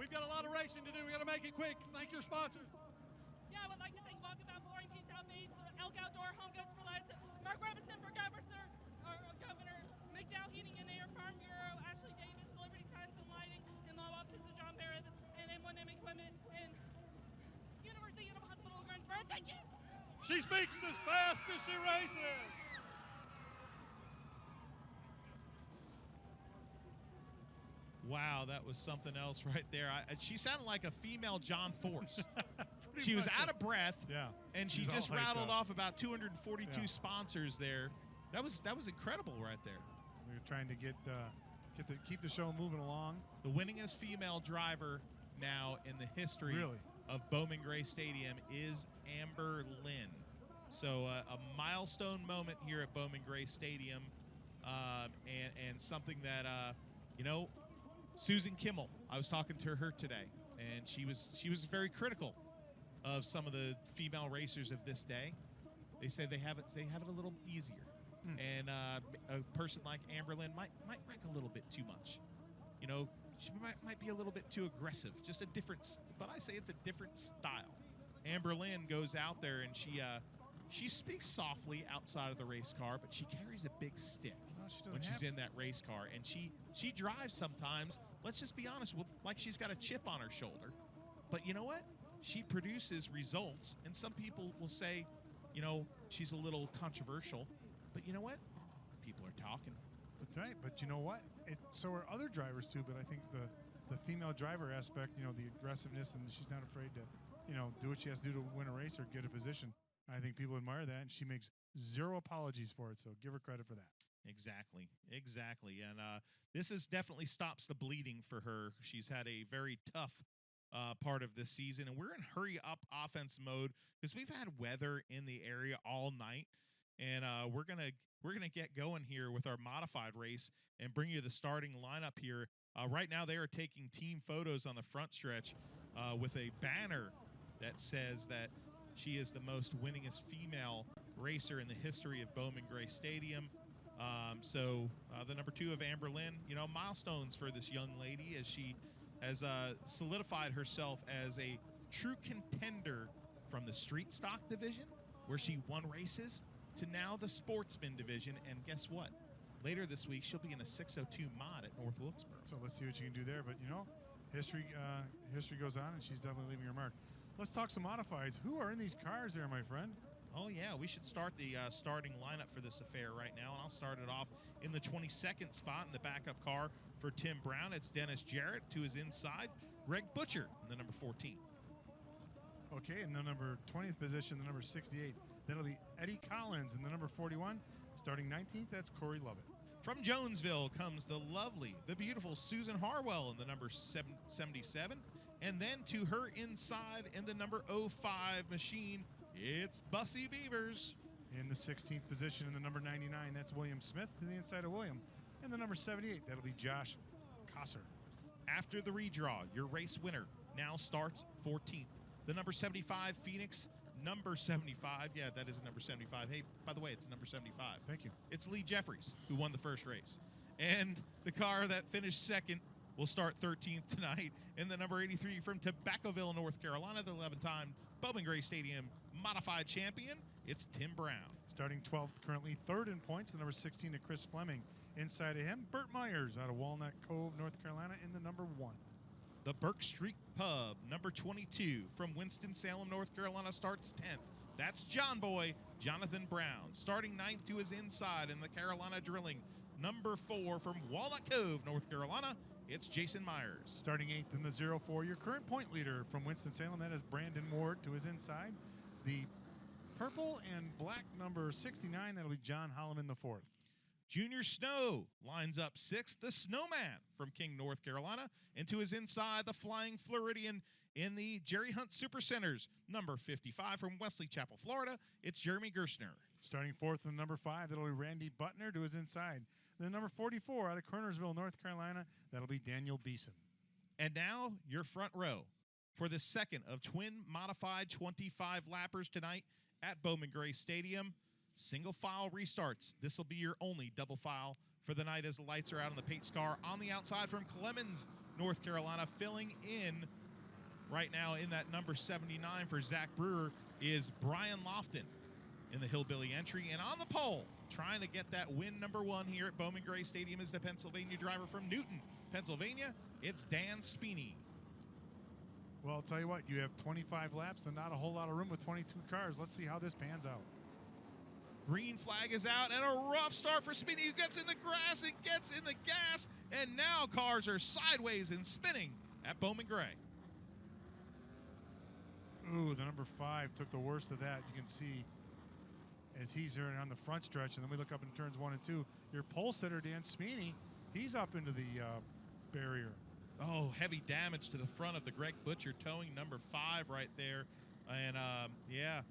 We've got a lot of racing to do. We got to make it quick. Thank your sponsors. Yeah, I would like to thank Walkabout Flooring, Peace Out Meats, Elk Outdoor, Home Goods for Life, Mark Robinson for Governor, McDowell Heating and Air, Farm Bureau, Ashley Davis, Liberty Signs and Lighting, and law offices of John Barrett, and M1M Equipment, and University Union Hospital of Greensboro. Thank you. She speaks as fast as she races. Wow, that was something else right there. She sounded like a female John Force. She was out of breath, and she She's just all hyped rattled up. off about 242 sponsors there. That was incredible right there. We're trying to keep the show moving along. The winningest female driver now in the history of Bowman Gray Stadium is Amber Lynn. So a milestone moment here at Bowman Gray Stadium, and something that you know. Susan Kimmel, I was talking to her today, and she was very critical of some of the female racers of this day. They say they have it a little easier, and a person like Amber Lynn might wreck a little bit too much. You know, she might be a little bit too aggressive. Just a different, but I say it's a different style. Amber Lynn goes out there and she speaks softly outside of the race car, but she carries a big stick when she's in that race car, and she drives sometimes. Let's just be honest, like she's got a chip on her shoulder. But you know what? She produces results, and some people will say, you know, she's a little controversial. But you know what? People are talking. That's right. But you know what? So are other drivers too. But I think the female driver aspect, you know, the aggressiveness, and she's not afraid to, you know, do what she has to do to win a race or get a position. I think people admire that, and she makes 0 apologies for it. So give her credit for that. Exactly. And this is definitely stops the bleeding for her. She's had a very tough part of this season, and we're in hurry-up offense mode because we've had weather in the area all night, and we're gonna get going here with our modified race and bring you the starting lineup here. Right now, they are taking team photos on the front stretch with a banner that says that she is the most winningest female racer in the history of Bowman Gray Stadium. So the number 2 of Amber Lynn, you know, milestones for this young lady as she has solidified herself as a true contender from the street stock division, where she won races, to now the sportsman division. And guess what? Later this week, she'll be in a 602 mod at North Wilkesboro. So let's see what you can do there. But, you know, history goes on, and she's definitely leaving her mark. Let's talk some modifieds. Who are in these cars there, my friend? Oh, yeah, we should start the starting lineup for this affair right now, and I'll start it off in the 22nd spot in the backup car for Tim Brown. It's Dennis Jarrett to his inside, Greg Butcher in the number 14. Okay, in the number 20th position, the number 68, that'll be Eddie Collins in the number 41. Starting 19th, that's Corey Lovett. From Jonesville comes the lovely, the beautiful Susan Harwell in the number 77. And then to her inside in the number 05 machine, it's Bussy Beavers. In the 16th position in the number 99, that's William Smith to the inside of William. In the number 78, that'll be Josh Kosser. After the redraw, your race winner now starts 14th. The number 75 Phoenix, number 75. Yeah, that is a number 75. Hey, by the way, it's number 75. Thank you. It's Lee Jeffries who won the first race. And the car that finished second will start 13th tonight in the number 83 from Tobaccoville, North Carolina, the 11-time Bowman Gray Stadium modified champion. It's Tim Brown. Starting 12th, currently third in points, the number 16 to Chris Fleming. Inside of him, Burt Myers out of Walnut Cove, North Carolina, in the number 1. The Burke Street Pub, number 22 from Winston-Salem, North Carolina, starts 10th. That's John Boy, Jonathan Brown. Starting 9th to his inside in the Carolina Drilling, number 4 from Walnut Cove, North Carolina, it's Jason Myers. Starting 8th in the 04, your current point leader from Winston-Salem, that is Brandon Ward to his inside. The purple and black number 69, that'll be John Holloman the 4th. Junior Snow lines up 6th, the Snowman from King, North Carolina. And to his inside, the Flying Floridian in the Jerry Hunt Supercenters, number 55 from Wesley Chapel, Florida, it's Jeremy Gerstner. Starting 4th in the number 5, that'll be Randy Butner to his inside. The number 44 out of Kernersville, North Carolina, that'll be Daniel Beeson. And now your front row for the second of twin modified 25 lappers tonight at Bowman Gray Stadium. Single file restarts. This will be your only double file for the night as the lights are out on the pace car. On the outside from Clemens, North Carolina, filling in right now in that number 79 for Zach Brewer is Brian Lofton in the Hillbilly entry. And on the pole, trying to get that win number 1 here at Bowman Gray Stadium is the Pennsylvania driver from Newton, Pennsylvania. It's Dan Speeney. Well, I'll tell you what, you have 25 laps and not a whole lot of room with 22 cars. Let's see how this pans out. Green flag is out, and a rough start for Speedy, who gets in the grass and gets in the gas, and now cars are sideways and spinning at Bowman Gray. Ooh, the number 5 took the worst of that. You can see as he's here on the front stretch, and then we look up in turns 1 and 2. Your pole sitter, Dan Speeney, he's up into the barrier. Oh, heavy damage to the front of the Greg Butcher towing number 5 right there. And, yeah,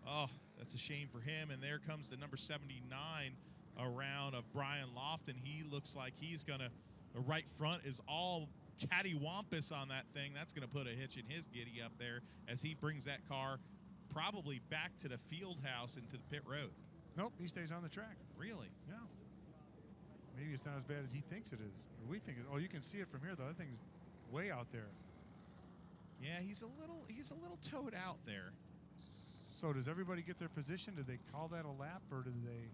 oh, that's a shame for him. And there comes the number 79 around of Brian Lofton. He looks like he's going to, the right front is all cattywampus on that thing. That's going to put a hitch in his giddy up there as he brings that car probably back to the field house into the pit road. Nope, he stays on the track. Really? Yeah. Maybe it's not as bad as he thinks it is, or we think it. Oh, you can see it from here. The other thing's way out there. Yeah, he's a little towed out there. So does everybody get their position? Did they call that a lap, or did they?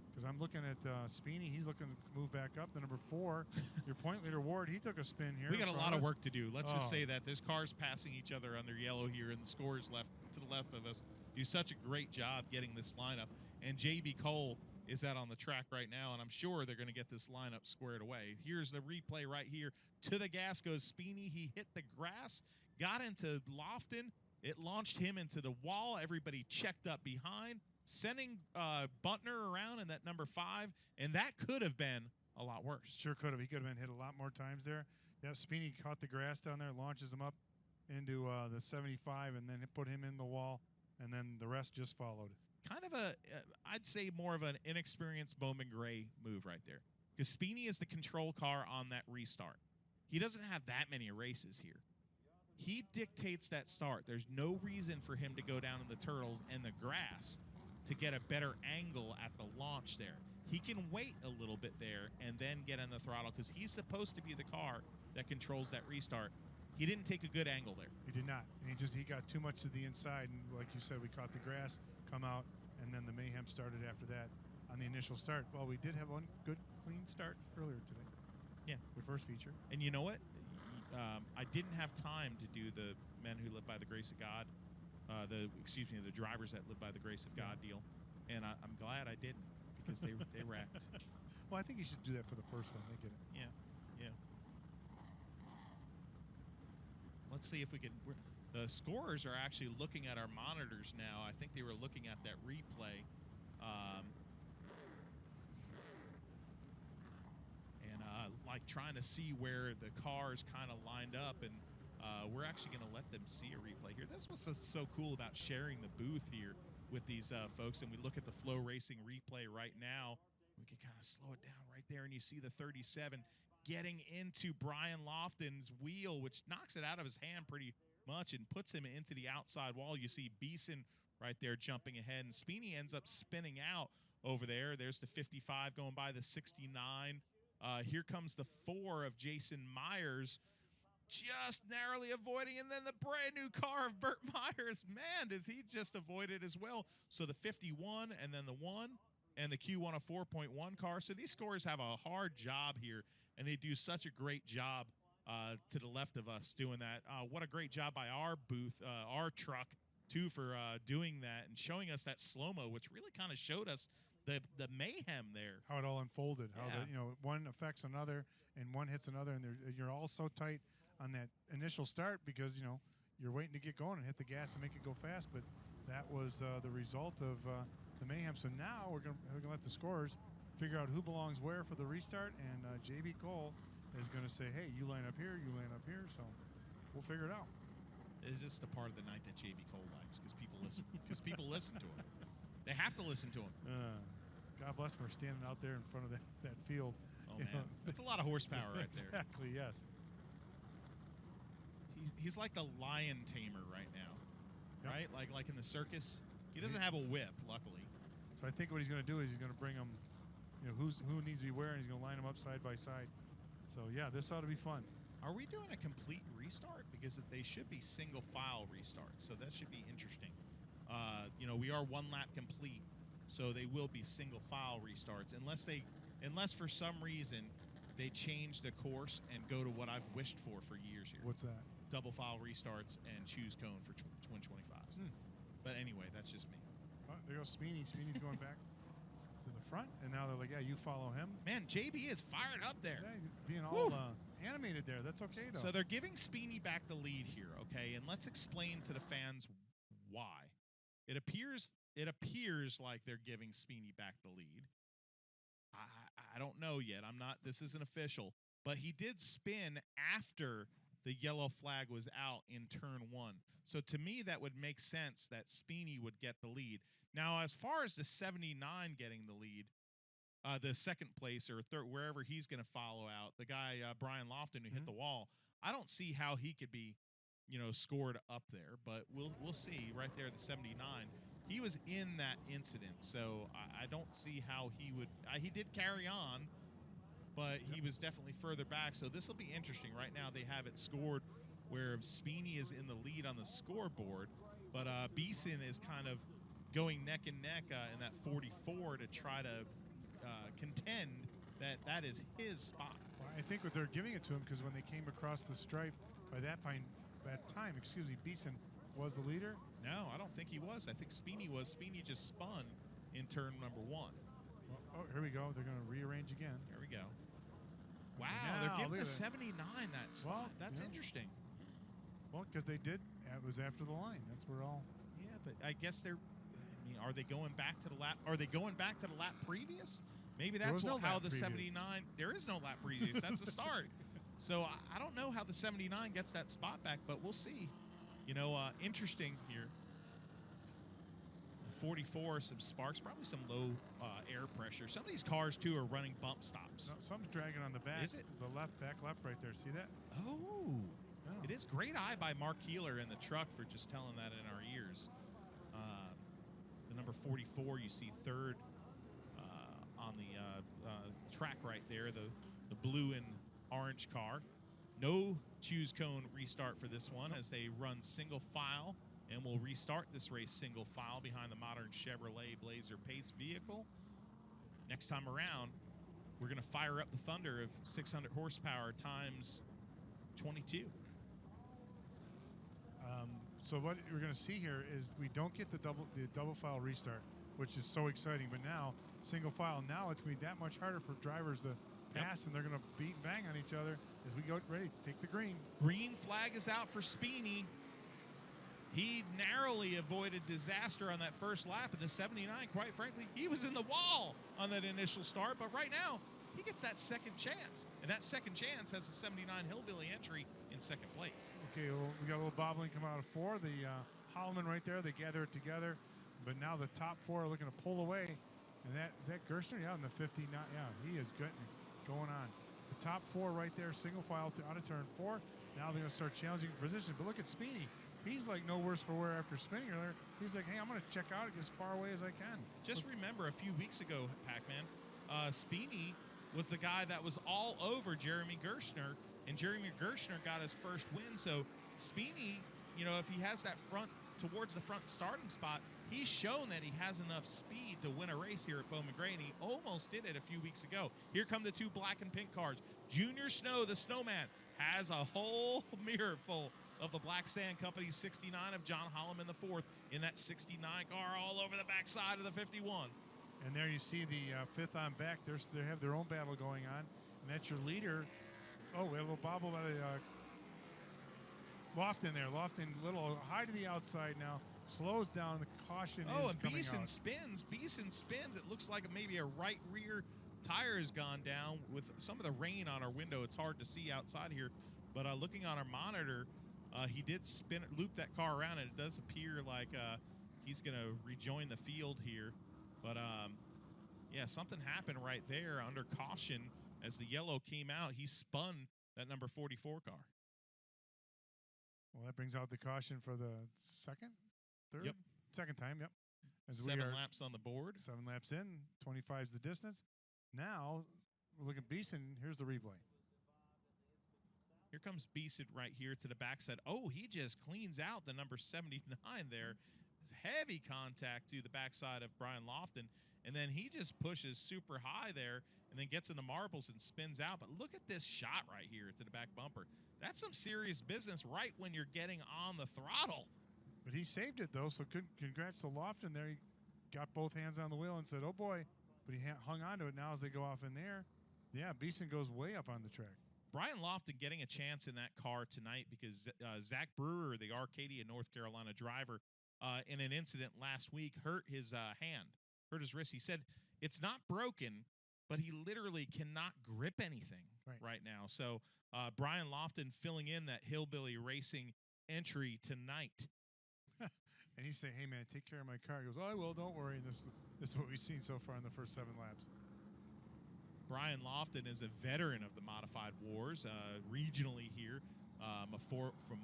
Because I'm looking at Speeney. He's looking to move back up. The number 4, your point leader Ward, he took a spin here. We got a lot of work to do. Let's just Oh. say that there's cars passing each other under yellow here, and the scores left to the left of us do such a great job getting this lineup. And JB Cole is out on the track right now, and I'm sure they're going to get this lineup squared away. Here's the replay right here. To the gas goes Speeney. He hit the grass, got into Lofton. It launched him into the wall. Everybody checked up behind, sending Butner around in that number 5, and that could have been a lot worse. Sure could have. He could have been hit a lot more times there. Yep, Speeney caught the grass down there, launches him up into the 75, and then it put him in the wall, and then the rest just followed. Kind of I'd say more of an inexperienced Bowman Gray move right there. Because Speeney is the control car on that restart. He doesn't have that many races here. He dictates that start. There's no reason for him to go down in the turtles and the grass to get a better angle at the launch there. He can wait a little bit there and then get on the throttle because he's supposed to be the car that controls that restart. He didn't take a good angle there. He did not. And he got too much to the inside, and like you said, we caught the grass come out, and then the mayhem started after that on the initial start. Well, we did have one good, clean start earlier today. Yeah. The first feature. And you know what? I didn't have time to do the men who live by the grace of God, the drivers that live by the grace of God deal. And I'm glad I didn't because they wrecked. Well, I think you should do that for the first one. They get it. Yeah. Let's see if we can. The scorers are actually looking at our monitors now. I think they were looking at that replay. And like trying to see where the cars kind of lined up. And We're actually going to let them see a replay here. That's what's so cool about sharing the booth here with these folks. And we look at the Flow Racing replay right now. We can kind of slow it down right there, and you see the 37 getting into Brian Lofton's wheel, which knocks it out of his hand pretty much and puts him into the outside wall. You see Beeson right there jumping ahead, and Speeney ends up spinning out over there. There's the 55 going by the 69. Here comes the 4 of Jason Myers, just narrowly avoiding, and then the brand new car of Burt Myers. Man, does he just avoid it as well. So the 51 and then the 1 and the Q104.1 car. So these scorers have a hard job here, and they do such a great job to the left of us doing that. What a great job by our booth, our truck, too, for doing that and showing us that slow-mo, which really kind of showed us the mayhem there. How it all unfolded. How Yeah. one affects another and one hits another, and you're all so tight on that initial start because you're waiting to get going and hit the gas and make it go fast. But that was the result of the mayhem. So now we're gonna let the scorers figure out who belongs where for the restart, and JB Cole is gonna say, "Hey, you line up here, you line up here." So we'll figure it out. Is this the part of the night that JB Cole likes? Because people listen. Because people listen to him. They have to listen to him. God bless him for standing out there in front of that field. Oh, man. That's a lot of horsepower right there. Exactly, yes. He's like the lion tamer right now, right? Like in the circus. He doesn't have a whip, luckily. So I think what he's going to do is he's going to bring them, who needs to be where, and he's going to line them up side by side. So, yeah, this ought to be fun. Are we doing a complete restart? Because they should be single file restarts, so that should be interesting. We are 1 lap complete, so they will be single file restarts unless for some reason they change the course and go to what I've wished for years here. What's that? Double file restarts and choose cone for twin 25s. But anyway, that's just me. Oh, there goes Speeney. Speeney's going back to the front, and now they're like, "Yeah, you follow him." Man, JB is fired up there. Yeah, being all animated there. That's okay though. So they're giving Speeney back the lead here, okay? And let's explain to the fans why. It appears like they're giving Speeney back the lead. I don't know yet. This isn't official, but he did spin after the yellow flag was out in turn 1. So to me, that would make sense that Speeney would get the lead. Now, as far as the 79 getting the lead, the second place or third, wherever he's going to follow out, the guy, Brian Lofton, who hit the wall, I don't see how he could be, scored up there, but we'll see right there, the 79. He was in that incident, so I don't see how he would. He did carry on, but he was definitely further back. So this will be interesting. Right now they have it scored where Speeney is in the lead on the scoreboard, but Beeson is kind of going neck and neck in that 44 to try to contend that is his spot. Well, I think what they're giving it to him because when they came across the stripe by that time, Beeson was the leader. No, I don't think he was. I think Speeney was. Speeney just spun in turn number 1. Well, oh, here we go. They're going to rearrange again. There we go. Wow, Now, they're giving look the at 79 that spot. Well, That's yeah. interesting. Well, because they did. It was after the line. That's where all. Yeah, but I guess are they going back to the lap? Are they going back to the lap previous? Maybe that's how the 79. There is no lap previous. That's the start. So I don't know how the 79 gets that spot back, but we'll see. Interesting here. 44, some sparks, probably some low air pressure. Some of these cars, too, are running bump stops. No, some's dragging on the back. Is it? The left right there. See that? Oh. It is great eye by Mark Keeler in the truck for just telling that in our ears. The number 44, you see third on the track right there, the blue and orange car. No choose cone restart for this one as they run single file, and will restart this race single file behind the modern Chevrolet Blazer Pace vehicle. Next time around, we're going to fire up the Thunder of 600 horsepower times 22. So what we're going to see here is we don't get the double file restart, which is so exciting. But now single file. Now it's going to be that much harder for drivers to pass, and they're going to beat and bang on each other as we go ready to take the green. Green flag is out for Speeney. He narrowly avoided disaster on that first lap in the 79. Quite frankly, he was in the wall on that initial start. But right now, he gets that second chance. And that second chance has the 79 Hillbilly entry in second place. Okay, well, we got a little bobbling coming out of 4. The Holloman right there, they gather it together. But now the top 4 are looking to pull away. And is that Gerstner? Yeah, in the 59. Yeah, he is good going on. The top 4 right there, single file out of turn 4. Now they're going to start challenging position. But look at Speedy. He's like no worse for wear after spinning earlier. He's like, hey, I'm going to check out as far away as I can. Just remember a few weeks ago, Pac-Man, Speedy was the guy that was all over Jeremy Gerstner, and Jeremy Gerstner got his first win. So Speedy, you know, if he has that front towards the front starting spot, he's shown that he has enough speed to win a race here at Bowman Gray, and he almost did it a few weeks ago. Here come the 2 black and pink cars. Junior Snow, the snowman, has a whole mirror full of the Black Sand Company 69 of John Holloman the 4th in that 69 car all over the backside of the 51. And there you see the 5th on back. They have their own battle going on. And that's your leader. Oh, we have a little bobble by the Lofton there. Lofton, little high to the outside now. Slows down. The caution is and coming Beeson out. spins. Beeson spins. It looks like maybe a right rear tire has gone down. With some of the rain on our window, it's hard to see outside here. But looking on our monitor, he did loop that car around, and it does appear like he's going to rejoin the field here. But, yeah, something happened right there under caution as the yellow came out. He spun that number 44 car. Well, that brings out the caution for the third? Yep. Second time, yep. As 7 laps on the board. 7 laps in, 25 is the distance. Now, we're looking at Beeson. Here's the replay. Here comes Beeson right here to the backside. Oh, he just cleans out the number 79 there. Heavy contact to the backside of Brian Lofton. And then he just pushes super high there and then gets in the marbles and spins out. But look at this shot right here to the back bumper. That's some serious business right when you're getting on the throttle. But he saved it, though, so congrats to Lofton there. He got both hands on the wheel and said, oh, boy. But he hung on to it now as they go off in there. Yeah, Beeson goes way up on the track. Brian Lofton getting a chance in that car tonight because Zach Brewer, the Arcadia, North Carolina driver, in an incident last week, hurt his hand, hurt his wrist. He said it's not broken, but he literally cannot grip anything right now. So Brian Lofton filling in that Hillbilly Racing entry tonight. And he say, hey, man, take care of my car. He goes, oh, I will, don't worry. And this is what we've seen so far in the first 7 laps. Brian Lofton is a veteran of the Modified Wars, regionally here, a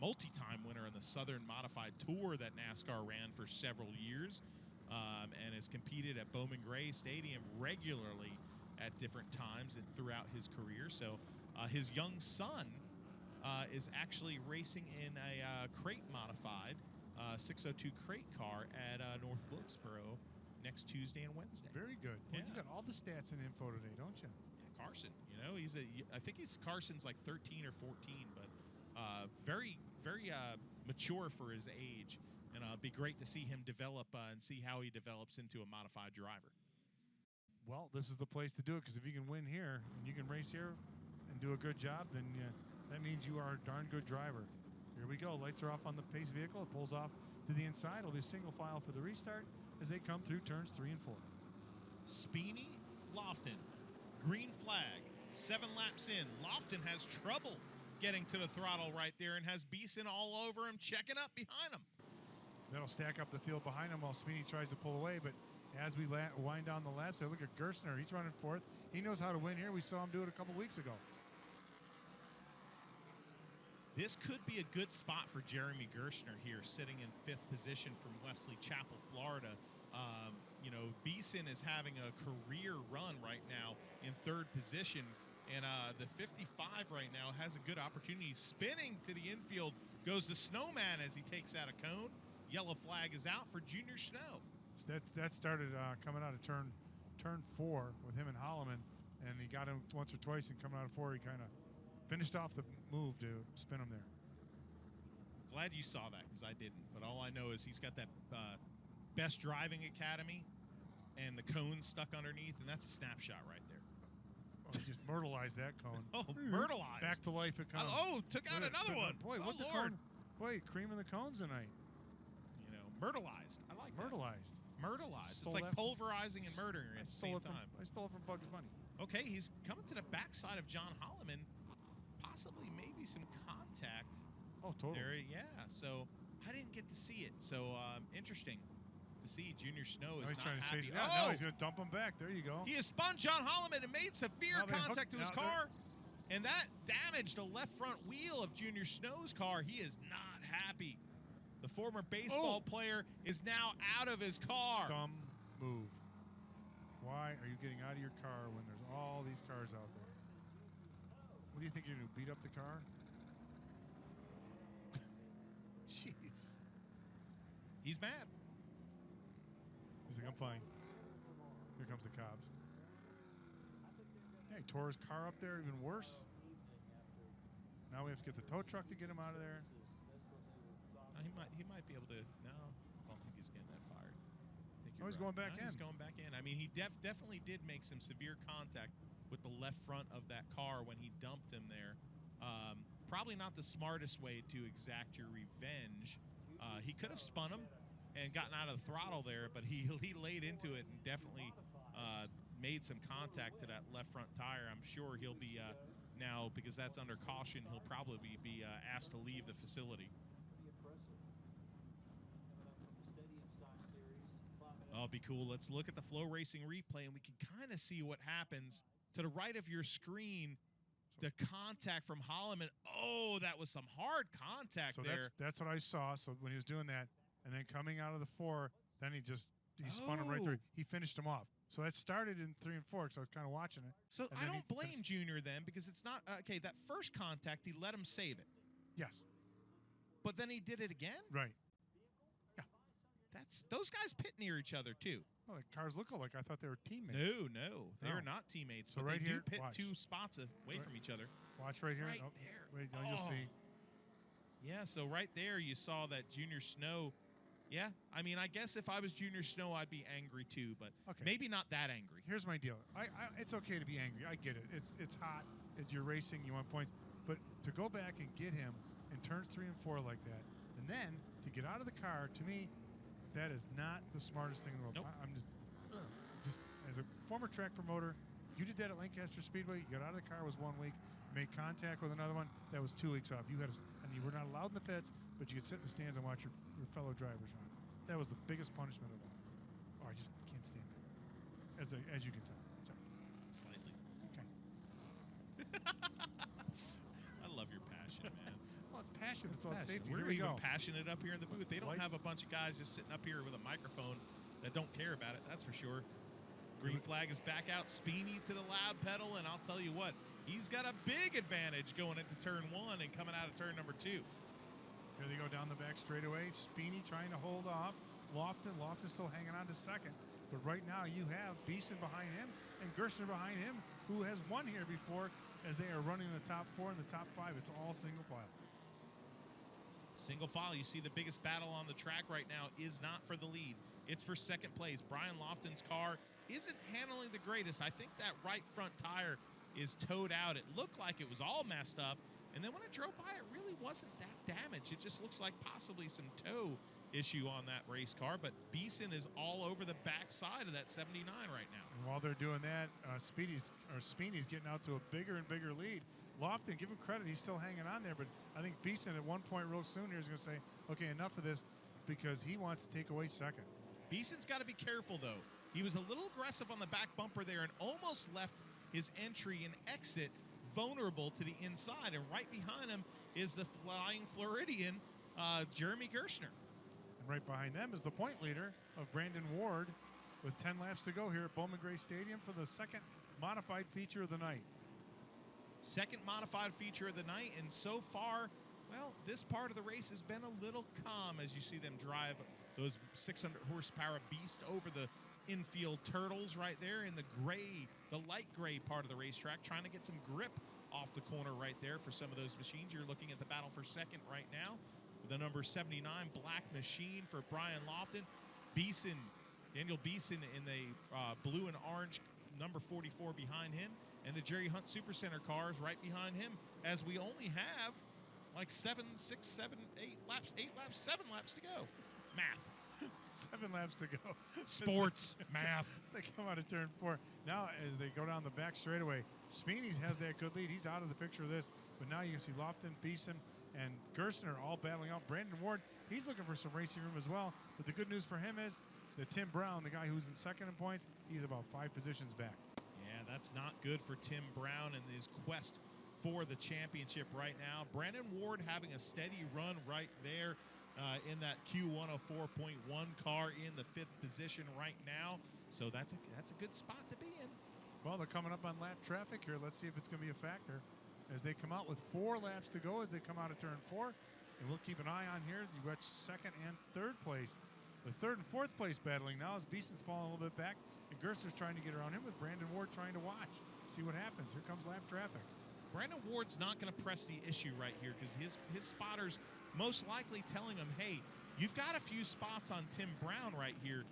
multi-time winner in the Southern Modified Tour that NASCAR ran for several years, and has competed at Bowman Gray Stadium regularly at different times and throughout his career. So his young son is actually racing in a crate modified 602 crate car at North Wilkesboro next Tuesday and Wednesday. Very good. Well, you got all the stats and info today, don't you? Yeah, Carson, you know, I think Carson's like 13 or 14, but very, very mature for his age. And it'd be great to see him develop and see how he develops into a modified driver. Well, this is the place to do it, because if you can win here and you can race here and do a good job, then that means you are a darn good driver. Here we go. Lights are off on the pace vehicle. It pulls off to the inside. It'll be single file for the restart as they come through turns 3 and 4. Speedy, Lofton, green flag, 7 laps in. Lofton has trouble getting to the throttle right there and has Beeson all over him, checking up behind him. That'll stack up the field behind him while Speedy tries to pull away, but as we wind down the laps, look at Gerstner. He's running 4th. He knows how to win here. We saw him do it a couple weeks ago. This could be a good spot for Jeremy Gerstner here, sitting in 5th position from Wesley Chapel, Florida. You know, Beeson is having a career run right now in 3rd position, and the 55 right now has a good opportunity. Spinning to the infield goes the Snowman as he takes out a cone. Yellow flag is out for Junior Snow. So that started coming out of turn 4 with him and Holloman, and he got him once or twice, and coming out of 4, he kind of finished off the move to spin him there. Glad you saw that, because I didn't. But all I know is he's got that Best Driving Academy and the cone stuck underneath, and that's a snapshot right there. Oh, he just myrtleized that cone. Oh, myrtleized. Back to life it comes. Oh, took out another one. Boy, what the Lord. cone? Boy, creaming the cones tonight. You know, myrtleized. I like Myrtleized. that. Myrtleized. It's Stole like that pulverizing and murdering at the same time. I stole it from Bugs Bunny. Okay, he's coming to the backside of John Holloman. Possibly maybe some contact. Oh, totally. There, yeah, so I didn't get to see it. So interesting to see Junior Snow is Now he's not trying to happy. chase. Yeah, now he's going to dump him back. There you go. He has spun John Holloman and made severe Now they contact hooked- to his now they're- car. And that damaged the left front wheel of Junior Snow's car. He is not happy. The former baseball player is now out of his car. Dumb move. Why are you getting out of your car when there's all these cars out there? What do you think you're going to beat up the car? Jeez. He's mad. He's like, I'm fine. Here comes the cops. Yeah, he tore his car up there, even worse. Now we have to get the tow truck to get him out of there. He might be able to. No, I don't think he's getting that fired. I think Oh, he's you're going back No, in. He's going back in. I mean, he definitely did make some severe contact with the left front of that car when he dumped him there. Probably not the smartest way to exact your revenge. He could have spun him and gotten out of the throttle there, but he laid into it and definitely made some contact to that left front tire. I'm sure he'll be now, because that's under caution, he'll probably be asked to leave the facility. Oh, it'd be cool. Let's look at the Flow Racing replay, and we can kind of see what happens. To the right of your screen, the contact from Holloman. Oh, that was some hard contact So there. that's what I saw. So when he was doing that, and then coming out of the 4, then he spun him right through. He finished him off. So that started in 3 and 4 because I was kind of watching it. So And I then don't he blame finished- Junior then, because it's not okay. That first contact, he let him save it, Yes, but then he did it again. right. Those guys pit near each other too. Well, the cars look alike. I thought they were teammates. No, they're No. not teammates. So but right they do here, pit watch. 2 spots away Right. from each other. Watch right here. Right Oh, there. Wait, no, you'll Oh. see. Yeah, so right there you saw that Junior Snow. Yeah, I mean, I guess if I was Junior Snow, I'd be angry too, but Okay. maybe not that angry. Here's my deal. It's okay to be angry. I get it. It's hot. You're racing. You want points. But to go back and get him in turns 3 and 4 like that, and then to get out of the car, to me, that is not the smartest thing in the world. Nope. I'm just as a former track promoter, you did that at Lancaster Speedway. You got out of the car, was 1 week, made contact with another one, that was 2 weeks off. You had, and you were not allowed in the pits, but you could sit in the stands and watch your fellow drivers run. That was the biggest punishment of all. Oh, I just can't stand it. As you can tell. Sorry. Slightly. Okay. I love your passion, man. Well, it's passion. It's about Passion. safety. We're Here we even go. passionate up here in the booth. They don't have a Lights. bunch of guys just sitting up here with a microphone that don't care about it. That's for sure. Green flag is back out. Speeny to the lab pedal, and I'll tell you what, he's got a big advantage going into turn 1 and coming out of turn number 2. Here they go down the back straightaway. Speeny trying to hold off. Lofton still hanging on to second. But right now you have Beeson behind him and Gerstner behind him, who has won here before, as they are running in the top 4 and the top 5. It's all single file. Single file, you see the biggest battle on the track right now is not for the lead. It's for second place. Brian Lofton's car isn't handling the greatest. I think that right front tire is towed out. It looked like it was all messed up. And then when I drove by, it really wasn't that damaged. It just looks like possibly some tow issue on that race car. But Beeson is all over the backside of that 79 right now. And while they're doing that, Speeny's getting out to a bigger and bigger lead. Lofton, give him credit, he's still hanging on there. But I think Beeson at one point real soon here is going to say, okay, enough of this, because he wants to take away second. Beeson's got to be careful, though. He was a little aggressive on the back bumper there and almost left his entry and exit vulnerable to the inside. And right behind him is the Flying Floridian, Jeremy Gerstner. And right behind them is the point leader of Brandon Ward with 10 laps to go here at Bowman Gray Stadium for the second modified feature of the night. Second modified feature of the night, and so far, well, this part of the race has been a little calm as you see them drive those 600 horsepower beast over the infield turtles right there in the light gray part of the racetrack, trying to get some grip off the corner right there for some of those machines. You're looking at the battle for second right now with the number 79 black machine for Brian Lofton. Daniel Beeson in the blue and orange number 44 behind him, and the Jerry Hunt Supercenter cars right behind him, as we only have like 7 laps to go. Math. 7 laps to go. Sports, math. They come out of turn 4. Now, as they go down the back straightaway, Speeney has that good lead. He's out of the picture of this. But now you can see Lofton, Beeson, and Gerstner all battling out. Brandon Ward, he's looking for some racing room as well. But the good news for him is that Tim Brown, the guy who's in second in points, he's about 5 positions back. Yeah, that's not good for Tim Brown in his quest for the championship right now. Brandon Ward having a steady run right there in that Q104.1 car in the 5th position right now. So that's a good spot to be in. Well, they're coming up on lap traffic here. Let's see if it's going to be a factor as they come out with 4 laps to go as they come out of turn 4. And we'll keep an eye on here. You got 2nd and 3rd place. The 3rd and 4th place battling now as Beeson's falling a little bit back. And Gerstner's trying to get around him with Brandon Ward trying to watch. See what happens. Here comes lap traffic. Brandon Ward's not going to press the issue right here because his spotters most likely telling him, hey, you've got a few spots on Tim Brown right here,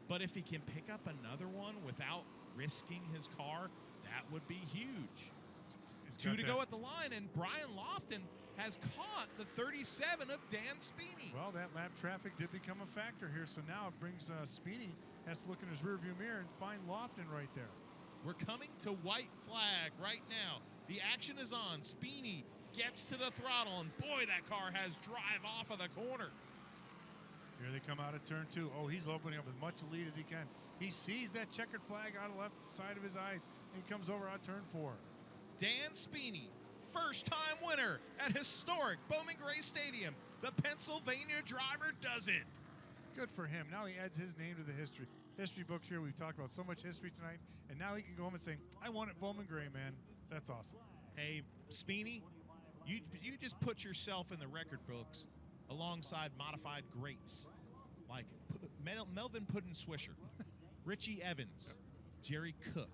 but if he can pick up another one without risking his car, that would be huge. 2 to go at the line, and Brian Lofton has caught the 37 of Dan Speeney. Well, that lap traffic did become a factor here, so now it brings Speeney has to look in his rearview mirror and find Lofton right there. We're coming to white flag right now. The action is on. Speeney gets to the throttle, and boy, that car has drive off of the corner. Here they come out of turn 2. Oh, he's opening up as much lead as he can. He sees that checkered flag out of the left side of his eyes, and he comes over on turn 4. Dan Speeney, first-time winner at historic Bowman Gray Stadium. The Pennsylvania driver does it. Good for him. Now he adds his name to the history books here. We've talked about so much history tonight, and now he can go home and say, I won at Bowman Gray, man. That's awesome. Hey, Speeney, you just put yourself in the record books alongside modified greats like Melvin Puddin Swisher, Richie Evans, Jerry Cook,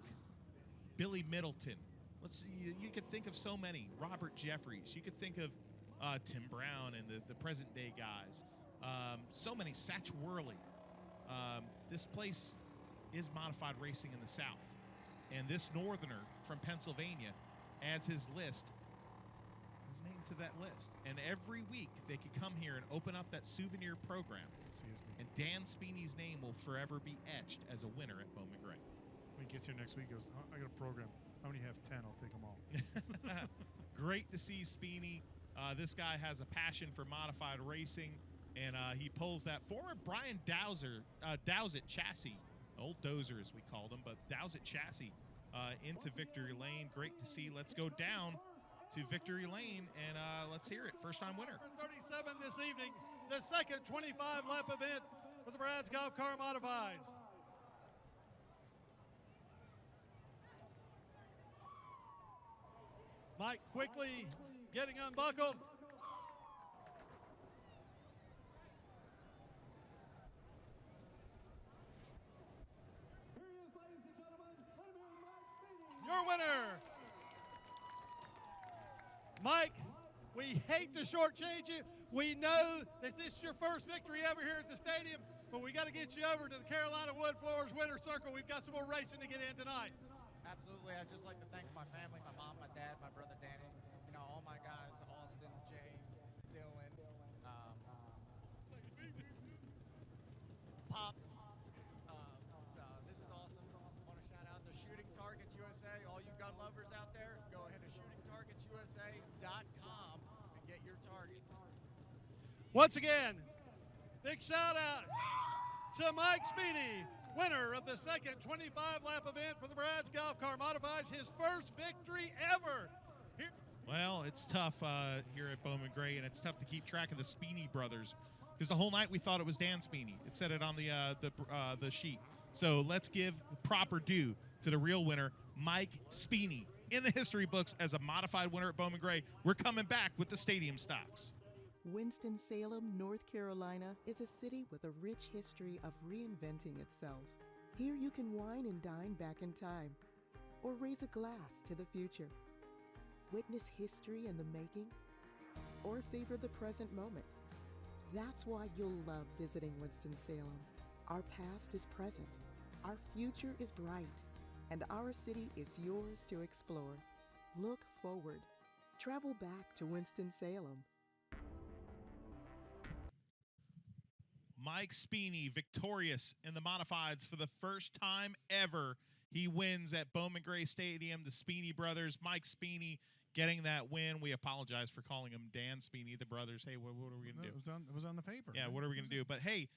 Billy Middleton. Let's see, you could think of so many. Robert Jeffries. You could think of Tim Brown and the present day guys. So many. Satch Worley. This place is modified racing in the South. And this northerner from Pennsylvania adds his name to that list. And every week they could come here and open up that souvenir program. And Dan Speeney's name will forever be etched as a winner at Bowman Gray. When he gets here next week, he goes, I got a program. I only have 10. I'll take them all. Great to see Speeney. This guy has a passion for modified racing, and he pulls that former Brian Dowsett chassis, old Dozer as we called him, but Dowsett chassis into victory lane. Great to see. Let's go down to victory lane, and let's hear it. First-time winner. 37 this evening, the second 25-lap event for the Brad's Golf Car Modifieds. Mike quickly getting unbuckled. Your winner, Mike. We hate to shortchange you. We know that this is your first victory ever here at the stadium, but we got to get you over to the Carolina Wood Floors Winter Circle. We've got some more racing to get in tonight. Absolutely. I'd just like to thank my family, my mom, my dad, my brother Danny, all my guys, Austin, James, Dylan, Pops. So this is awesome. I want to shout out to Shooting Targets USA. All you gun lovers out there, go ahead to shootingtargetsusa.com and get your targets. Once again, big shout out to Mike Speeney, winner of the second 25-lap event for the Brad's Golf Car Modifieds, his first victory ever. Well, it's tough here at Bowman Gray, and it's tough to keep track of the Speeney brothers because the whole night we thought it was Dan Speeney. It said it on the sheet. So let's give proper due to the real winner, Mike Speeney, in the history books as a modified winner at Bowman Gray. We're coming back with the stadium stocks. Winston-Salem, North Carolina is a city with a rich history of reinventing itself. Here you can wine and dine back in time, or raise a glass to the future. Witness history in the making, or savor the present moment. That's why you'll love visiting Winston-Salem. Our past is present, our future is bright, and our city is yours to explore. Look forward. Travel back to Winston-Salem. Mike Speeney victorious in the modifieds for the first time ever. He wins at Bowman Gray Stadium. The Speeney brothers, Mike Speeney getting that win. We apologize for calling him Dan Speeney, the brothers. Hey, what are we going to do? It was on the paper. Yeah, right? what are we going to do? But, hey,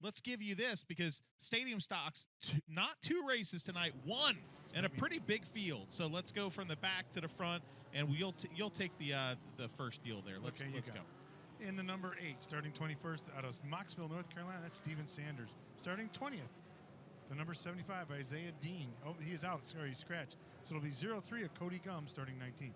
let's give you this because Stadium Stocks, not 2 races tonight, 1 and a pretty big field. So let's go from the back to the front, and you'll take the first deal there. Let's go. In the number 8, starting 21st out of Mocksville, North Carolina, that's Steven Sanders. Starting 20th, the number 75, Isaiah Dean. Oh, he is out. Sorry, he scratched. So it'll be 03 of Cody Gum starting 19th.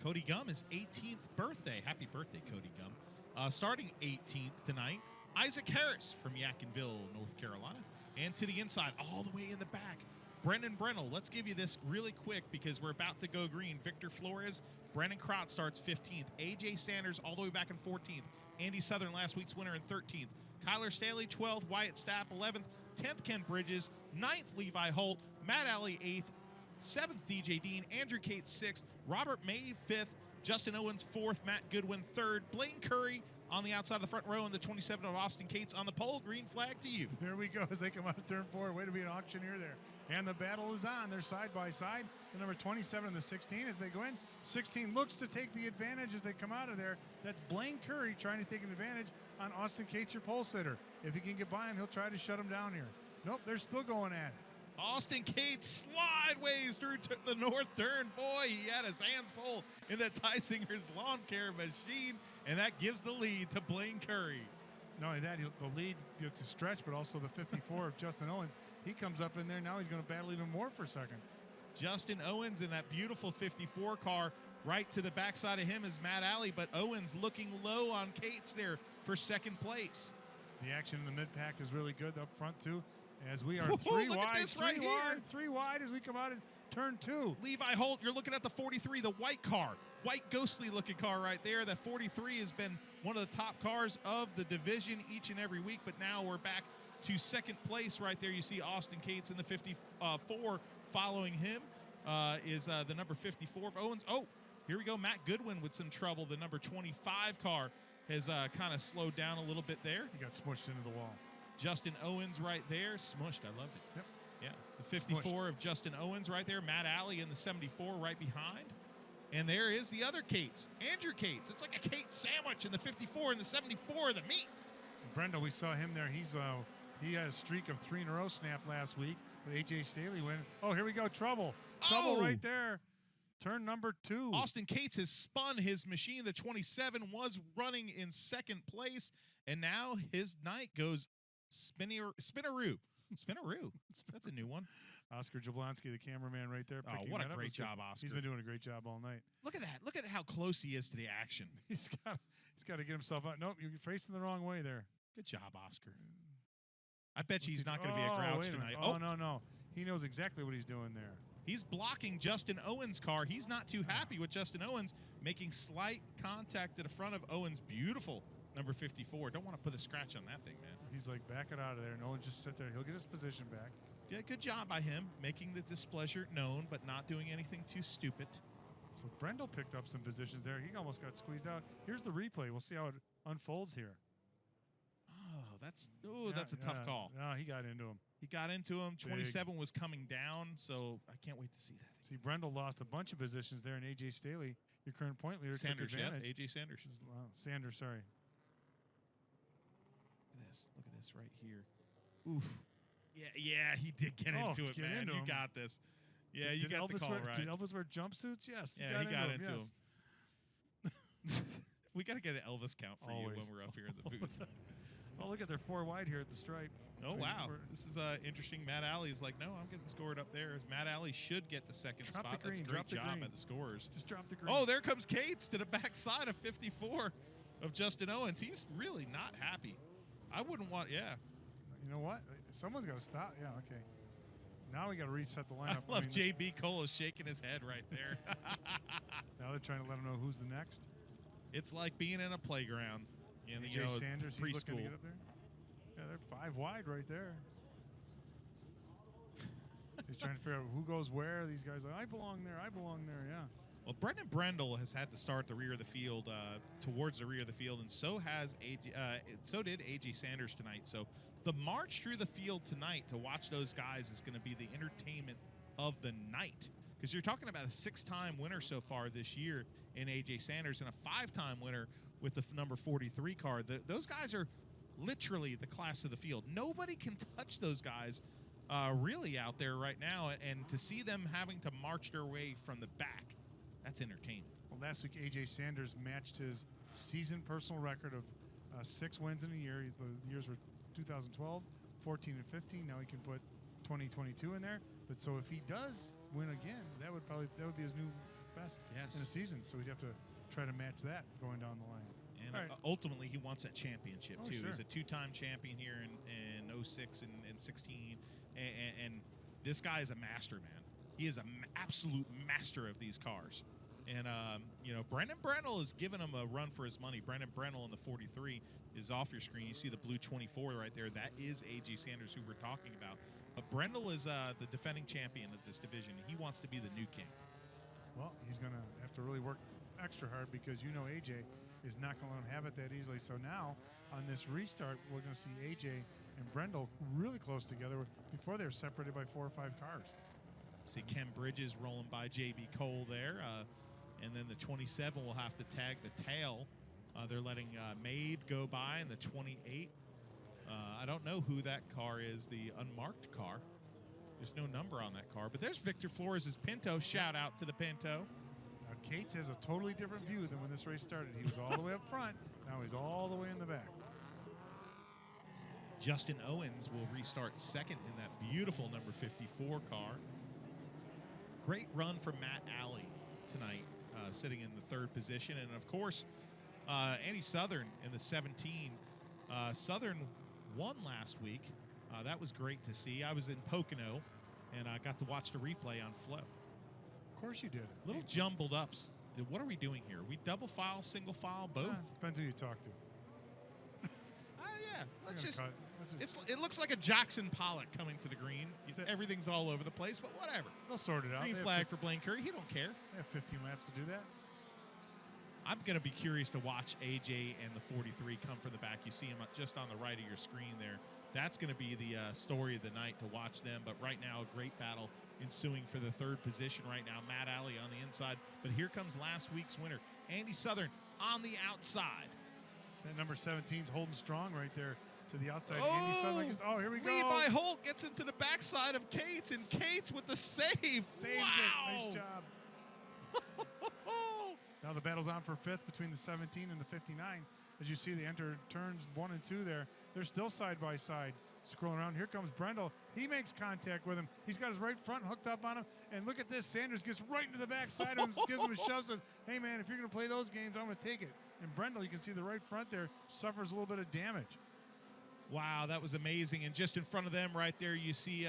Cody Gum is 18th birthday. Happy birthday, Cody Gum. Starting 18th tonight, Isaac Harris from Yadkinville, North Carolina. And to the inside, all the way in the back, Brendan Brennell. Let's give you this really quick because we're about to go green. Victor Flores, Brennan Crott starts 15th. A.J. Sanders all the way back in 14th. Andy Southern, last week's winner, in 13th. Kyler Staley, 12th. Wyatt Stapp, 11th. 10th, Ken Bridges. 9th, Levi Holt. Matt Alley, 8th. 7th, DJ Dean. Andrew Cates, 6th. Robert May, 5th. Justin Owens, 4th. Matt Goodwin, 3rd. Blaine Curry on the outside of the front row, and the 27 of Austin Cates on the pole. Green flag to you. There we go as they come out of turn 4. Way to be an auctioneer there. And the battle is on. They're side by side. The number 27 and the 16 as they go in. 16 looks to take the advantage as they come out of there. That's Blaine Curry trying to take an advantage on Austin Cates, your pole sitter. If he can get by him, he'll try to shut him down here. Nope, they're still going at it. Austin Cates slideways through the north turn. Boy, he had his hands full in the Tysingers lawn care machine, and that gives the lead to Blaine Curry. Not only that, the lead gets a stretch, but also the 54 of Justin Owens. He comes up in there. Now he's going to battle even more for second. Justin Owens in that beautiful 54 car. Right to the backside of him is Matt Alley, but Owens looking low on Cates there for second place. The action in the mid-pack is really good up front, too, as we are three wide as we come out in turn 2. Levi Holt, you're looking at the 43, the white car. White, ghostly-looking car right there. That 43 has been one of the top cars of the division each and every week, but now we're back to second place right there. You see Austin Cates in the 54. Following him is the number 54 of Owens. Oh, here we go. Matt Goodwin with some trouble. The number 25 car has kind of slowed down a little bit there. He got smushed into the wall. Justin Owens right there. Smushed. I loved it. Yep. Yeah. The 54 Smushed. of Justin Owens right there. Matt Alley in the 74 right behind. And there is the other Cates, Andrew Cates. It's like a Cates sandwich in the 54 and the 74, the meat. Brenda, we saw him there. He had a streak of 3 in a row snap last week with A.J. Staley win. Oh, here we go. Trouble right there. Turn number 2. Austin Cates has spun his machine. The 27 was running in second place, and now his night goes spinneroo. That's a new one. Oscar Jablonski, the cameraman right there. Oh, what a great job, Oscar. He's been doing a great job all night. Look at that. Look at how close he is to the action. He's got to get himself out. Nope, you're facing the wrong way there. Good job, Oscar. I bet you he's not going to be a grouch tonight. Oh, no. He knows exactly what he's doing there. He's blocking Justin Owens' car. He's not too happy with Justin Owens making slight contact to the front of Owens' beautiful number 54. Don't want to put a scratch on that thing, man. He's like, back it out of there. No one just sit there. He'll get his position back. Yeah, good job by him making the displeasure known, but not doing anything too stupid. So Brendel picked up some positions there. He almost got squeezed out. Here's the replay. We'll see how it unfolds here. Oh, that's a tough call. No, he got into him. He got into him. 27 was coming down, so I can't wait to see that. See, Brendel lost a bunch of positions there, and A.J. Staley, your current point leader, took advantage. A.J. Sanders. Sanders, sorry. Look at this right here. Oof. Yeah, he did get into it, man. You got this. Yeah, you got the call right. Did Elvis wear jumpsuits? Yes. Yeah, he got into him. We got to get an Elvis count for you when we're up here in the booth. Oh, look at they're 4 wide here at the stripe. Oh, wow. This is interesting. Matt Alley is like, no, I'm getting scored up there. Matt Alley should get the second spot. That's a great job at the scores. Just drop the green. Oh, there comes Cates to the backside of 54 of Justin Owens. He's really not happy. I wouldn't want, You know what? Someone's got to stop. Yeah, okay. Now we got to reset the lineup. I love J.B. Cole is shaking his head right there. Now they're trying to let him know who's the next. It's like being in a playground. A.J. Sanders, he's looking to get up there. Yeah, they're 5 wide right there. He's trying to figure out who goes where. These guys are like, I belong there, yeah. Well, Brendan Brendel has had to start the rear of the field, towards the rear of the field, and so did AJ Sanders tonight. So the march through the field tonight to watch those guys is going to be the entertainment of the night, because you're talking about a 6-time winner so far this year in AJ Sanders and a 5-time winner with the number 43 car. Those guys are literally the class of the field. Nobody can touch those guys really out there right now, and to see them having to march their way from the back, that's entertainment. Well, last week, AJ Sanders matched his season personal record of 6 wins in a year. The years were 2012, 14, and 15. Now he can put 2022 in there. But so if he does win again, that would be his new best in a season. So we'd have to try to match that going down the line. And ultimately, he wants that championship, too. Sure. He's a 2-time champion here in 06 and 16. And this guy is a master, man. He is an absolute master of these cars. And, Brendan Brendel is giving him a run for his money. Brendan Brendel in the 43 is off your screen. You see the blue 24 right there. That is A.J. Sanders, who we're talking about. But Brendel is the defending champion of this division. He wants to be the new king. Well, he's going to have to really work extra hard, because A.J. is not going to let him have it that easily. So now, on this restart, we're going to see A.J. and Brendel really close together. Before they were separated by 4 or 5 cars. See Ken Bridges rolling by J.B. Cole there. And then the 27 will have to tag the tail. They're letting Mabe go by in the 28. I don't know who that car is, the unmarked car. There's no number on that car. But there's Victor Flores' Pinto. Shout out to the Pinto. Now, Cates has a totally different view than when this race started. He was all the way up front. Now he's all the way in the back. Justin Owens will restart second in that beautiful number 54 car. Great run for Matt Alley tonight, sitting in the 3rd position. And, of course, Andy Southern in the 17. Southern won last week. That was great to see. I was in Pocono, and I got to watch the replay on Flow. Of course you did. Little jumbled ups. What are we doing here? We double file, single file, both? Depends who you talk to. Yeah. It looks like a Jackson Pollock coming to the green. Everything's all over the place, but whatever. They'll sort it out. Green flag for Blaine Curry. He don't care. They have 15 laps to do that. I'm going to be curious to watch AJ and the 43 come from the back. You see him just on the right of your screen there. That's going to be the story of the night, to watch them. But right now, a great battle ensuing for the 3rd position right now. Matt Alley on the inside. But here comes last week's winner, Andy Southern, on the outside. That number 17's holding strong right there to the outside. Andy Southern, here we go. Levi Holt gets into the backside of Cates, and Cates with the save. Saves it. Nice job. Now the battle's on for 5th between the 17 and the 59. As you see, they enter turns 1 and 2 there. They're still side by side. Scrolling around, here comes Brendel. He makes contact with him. He's got his right front hooked up on him. And look at this. Sanders gets right into the backside of him, gives him a shove, says, hey, man, if you're going to play those games, I'm going to take it. And Brendel, you can see the right front there, suffers a little bit of damage. Wow, that was amazing. And just in front of them right there, you see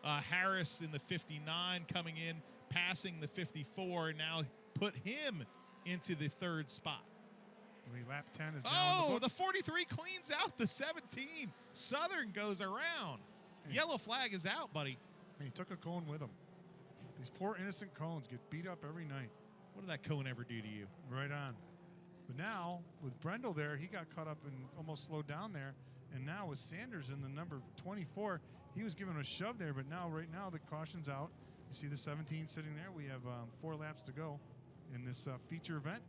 Harris in the 59 coming in, passing the 54, and now put him into the 3rd spot. Lap 10 is down. The 43 cleans out the 17. Southern goes around. Yellow flag is out, buddy. And he took a cone with him. These poor innocent cones get beat up every night. What did that cone ever do to you? Right on. But now, with Brendel there, he got caught up and almost slowed down there. And now with Sanders in the number 24, he was giving a shove there. But now, right now, the caution's out. You see the 17 sitting there. We have 4 laps to go in this feature event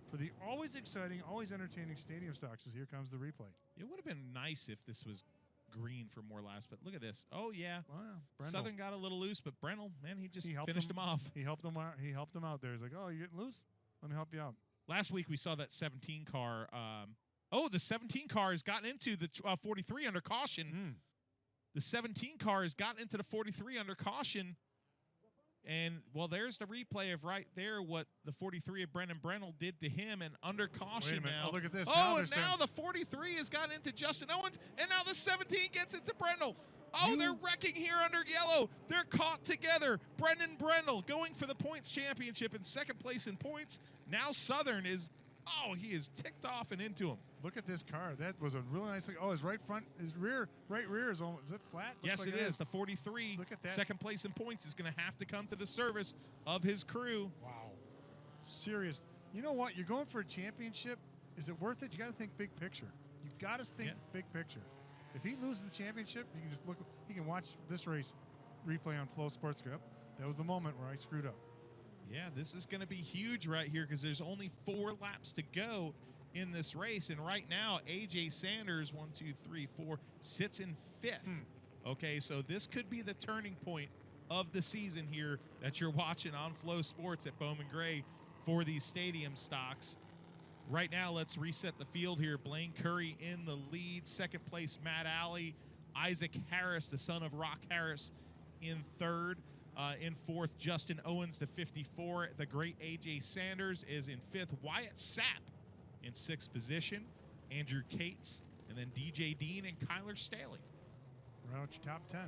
for the always exciting, always entertaining Stadium Stocks. As here comes the replay. It would have been nice if this was green for more laps, but look at this. Oh, yeah. Wow, Southern got a little loose, but Brendel, man, he finished him off. He helped him out. He helped him out there. He's like, oh, you're getting loose? Let me help you out. Last week we saw that 17 car. The 17 car has gotten into the 43 under caution. The 17 car has gotten into the 43 under caution. And, well, there's the replay of right there what the 43 of Brendan Brendel did to him, and under caution. Wait a minute. Now. Oh, look at this. Now the 43 has gotten into Justin Owens, and now the 17 gets into Brendel. They're wrecking here under yellow. They're caught together. Brendan Brendel going for the points championship in 2nd place in points. Now Southern is, he is ticked off and into him. Look at this car. That was a really nice thing. His right front, his right rear is almost, is it flat? Yes, it is. The 43, look at that. 2nd place in points, is going to have to come to the service of his crew. Wow. serious. You know what? You're going for a championship. Is it worth it? You got to think big picture. You got to think big picture. If he loses the championship, you can just look. He can watch this race replay on Flow Sports Group. That was the moment where I screwed up. Yeah, this is going to be huge right here because there's only 4 laps to go in this race. And right now, A.J. Sanders, 1, 2, 3, 4, sits in 5th. Okay, so this could be the turning point of the season here that you're watching on Flow Sports at Bowman Gray for these stadium stocks. Right now, let's reset the field here. Blaine Curry in the lead. Second place, Matt Alley. Isaac Harris, the son of Rock Harris, in third. In fourth, Justin Owens to 54. The great A.J. Sanders is in fifth. Wyatt Sapp in sixth position. Andrew Cates, and then DJ Dean and Kyler Staley. Round out your top 10.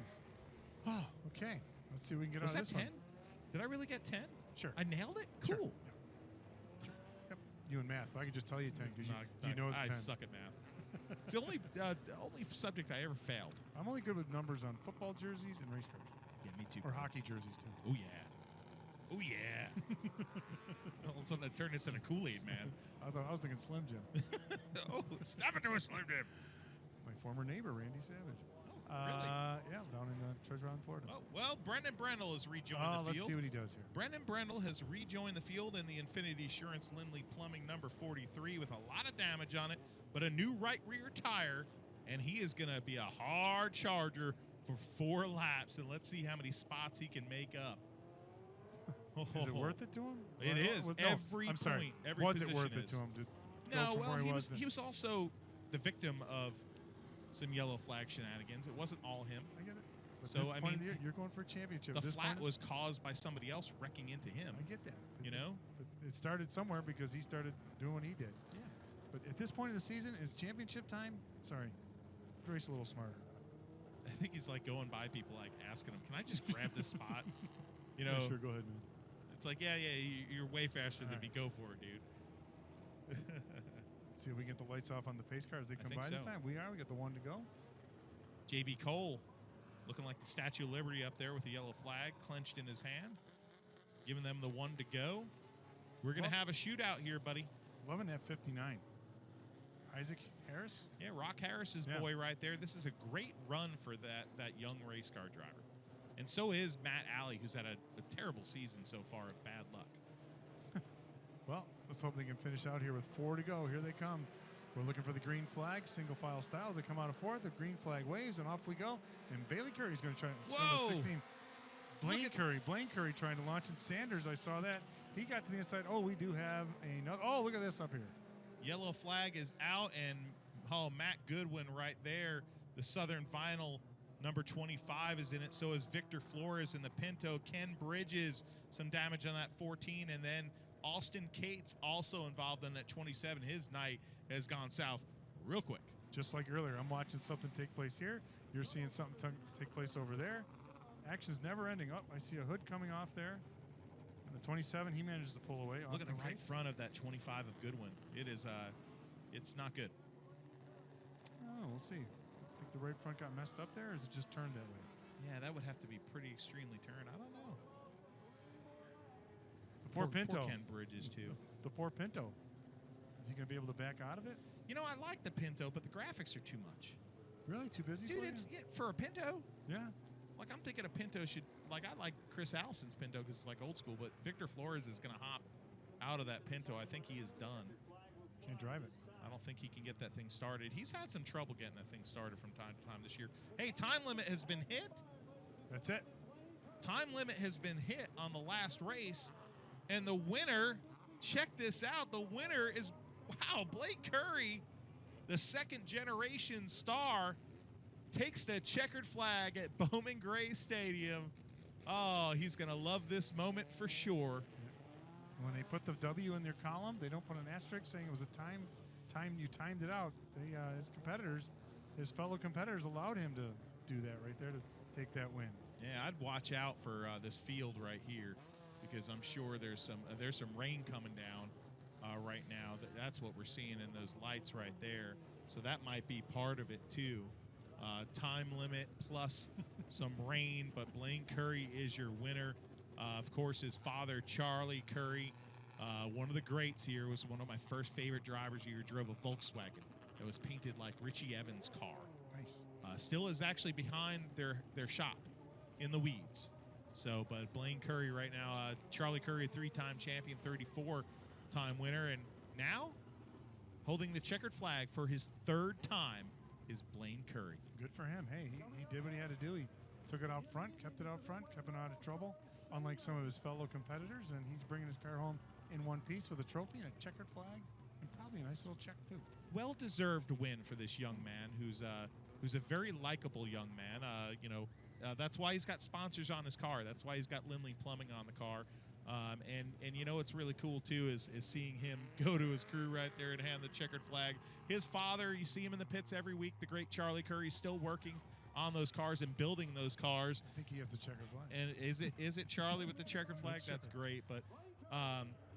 Oh, okay. Let's see what we can get Was out of that this 10? Did I really get 10? Sure. I nailed it? Sure. Cool. Yep. You and math, so I can just tell you 10 because you know it's 10. I suck at math. It's the only subject I ever failed. I'm only good with numbers on football jerseys and race cars. Yeah, me too. Or hockey jerseys, too. Oh, yeah. Oh, yeah. All of a sudden, it turned into a Kool-Aid, man. I was thinking Slim Jim. Oh, snap it to a Slim Jim. My former neighbor, Randy Savage. Oh, really? Yeah, down in Treasure Island, Florida. Oh, well, Brendan Brendel has rejoined the field. Let's see what he does here. Brendan Brendel has rejoined the field in the Infinity Assurance Lindley Plumbing number 43 with a lot of damage on it, but a new right rear tire, and he is going to be a hard charger for 4 laps, and let's see how many spots he can make up. Is it worth it to him? It is. Every I'm sorry. point, every was position it worth it is. to him? No, well, he was also the victim of some yellow flag shenanigans. It wasn't all him. I get it. But So, this I point of mean, the year, you're going for a championship. The This flat point- was caused by somebody else wrecking into him. I get that. You know? But it started somewhere because he started doing what he did. Yeah. But at this point of the season, it's championship time. Sorry. Race a little smarter. I think he's like going by people, like asking him, "Can I just grab this spot?" You know? Yeah, sure, go ahead, man. It's like, yeah, you're way faster than All me. right. Go for it, dude. See if we get the lights off on the pace car as they I come think by this so. time. We got the one to go. JB Cole looking like the Statue of Liberty up there with the yellow flag clenched in his hand, giving them the one to go. We're going to have a shootout here, buddy. Loving that 59. Isaac Harris? Yeah, Rock Harris's boy right there. This is a great run for that young race car driver. And so is Matt Alley, who's had a terrible season so far of bad luck. Well, let's hope they can finish out here with 4 to go. Here they come. We're looking for the green flag, single file styles. They come out of 4th. The green flag waves, and off we go. And Bailey Curry's going to try to Whoa! send a 16. Blaine Curry trying to launch. And Sanders, I saw that. He got to the inside. Oh, we do have another. Oh, look at this up here. Yellow flag is out, and Matt Goodwin right there. The Southern Vinyl number 25 is in it. So is Victor Flores in the Pinto. Ken Bridges, some damage on that 14, and then Austin Cates also involved in that 27. His night has gone south real quick. Just like earlier, I'm watching something take place here. You're seeing something take place over there. Action's never ending. Oh, I see a hood coming off there. And the 27, he manages to pull away. Look at Austin the right Cates. front of that 25 of Goodwin. It is, it's not good. Oh, we'll see. Think the right front got messed up there, or is it just turned that way? Yeah, that would have to be pretty extremely turned. I don't know. The poor Pinto. Poor Ken Bridges, too. The poor Pinto. Is he going to be able to back out of it? You know, I like the Pinto, but the graphics are too much. Really? Too busy Dude, for it's you? for a Pinto. Yeah. Like, I'm thinking a Pinto should, like, I like Chris Allison's Pinto because it's like old school, but Victor Flores is going to hop out of that Pinto. I think he is done. Can't drive it. I don't think he can get that thing started. He's had some trouble getting that thing started from time to time this year. Hey, time limit has been hit. That's it. Time limit has been hit on the last race. And the winner, check this out, the winner is, wow, Blake Curry, the second generation star, takes the checkered flag at Bowman Gray Stadium. Oh, he's going to love this moment for sure. When they put the W in their column, they don't put an asterisk saying it was a time you timed it out. They, his fellow competitors allowed him to do that right there to take that win. Yeah, I'd watch out for this field right here because I'm sure there's some rain coming down right now. That's what we're seeing in those lights right there. So that might be part of it too. Time limit plus some rain, but Blaine Curry is your winner. Of course, his father, Charlie Curry, One of the greats here was one of my first favorite drivers here. Drove a Volkswagen that was painted like Richie Evans' car. Nice. Still is actually behind their shop in the weeds. So, but Blaine Curry right now, Charlie Curry, a 3-time champion, 34-time winner, and now holding the checkered flag for his 3rd time is Blaine Curry. Good for him. Hey, he did what he had to do. He took it out front, kept it out front, kept it out of trouble, unlike some of his fellow competitors, and he's bringing his car home in one piece with a trophy and a checkered flag, and probably a nice little check too. Well-deserved win for this young man, who's a very likable young man. That's why he's got sponsors on his car. That's why he's got Lindley Plumbing on the car. And you know what's really cool too is seeing him go to his crew right there and hand the checkered flag. His father, you see him in the pits every week. The great Charlie Curry, still working on those cars and building those cars. I think he has the checkered flag. And is it Charlie with the checkered flag? That's great. But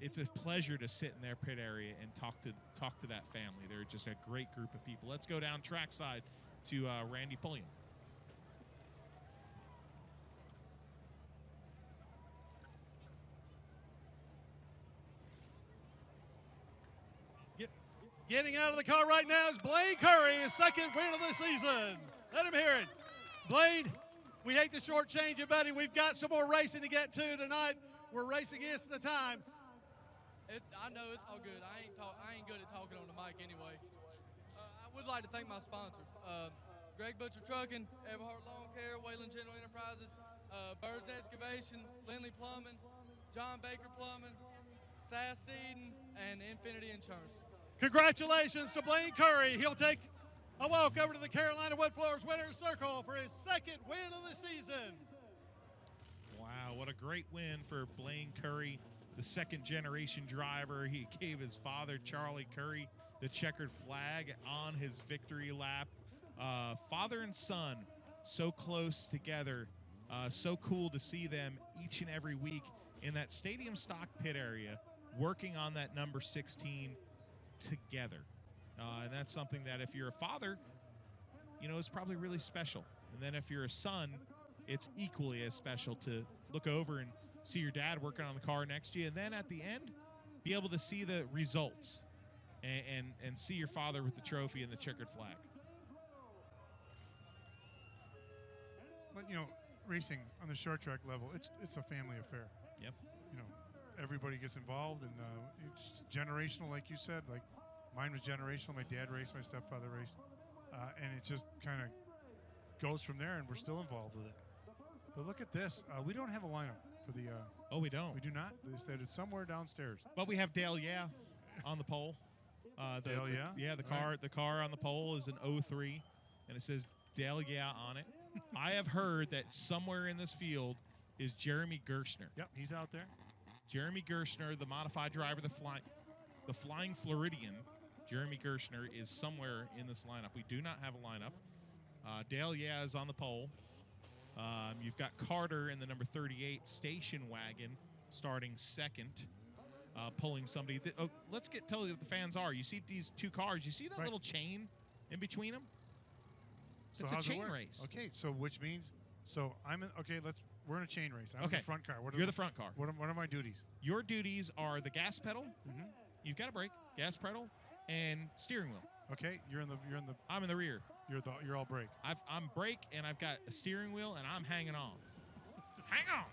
it's a pleasure to sit in their pit area and talk to that family. They're just a great group of people. Let's go down trackside to Randy Pulliam. Getting out of the car right now is Blaine Curry, his 2nd win of the season. Let him hear it. Blaine, we hate to shortchange you, buddy. We've got some more racing to get to tonight. We're racing against the time. I know it's all good. I ain't good at talking on the mic anyway. I would like to thank my sponsors. Greg Butcher Trucking, Everhart Lawn Care, Wayland General Enterprises, Birds Excavation, Lindley Plumbing, John Baker Plumbing, Sass Seeding, and Infinity Insurance. Congratulations to Blaine Curry. He'll take a walk over to the Carolina Wood Floors Winner's Circle for his 2nd win of the season. Wow, what a great win for Blaine Curry, the 2nd-generation driver. He gave his father, Charlie Curry, the checkered flag on his victory lap. Father and son, so close together. So cool to see them each and every week in that stadium stock pit area working on that number 16 together. And that's something that if you're a father, is probably really special. And then if you're a son, it's equally as special to look over and see your dad working on the car next to you. And then at the end, be able to see the results and see your father with the trophy and the checkered flag. But, racing on the short track level, it's a family affair. Yep. Everybody gets involved, and it's generational, like you said. Like mine was generational. My dad raced, my stepfather raced, and it just kind of goes from there. And we're still involved with it. But look at this. We don't have a lineup for the. Oh, we don't. We do not. They said it's somewhere downstairs. But we have Dale on the pole. Dale the car. Right. The car on the pole is an 03, and it says Dale on it. I have heard that somewhere in this field is Jeremy Gerstner. Yep, he's out there. Jeremy Gerstner, the modified driver, the Flying Floridian. Jeremy Gerstner is somewhere in this lineup. We do not have a lineup. Dale is on the pole. You've got Carter in the number 38 station wagon starting 2nd, pulling somebody. Let's tell you what the fans are. You see these 2 cars. You see that little chain in between them? So it's a chain race. Okay, so which means we're in a chain race. I'm in the front car. You're the front car. What are my duties? Your duties are the gas pedal. Mm-hmm. You've got a brake, gas pedal, and steering wheel. Okay, you're in the. I'm in the rear. You're all brake. I'm brake, and I've got a steering wheel, and I'm hanging on. Hang on.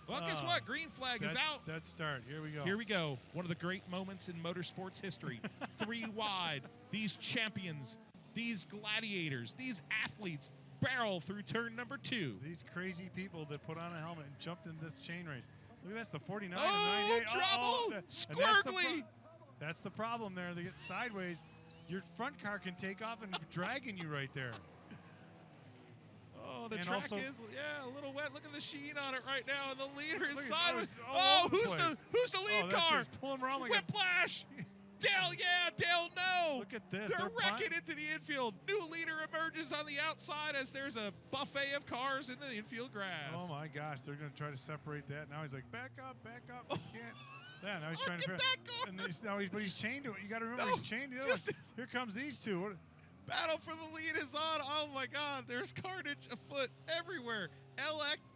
Well, guess what? Green flag is out. Let's start. Here we go. Here we go. One of the great moments in motorsports history. 3 wide. These champions, these gladiators, these athletes barrel through turn number 2. These crazy people that put on a helmet and jumped in this chain race. Look at that's the 49 and 98. Trouble! Squirgly! That's the problem there. They get sideways. Your front car can take off and dragging you right there. Oh, the and track also, is a little wet. Look at the sheen on it right now, and the leader is Look at sideways. those Who's the lead car? Just pull him around like Whiplash! Dale, Dale, no! Look at this. They're wrecking into the infield. New leader emerges on the outside as there's a buffet of cars in the infield grass. Oh, my gosh. They're going to try to separate that. Now he's like, back up. Oh. You can't. Yeah, now he's trying to that car. But he's chained to it. You got to remember, he's chained to it. Here comes these two. Battle for the lead is on. Oh, my God. There's carnage afoot everywhere.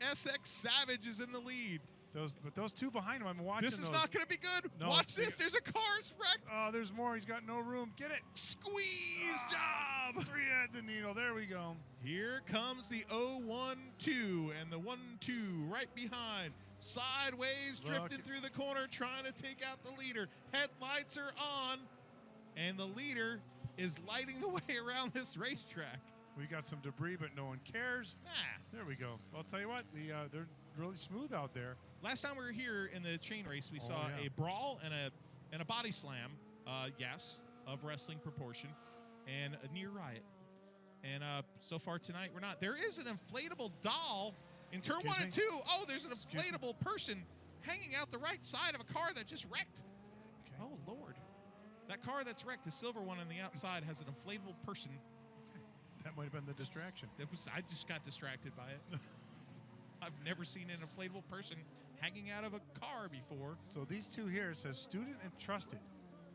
SX Savage is in the lead. But those two behind him, I'm watching. This is not going to be good. No, Watch this. There's a car's wrecked. Oh, there's more. He's got no room. Get it. Squeeze job. 3 at the needle. There we go. Here comes the 0-1-2 and the 1-2 right behind. Sideways, drifting through the corner, trying to take out the leader. Headlights are on, and the leader is lighting the way around this racetrack. We got some debris, but no one cares. Ah. There we go. Well, I'll tell you what, they're really smooth out there. Last time we were here in the chain race, we saw a brawl and a body slam, yes, of wrestling proportion, and a near riot. And so far tonight, we're not. There is an inflatable doll in turn 1 and 2. Oh, there's an inflatable person hanging out the right side of a car that just wrecked. Okay. Oh, Lord. That car that's wrecked, the silver one on the outside, has an inflatable person. That might have been the distraction. I just got distracted by it. I've never seen an inflatable person hanging out of a car before. So these two here, it says student and trusted.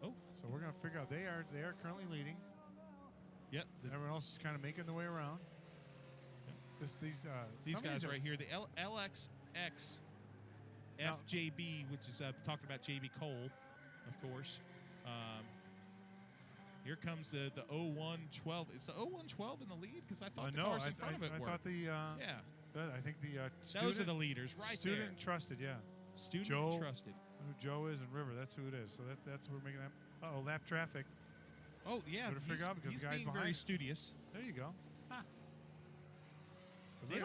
Oh. So we're going to figure out they are currently leading. Yep. Everyone else is kind of making their way around. These guys right here, the LXX FJB, which is talking about JB Cole, of course. Here comes the 0112. Is the 0112 in the lead? Because I thought the cars in front of it were. I thought I think the student, those are the leaders right student there. And trusted, yeah. Student Joe, and trusted. Who Joe is and River, that's who it is. So that's what we're making that. Uh-oh, lap traffic. Oh, yeah. Better figure out because he's the guy's being behind. very studious. There you go. Ah. So They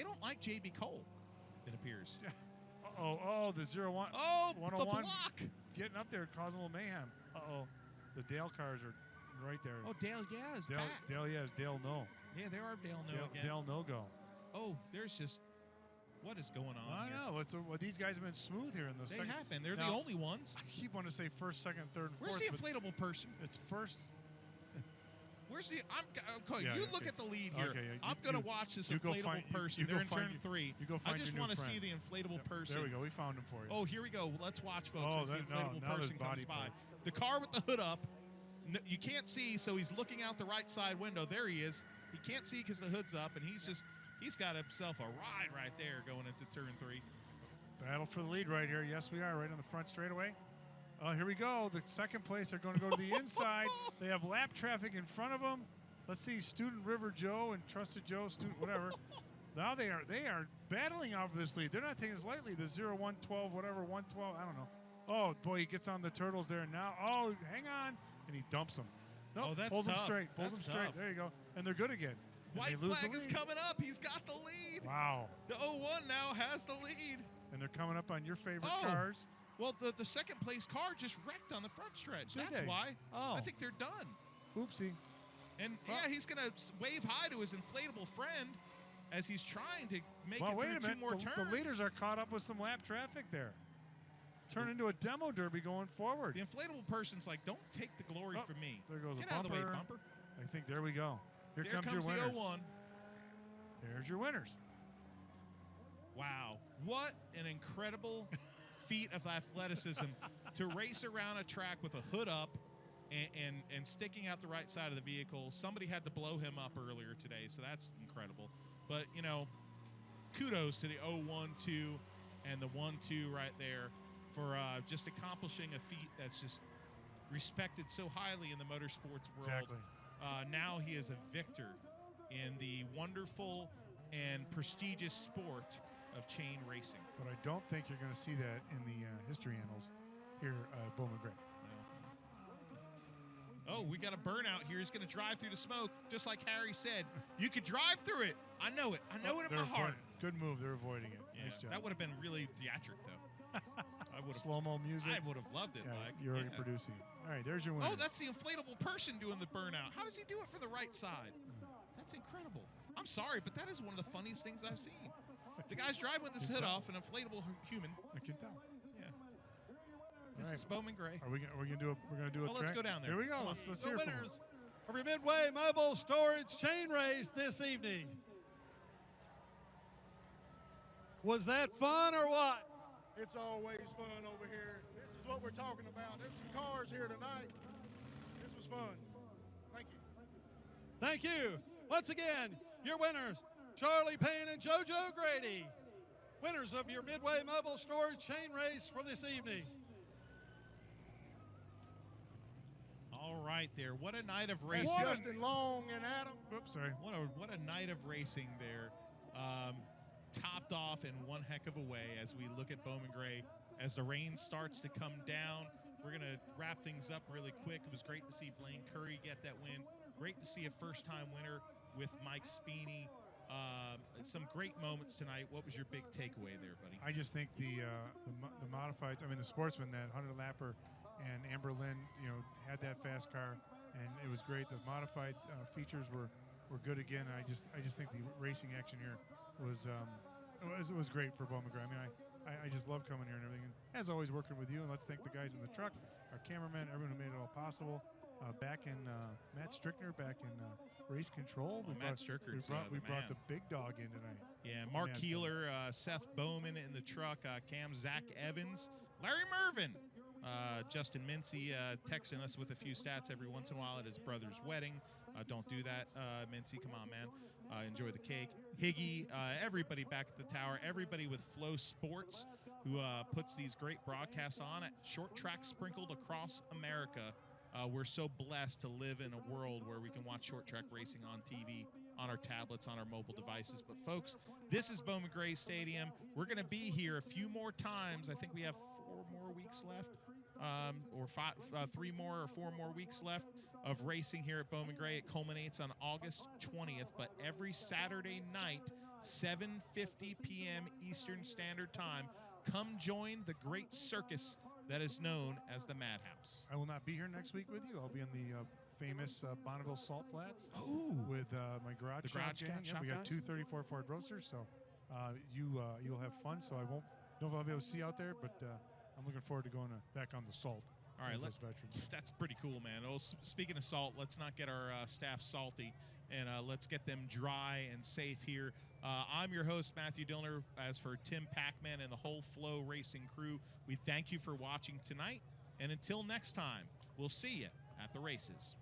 don't like JB Cole, it appears. Yeah. Oh, the 01. Oh, 101. the block. Getting up there, causing a little mayhem. The Dale cars are right there. Oh, Dale, yeah, is back. Dale, yes. Dale, no. Yeah, there are Dale no again. Dale, no go. Oh, there's just, what is going on I here? know. These guys have been smooth here in the second. They have been. They're Now, the only ones. I keep wanting to say first, second, third, and Where's fourth. the inflatable person? It's first. Where's the? Okay, Yeah, you okay. look at the lead here. Okay, yeah, I'm going to watch this inflatable person. They're in turn 3. You go I find just your want new to see friend. the inflatable person. There we go. We found him for you. Oh, here we go. Let's watch, folks, as the inflatable now there's person comes body by. part. The car with the hood up. You can't see, so he's looking out the right side window. There he is. He can't see because the hood's up, and he's got himself a ride right there going into turn 3. Battle for the lead right here. Yes, we are right on the front straightaway. Here we go. The second place, they're going to go to the inside. They have lap traffic in front of them. Let's see, Student River Joe and Trusted Joe, Student whatever. Now they are battling out for this lead. They're not taking this lightly. The 0112, whatever, 112, I don't know. Oh, boy, he gets on the turtles there now. Oh, hang on. And he dumps them. Nope, Oh, that's pulls tough. them straight. Pulls That's them straight. tough. There you go. And they're good again. And White they lose flag the is lead. coming up. He's got the lead. Wow. The 01 now has the lead. And they're coming up on your favorite Oh. cars. Well, the second place car just wrecked on the front stretch. Did That's they? why. Oh. I think they're done. Oopsie. And Well- yeah, he's going to wave hi to his inflatable friend as he's trying to make Well, it wait through a minute. 2 more The turns. leaders are caught up with some lap traffic there. Turn into a demo derby going forward. The inflatable person's like, don't take the glory Oh, from me. there goes a Get out of the way, bumper. bumper. I think there we go. Here There comes comes your the winners. 01. There's your winners. Wow. What an incredible feat of athleticism to race around a track with a hood up and sticking out the right side of the vehicle. Somebody had to blow him up earlier today, so that's incredible. But, kudos to the 012 and the 12 right there for just accomplishing a feat that's just respected so highly in the motorsports world. Exactly. Now he is a victor in the wonderful and prestigious sport of chain racing. But I don't think you're going to see that in the history annals here at Bowman Gray. Oh, we got a burnout here. He's going to drive through the smoke, just like Harry said. You could drive through it. I know it. I know it in my heart. Good move. They're avoiding it. Yeah, Nice job. that would have been really theatric, though. I would have. Slow-mo music. I would have loved it. Yeah, like you're already producing it. All right, there's your winner. Oh, that's the inflatable person doing the burnout. How does he do it for the right side? That's incredible. I'm sorry, but that is one of the funniest things I've seen. The guy's driving with his hood off, an inflatable human. I can tell. Yeah. This is Bowman Gray. Are we gonna do a? We're gonna do a. Well, let's track? go down there. Here we go. Come on. Let's The hear from him. winners of your Midway Mobile Storage Chain Race this evening. Was that fun or what? It's always fun over here. This is what we're talking about. There's some cars here tonight. This was fun. Thank you. Thank you. Once again, your winners, Charlie Payne and JoJo Grady. winners of your Midway Mobile Storage chain race for this evening. All right there. What a night of That's racing. Justin Long and Adam. Oops, sorry. What a night of racing there. Topped off in one heck of a way as we look at Bowman Gray. As the rain starts to come down, we're going to wrap things up really quick. It was great to see Blaine Curry get that win. Great to see a first-time winner with Mike Speeney. Some great moments tonight. What was your big takeaway there, buddy? I just think the modifieds, the sportsmen, that 100-lapper and Amber Lynn, had that fast car, and it was great. The modified features were good again. And I just think the racing action here was great for Bowman Gray. I just love coming here and everything. And as always, working with you, and let's thank the guys in the truck, our cameramen, everyone who made it all possible. Back in Matt Strickner, back in race control. Matt Strickner. We brought the big dog in tonight. Yeah, Mark Keeler, Seth Bowman in the truck, Cam, Zach Evans, Larry Mervin, Justin Mincy texting us with a few stats every once in a while at his brother's wedding. Don't do that, Mincy. Come on, man. Enjoy the cake. Higgy, everybody back at the tower, everybody with Flow Sports who puts these great broadcasts on at short track sprinkled across America. We're so blessed to live in a world where we can watch short track racing on TV, on our tablets, on our mobile devices. But folks, this is Bowman Gray Stadium. We're going to be here a few more times. I think we have 4 more weeks left, or 3 more or 4 more weeks left of racing here at Bowman Gray. It culminates on August 20th, but every Saturday night, 7:50 p.m. Eastern Standard Time, come join the great circus that is known as the Madhouse. I will not be here next week with you. I'll be in the famous Bonneville Salt Flats with my garage shop gang. We got 234 Ford Roadsters, so you'll have fun. So I won't know if I'll be able to see you out there, but I'm looking forward to going back on the salt. All right, those veterans. That's pretty cool, man. Oh, speaking of salt, let's not get our staff salty, and let's get them dry and safe here. I'm your host, Matthew Dillner. As for Tim Packman and the whole Flow Racing crew, we thank you for watching tonight. And until next time, we'll see you at the races.